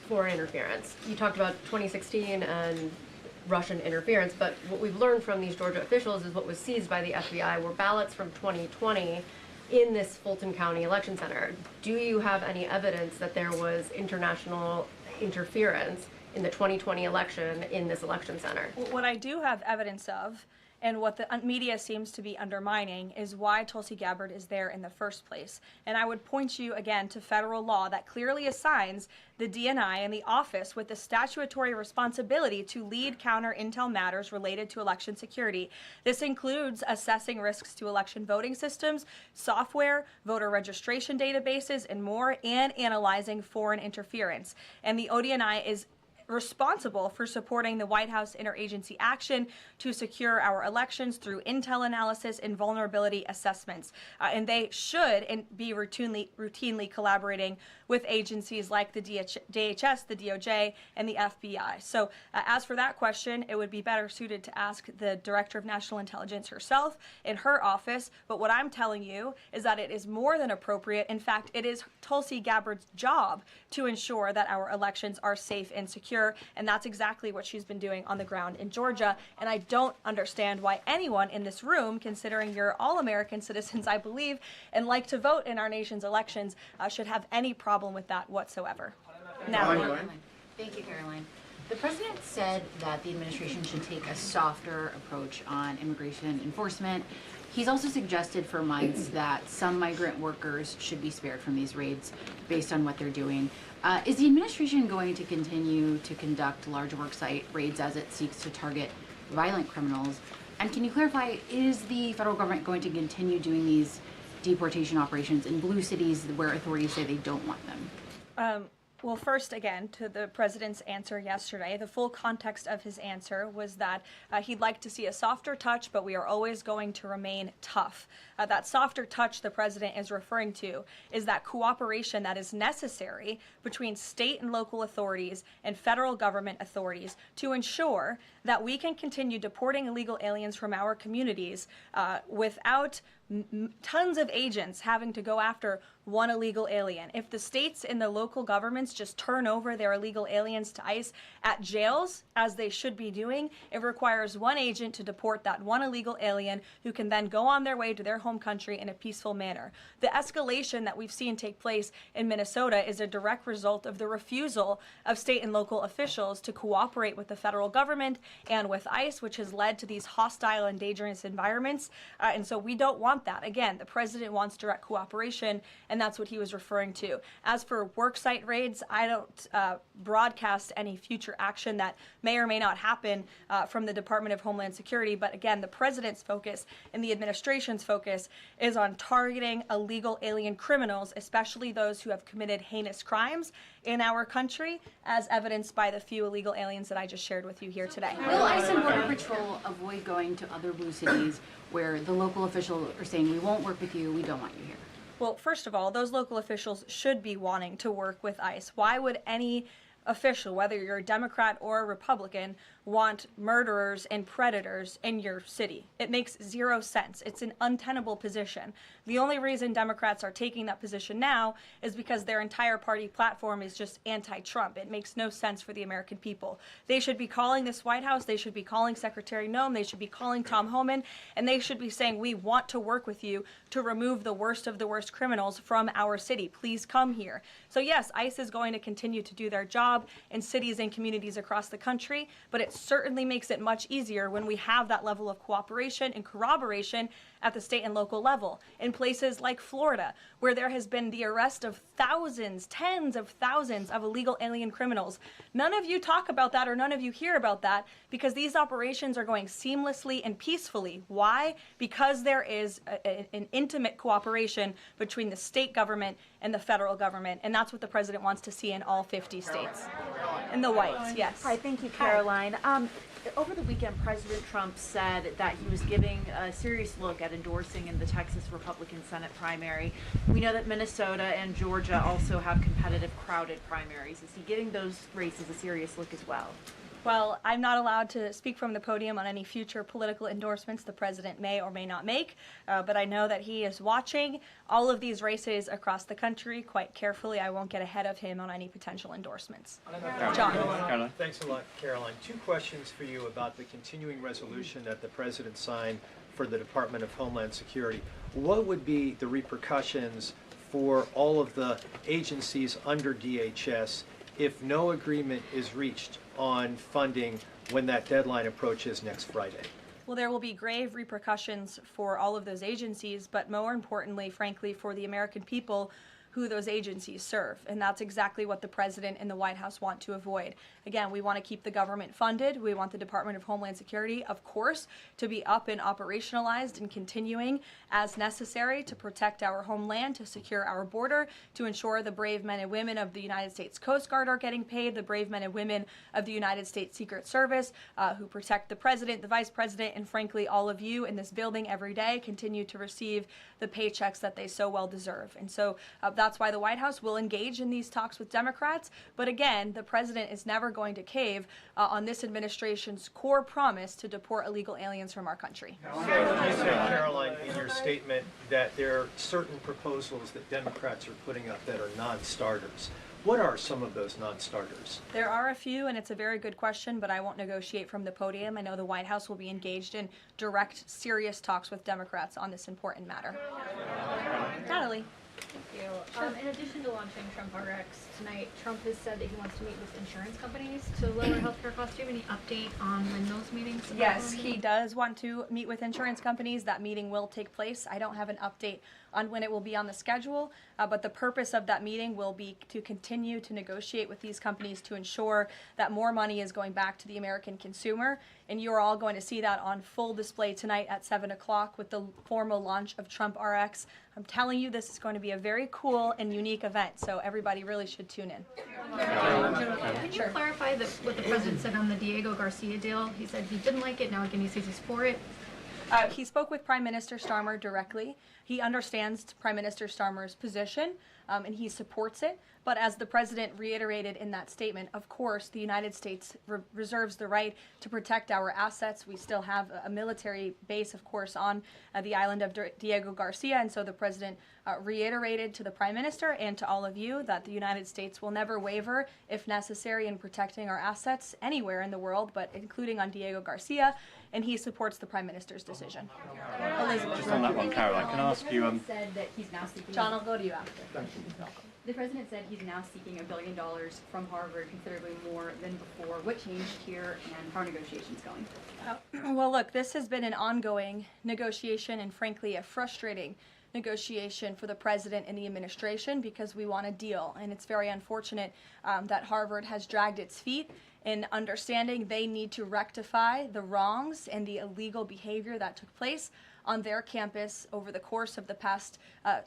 foreign interference. You talked about 2016 and Russian interference, but what we've learned from these Georgia officials is what was seized by the FBI were ballots from 2020 in this Fulton County election center. Do you have any evidence that there was international interference in the 2020 election in this election center? What I do have evidence of, and what the media seems to be undermining, is why Tulsi Gabbard is there in the first place. And I would point you again to federal law that clearly assigns the DNI and the office with the statutory responsibility to lead counter intel matters related to election security. This includes assessing risks to election voting systems, software, voter registration databases, and more, and analyzing foreign interference. And the ODNI is responsible for supporting the White House interagency action to secure our elections through intel analysis and vulnerability assessments. And they should be routinely collaborating with agencies like the DHS, the DOJ, and the FBI. So as for that question, it would be better suited to ask the Director of National Intelligence herself in her office. But what I'm telling you is that it is more than appropriate. In fact, it is Tulsi Gabbard's job to ensure that our elections are safe and secure. And that's exactly what she's been doing on the ground in Georgia. And I don't understand why anyone in this room, considering you're all American citizens, I believe, and like to vote in our nation's elections, should have any problem with that whatsoever. Now, Thank you, Caroline. The president said that the administration should take a softer approach on immigration enforcement. He's also suggested for months that some migrant workers should be spared from these raids based on what they're doing. Is the administration going to continue to conduct large worksite raids as it seeks to target violent criminals? And can you clarify, is the federal government going to continue doing these deportation operations in blue cities where authorities say they don't want them? Well, first, again, to the president's answer yesterday, the full context of his answer was that he'd like to see a softer touch, but we are always going to remain tough. That softer touch the president is referring to is that cooperation that is necessary between state and local authorities and federal government authorities to ensure that we can continue deporting illegal aliens from our communities without tons of agents having to go after one illegal alien. If the states and the local governments just turn over their illegal aliens to ICE at jails, as they should be doing, it requires one agent to deport that one illegal alien who can then go on their way to their home country in a peaceful manner. The escalation that we've seen take place in Minnesota is a direct result of the refusal of state and local officials to cooperate with the federal government and with ICE, which has led to these hostile and dangerous environments. And so we don't want that. Again, the president wants direct cooperation, and that's what he was referring to. As for worksite raids, I don't broadcast any future action that may or may not happen from the Department of Homeland Security. But again, the president's focus and the administration's focus is on targeting illegal alien criminals, especially those who have committed heinous crimes in our country, as evidenced by the few illegal aliens that I just shared with you here today. Will ICE and Border Patrol avoid going to other blue cities where the local officials are saying, we won't work with you, we don't want you here? Well, first of all, those local officials should be wanting to work with ICE. Why would any official, whether you're a Democrat or a Republican, want murderers and predators in your city? It makes zero sense. It's an untenable position. The only reason Democrats are taking that position now is because their entire party platform is just anti-Trump. It makes no sense for the American people. They should be calling this White House, they should be calling Secretary Noem, they should be calling Tom Homan, and they should be saying, we want to work with you to remove the worst of the worst criminals from our city. Please come here. So yes, ICE is going to continue to do their job in cities and communities across the country, but it certainly makes it much easier when we have that level of cooperation and corroboration at the state and local level. In places like Florida, where there has been the arrest of thousands, tens of thousands of illegal alien criminals. None of you talk about that, or none of you hear about that, because these operations are going seamlessly and peacefully. Why? Because there is an intimate cooperation between the state government and the federal government, and that's what the president wants to see in all 50 states. In the whites, yes. Hi, thank you, Caroline. Over the weekend, President Trump said that he was giving a serious look at endorsing in the Texas Republican Senate primary. We know that Minnesota and Georgia also have competitive, crowded primaries. Is he giving those races a serious look as well? Well, I'm not allowed to speak from the podium on any future political endorsements the president may or may not make, but I know that he is watching all of these races across the country quite carefully. I won't get ahead of him on any potential endorsements. John. Thanks a lot, Caroline. Two questions for you about the continuing resolution that the president signed for the Department of Homeland Security. What would be the repercussions for all of the agencies under DHS if no agreement is reached on funding when that deadline approaches next Friday? Well, there will be grave repercussions for all of those agencies, but more importantly, frankly, for the American people who those agencies serve. And that's exactly what the president and the White House want to avoid. Again, we want to keep the government funded. We want the Department of Homeland Security, of course, to be up and operationalized and continuing as necessary to protect our homeland, to secure our border, to ensure the brave men and women of the United States Coast Guard are getting paid, the brave men and women of the United States Secret Service who protect the president, the vice president, and frankly, all of you in this building every day continue to receive the paychecks that they so well deserve. And so that's why the White House will engage in these talks with Democrats. But again, the president is never going to cave on this administration's core promise to deport illegal aliens from our country. You said, Caroline, in your statement that there are certain proposals that Democrats are putting up that are non-starters. What are some of those non-starters? There are a few, and it's a very good question, but I won't negotiate from the podium. I know the White House will be engaged in direct, serious talks with Democrats on this important matter. Natalie. Thank you. In addition to launching Trump RX tonight, Trump has said that he wants to meet with insurance companies to lower healthcare costs. Do you have any update on when those meetings? Yes, he does want to meet with insurance companies. That meeting will take place. I don't have an update on when it will be on the schedule, but the purpose of that meeting will be to continue to negotiate with these companies to ensure that more money is going back to the American consumer. And you're all going to see that on full display tonight at 7 o'clock with the formal launch of Trump RX. I'm telling you, this is going to be a very cool and unique event, so everybody really should tune in. Can you clarify what the president said on the Diego Garcia deal? He said he didn't like it, now again he says he's for it. He spoke with Prime Minister Starmer directly. He understands Prime Minister Starmer's position. and he supports it. But as the president reiterated in that statement, of course, the United States reserves the right to protect our assets. We still have a military base, of course, on the island of Diego Garcia. And so the president reiterated to the prime minister and to all of you that the United States will never waver, if necessary, in protecting our assets anywhere in the world, but including on Diego Garcia. And he supports the prime minister's decision. Elizabeth. Just on that one, Caroline, can I ask you? Said that he's now seeking. John, I'll go to you after. Thank you. The president said he's now seeking $1 billion from Harvard, considerably more than before. What changed here, and how are negotiations going? Well, look, this has been an ongoing negotiation and, frankly, a frustrating negotiation for the president and the administration because we want a deal. And it's very unfortunate that Harvard has dragged its feet in understanding they need to rectify the wrongs and the illegal behavior that took place on their campus over the course of the past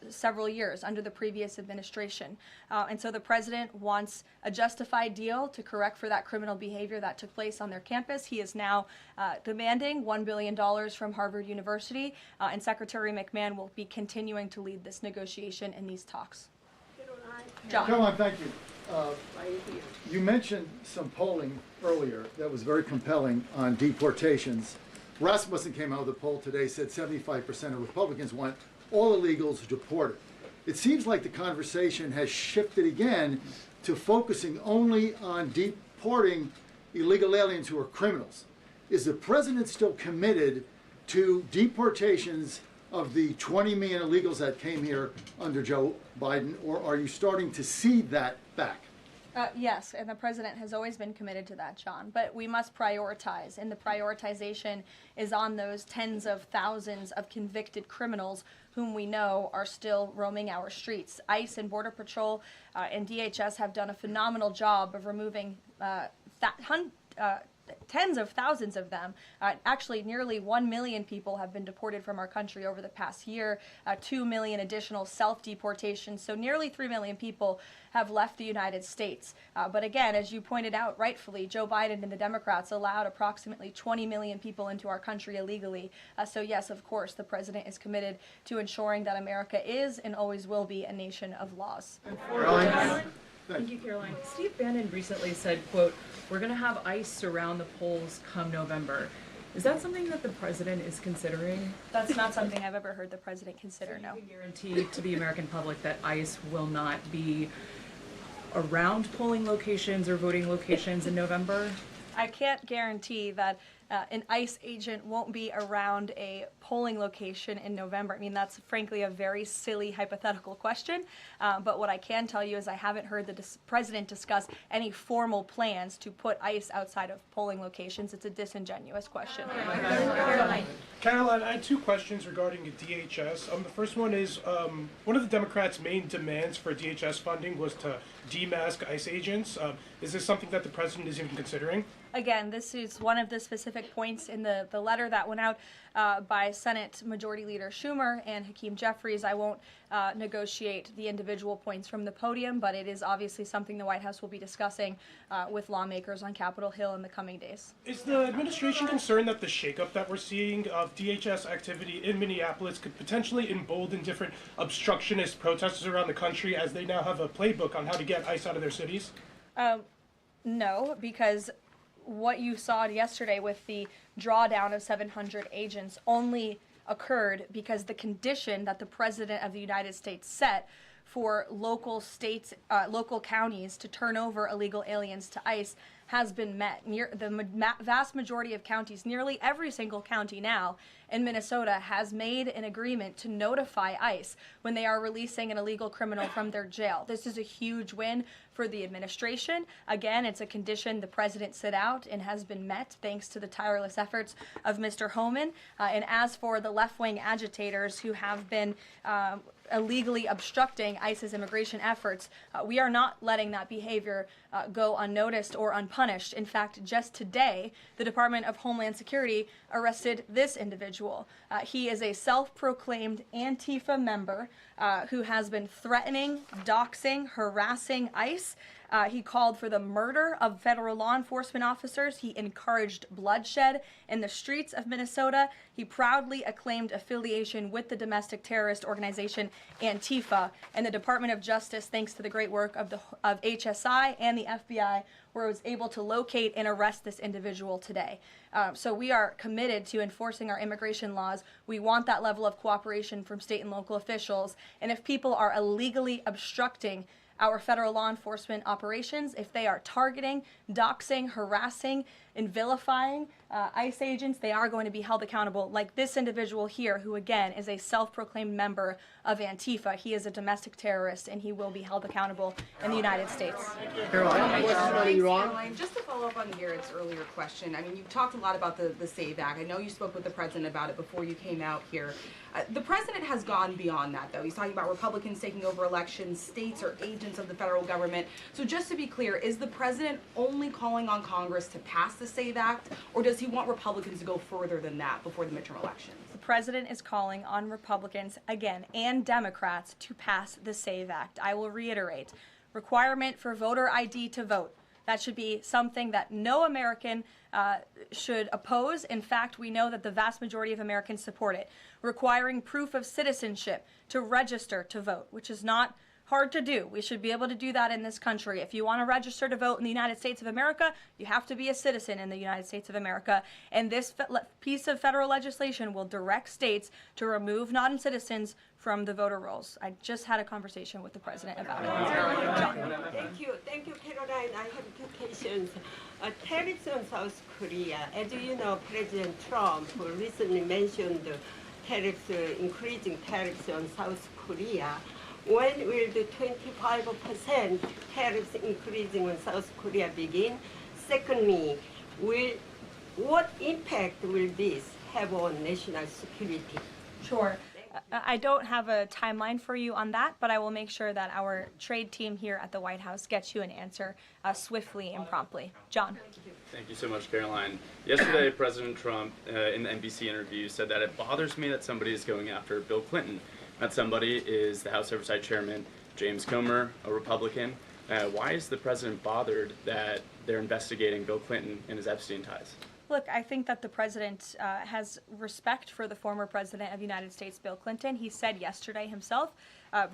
several years under the previous administration. And so the president wants a justified deal to correct for that criminal behavior that took place on their campus. He is now demanding $1 billion from Harvard University, and Secretary McMahon will be continuing to lead this negotiation and these talks. John. Caroline, thank you. You mentioned some polling earlier that was very compelling on deportations. Rasmussen came out with a poll today, said 75% of Republicans want all illegals deported. It seems like the conversation has shifted again to focusing only on deporting illegal aliens who are criminals. Is the president still committed to deportations of the 20 million illegals that came here under Joe Biden, or are you starting to see that back? Yes, and the president has always been committed to that, John. But we must prioritize, and the prioritization is on those tens of thousands of convicted criminals whom we know are still roaming our streets. ICE and Border Patrol and DHS have done a phenomenal job of removing tens of thousands of them. Actually, nearly 1 million people have been deported from our country over the past year, 2 million additional self-deportations, so nearly 3 million people have left the United States. But again, as you pointed out rightfully, Joe Biden and the Democrats allowed approximately 20 million people into our country illegally. So yes, of course, the president is committed to ensuring that America is and always will be a nation of laws. Thank you, Caroline. Steve Bannon recently said, quote, "We're going to have ICE surround the polls come November." Is that something that the president is considering? That's not something I've ever heard the president consider, no. Can you guarantee to the American public that ICE will not be around polling locations or voting locations in November? I can't guarantee that an ICE agent won't be around a polling location in November. I mean, that's frankly a very silly hypothetical question. But what I can tell you is I haven't heard the president discuss any formal plans to put ICE outside of polling locations. It's a disingenuous question. Caroline, I had two questions regarding DHS. The first one is, one of the Democrats' main demands for DHS funding was to demask ICE agents. Is this something that the president is even considering? Again, this is one of the specific points in the letter that went out by Senate Majority Leader Schumer and Hakeem Jeffries. I won't negotiate the individual points from the podium, but it is obviously something the White House will be discussing with lawmakers on Capitol Hill in the coming days. Is the administration concerned that the shakeup that we're seeing of DHS activity in Minneapolis could potentially embolden different obstructionist protesters around the country as they now have a playbook on how to get ICE out of their cities? No, because what you saw yesterday with the drawdown of 700 agents only occurred because the condition that the President of the United States set for local states, local counties to turn over illegal aliens to ICE has been met. The vast majority of counties, nearly every single county now in Minnesota, has made an agreement to notify ICE when they are releasing an illegal criminal from their jail. This is a huge win for the administration. Again, it's a condition the president set out and has been met thanks to the tireless efforts of Mr. Homan. And as for the left-wing agitators who have been illegally obstructing ICE's immigration efforts, we are not letting that behavior go unnoticed or unpunished. In fact, just today, the Department of Homeland Security arrested this individual. He is a self-proclaimed Antifa member who has been threatening, doxing, harassing ICE He called for the murder of federal law enforcement officers. He encouraged bloodshed in the streets of Minnesota. He proudly acclaimed affiliation with the domestic terrorist organization Antifa. And the Department of Justice, thanks to the great work of HSI and the FBI, was able to locate and arrest this individual today. So we are committed to enforcing our immigration laws. We want that level of cooperation from state and local officials. And if people are illegally obstructing our federal law enforcement operations, if they are targeting, doxing, harassing, and vilifying ICE agents, they are going to be held accountable, like this individual here, who again is a self-proclaimed member of Antifa. He is a domestic terrorist, and he will be held accountable in the United States. Caroline, just to follow up on Garrett's earlier question, I mean, you've talked a lot about the SAVE Act. I know you spoke with the president about it before you came out here. The president has gone beyond that, though. He's talking about Republicans taking over elections, states are agents of the federal government. So just to be clear, is the president only calling on Congress to pass the SAVE Act, or does he want Republicans to go further than that before the midterm elections? The president is calling on Republicans, again, and Democrats to pass the SAVE Act. I will reiterate, requirement for voter ID to vote. That should be something that no American should oppose. In fact, we know that the vast majority of Americans support it. Requiring proof of citizenship to register to vote, which is not hard to do. We should be able to do that in this country. If you want to register to vote in the United States of America, you have to be a citizen in the United States of America. And this piece of federal legislation will direct states to remove non-citizens from the voter rolls. I just had a conversation with the president about it. John. Thank you, Caroline. I have two questions. Tariffs on South Korea. As you know, President Trump recently mentioned increasing tariffs on South Korea. When will the 25% tariffs increasing on South Korea begin? Secondly, what impact will this have on national security? Sure. I don't have a timeline for you on that, but I will make sure that our trade team here at the White House gets you an answer swiftly and promptly. John. Thank you so much, Caroline. Yesterday, President Trump, in the NBC interview, said that it bothers me that somebody is going after Bill Clinton. That somebody is the House Oversight Chairman, James Comer, a Republican. Why is the president bothered that they're investigating Bill Clinton and his Epstein ties? Look, I think that the president has respect for the former president of the United States, Bill Clinton. He said yesterday himself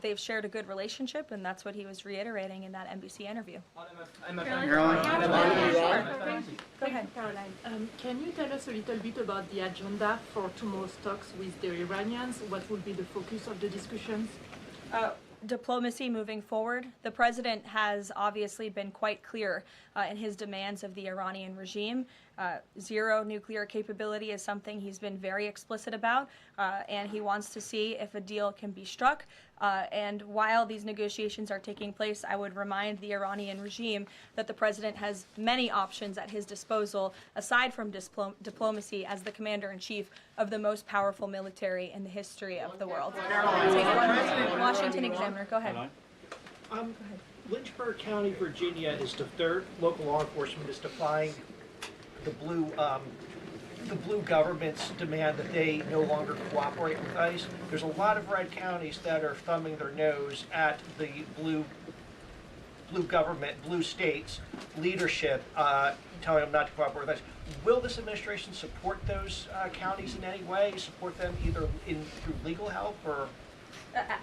they've shared a good relationship, and that's what he was reiterating in that NBC interview. Go ahead, Caroline. Can you tell us a little bit about the agenda for tomorrow's talks with the Iranians? What will be the focus of the discussions? Diplomacy moving forward. The president has obviously been quite clear in his demands of the Iranian regime. Zero nuclear capability is something he's been very explicit about, and he wants to see if a deal can be struck. And while these negotiations are taking place, I would remind the Iranian regime that the president has many options at his disposal, aside from diplomacy, as the commander-in-chief of the most powerful military in the history of the world. Washington Examiner, go ahead. Lynchburg County, Virginia is their local law enforcement is defying the blue government's demand that they no longer cooperate with ICE. There's a lot of red counties that are thumbing their nose at the blue government, blue states leadership, telling them not to cooperate with ICE. Will this administration support those counties in any way? Support them either through legal help or?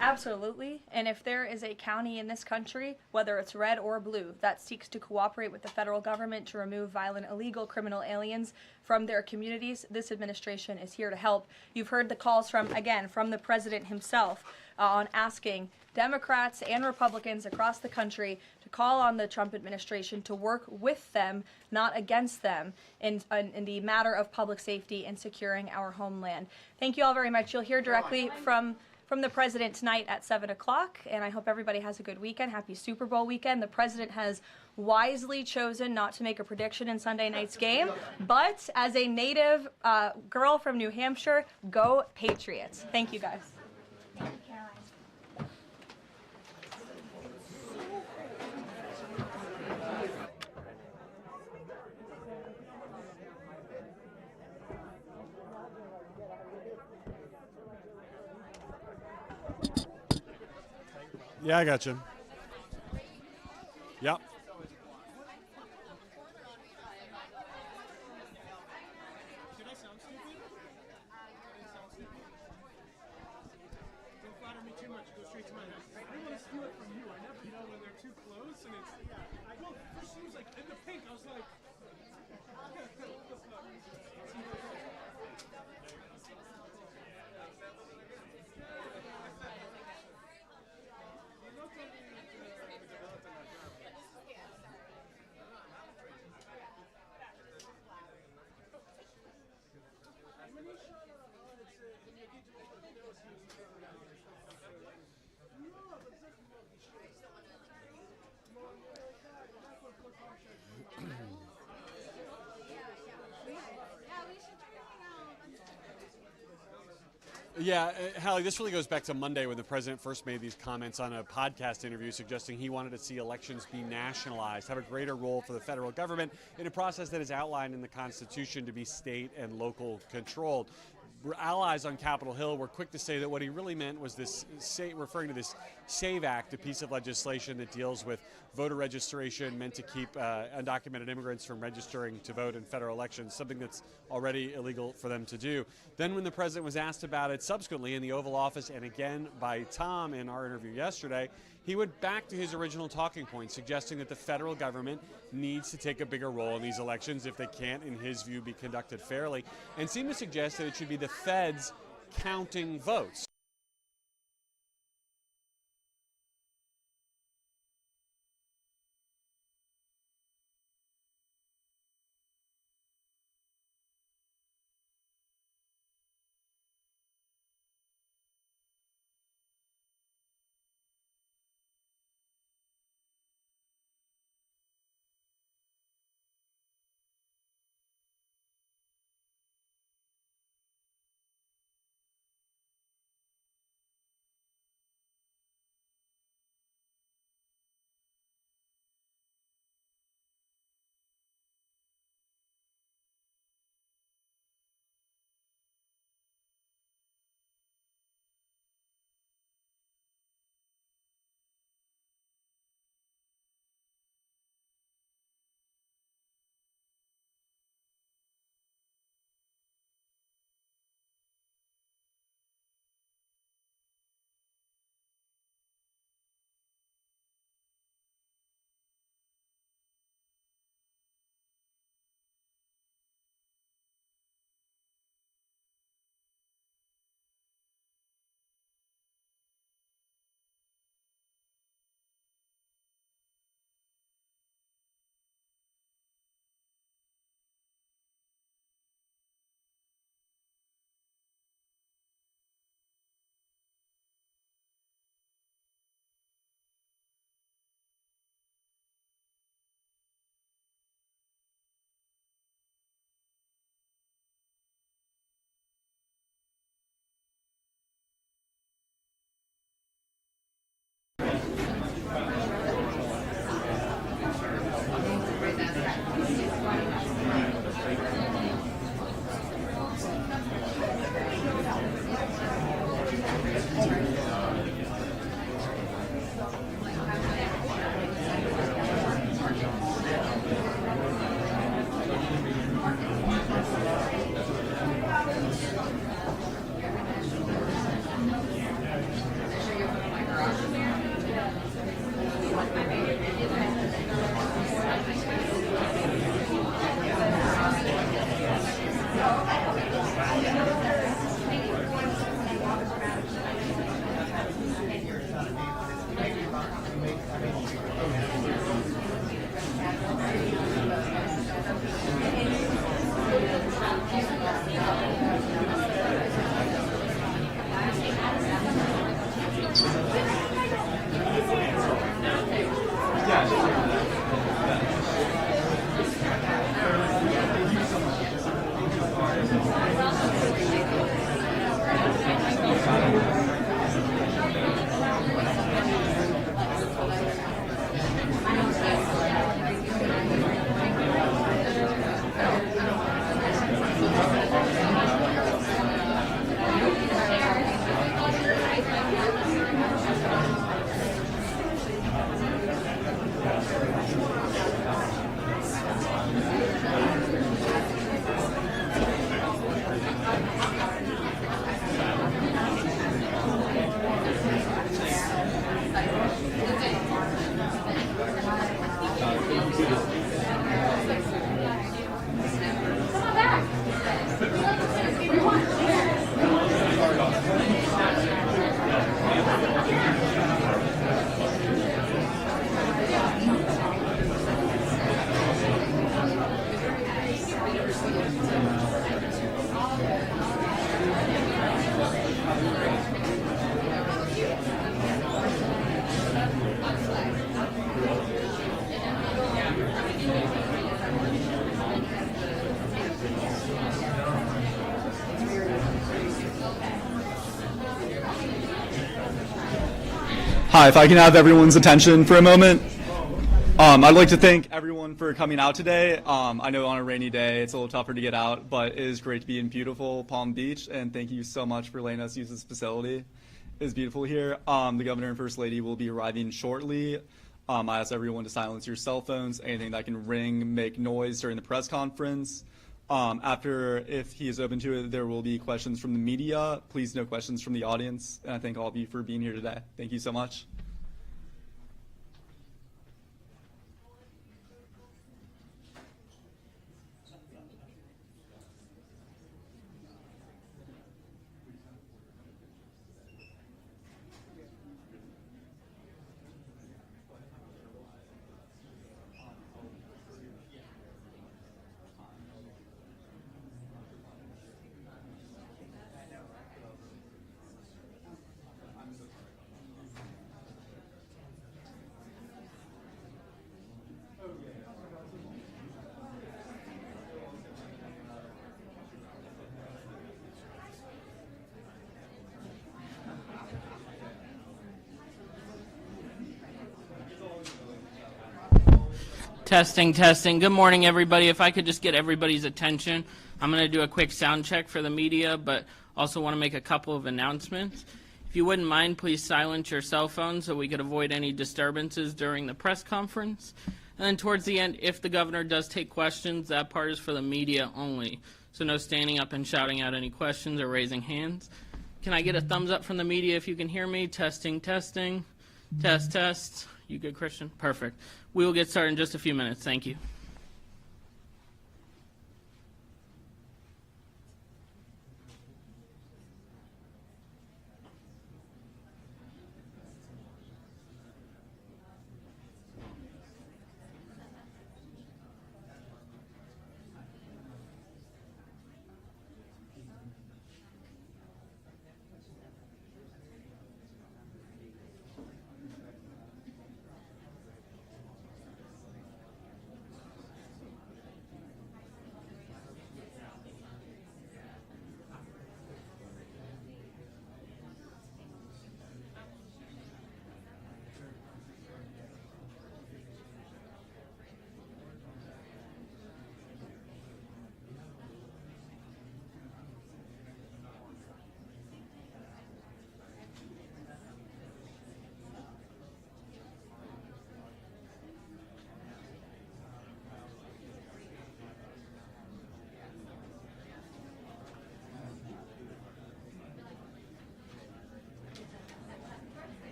Absolutely. And if there is a county in this country, whether it's red or blue, that seeks to cooperate with the federal government to remove violent, illegal criminal aliens from their communities, this administration is here to help. You've heard the calls from the president himself on asking Democrats and Republicans across the country to call on the Trump administration to work with them, not against them, in the matter of public safety and securing our homeland. Thank you all very much. You'll hear directly from the president tonight at 7 o'clock, and I hope everybody has a good weekend. Happy Super Bowl weekend. The president has wisely chosen not to make a prediction in Sunday night's game, but as a native girl from New Hampshire, go Patriots. Thank you, guys. Thank you, Caroline. Yeah, I got you. Yep. Yeah, Hallie, this really goes back to Monday when the president first made these comments on a podcast interview suggesting he wanted to see elections be nationalized, have a greater role for the federal government in a process that is outlined in the Constitution to be state and local controlled. Allies on Capitol Hill were quick to say that what he really meant was this, referring to this SAVE Act, a piece of legislation that deals with voter registration meant to keep undocumented immigrants from registering to vote in federal elections, something that's already illegal for them to do. Then when the president was asked about it subsequently in the Oval Office and again by Tom in our interview yesterday, he went back to his original talking point, suggesting that the federal government needs to take a bigger role in these elections if they can't, in his view, be conducted fairly, and seemed to suggest that it should be the feds counting votes. Hi, if I can have everyone's attention for a moment. I'd like to thank everyone for coming out today. I know on a rainy day it's a little tougher to get out, but it is great to be in beautiful Palm Beach, and thank you so much for letting us use this facility. It is beautiful here. The Governor and First Lady will be arriving shortly. I ask everyone to silence your cell phones, anything that can ring, make noise during the press conference. After, if he is open to it, there will be questions from the media. Please no questions from the audience. And I thank all of you for being here today. Thank you so much. Testing, testing. Good morning, everybody. If I could just get everybody's attention, I'm going to do a quick sound check for the media, but also want to make a couple of announcements. If you wouldn't mind, please silence your cell phones so we could avoid any disturbances during the press conference. And then towards the end, if the governor does take questions, that part is for the media only. So no standing up and shouting out any questions or raising hands. Can I get a thumbs up from the media if you can hear me? Testing, testing. Test, test. You good, Christian? Perfect. We will get started in just a few minutes. Thank you.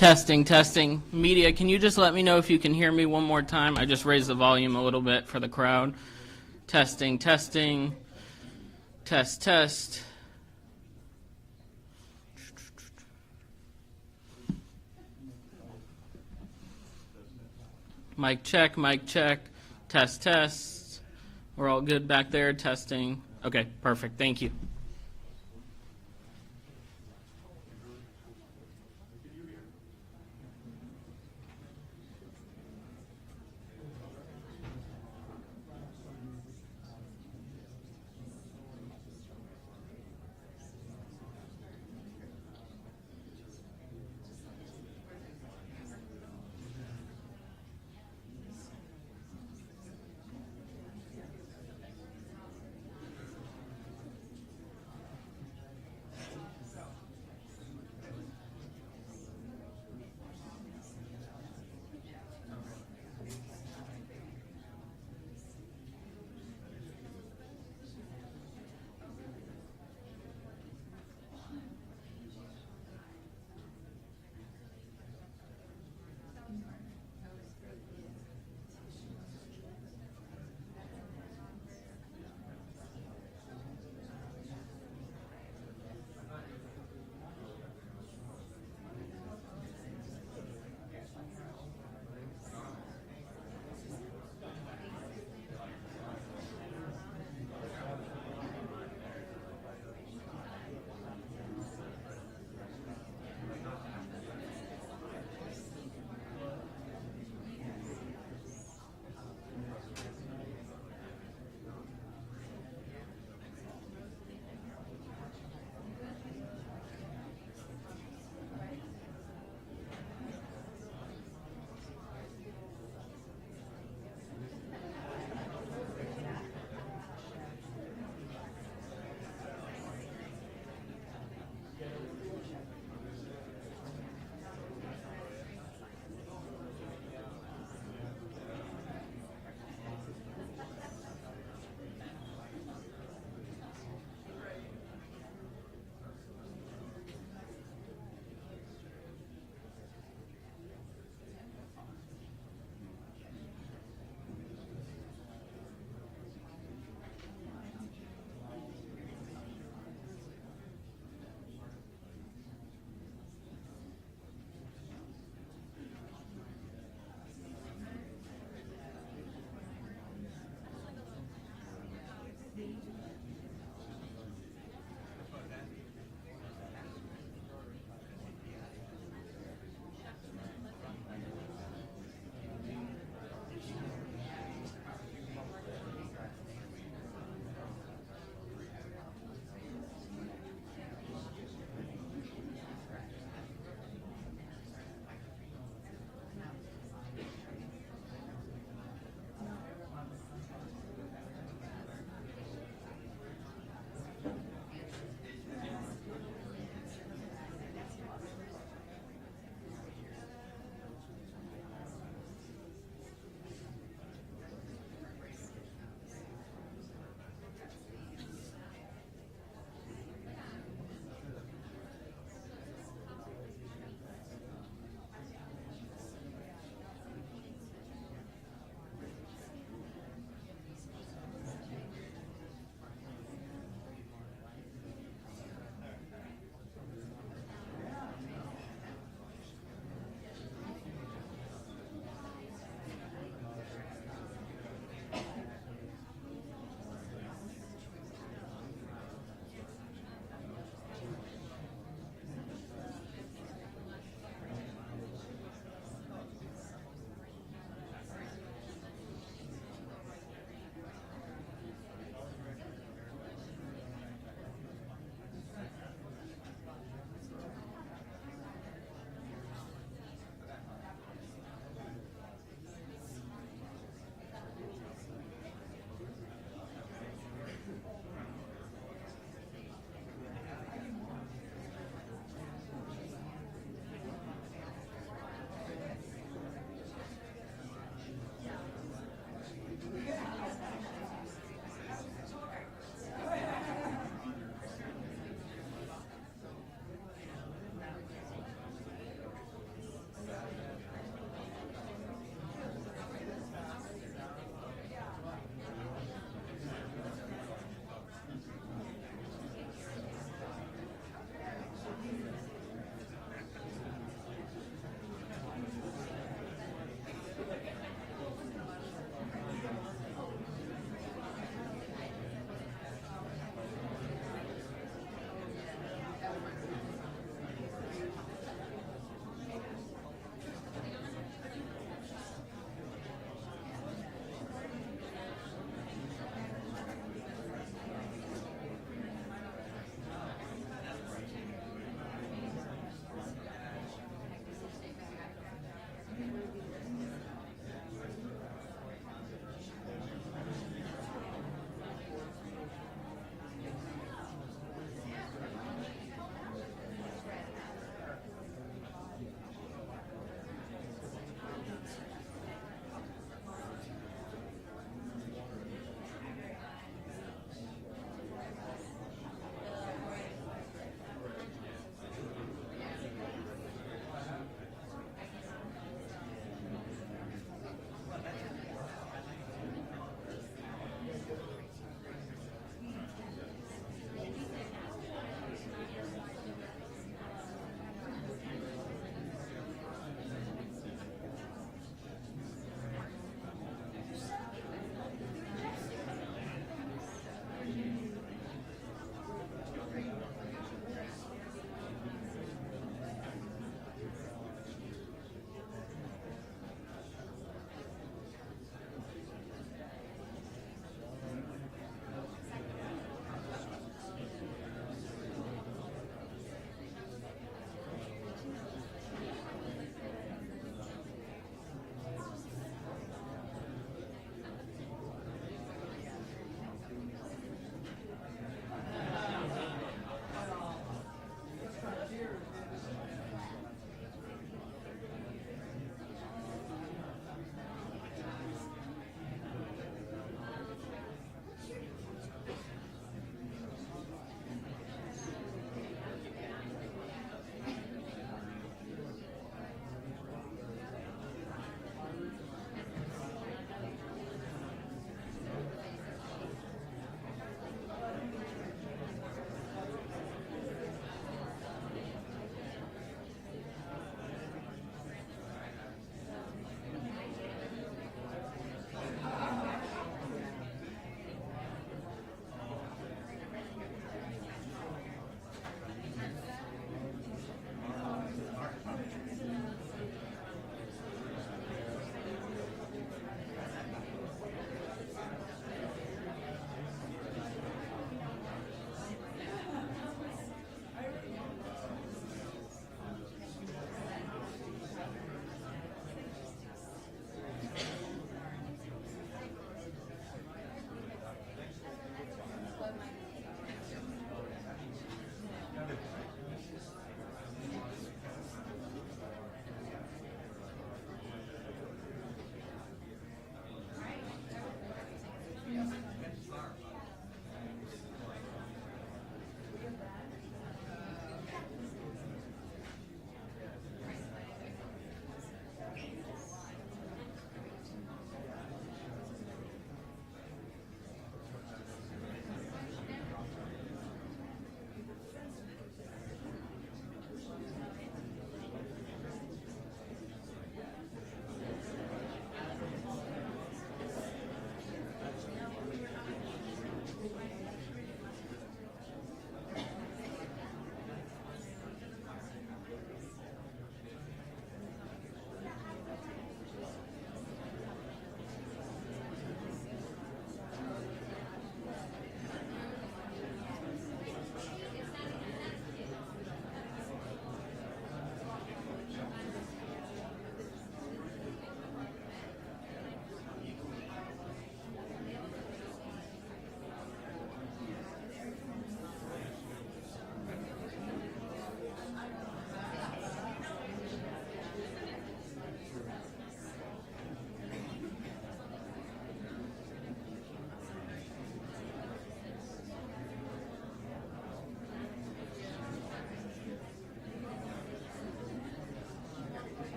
Testing, testing. Media, can you just let me know if you can hear me one more time? I just raised the volume a little bit for the crowd. Testing, testing. Test, test. Mic check, mic check. Test, test. We're all good back there. Testing. Okay, perfect. Thank you.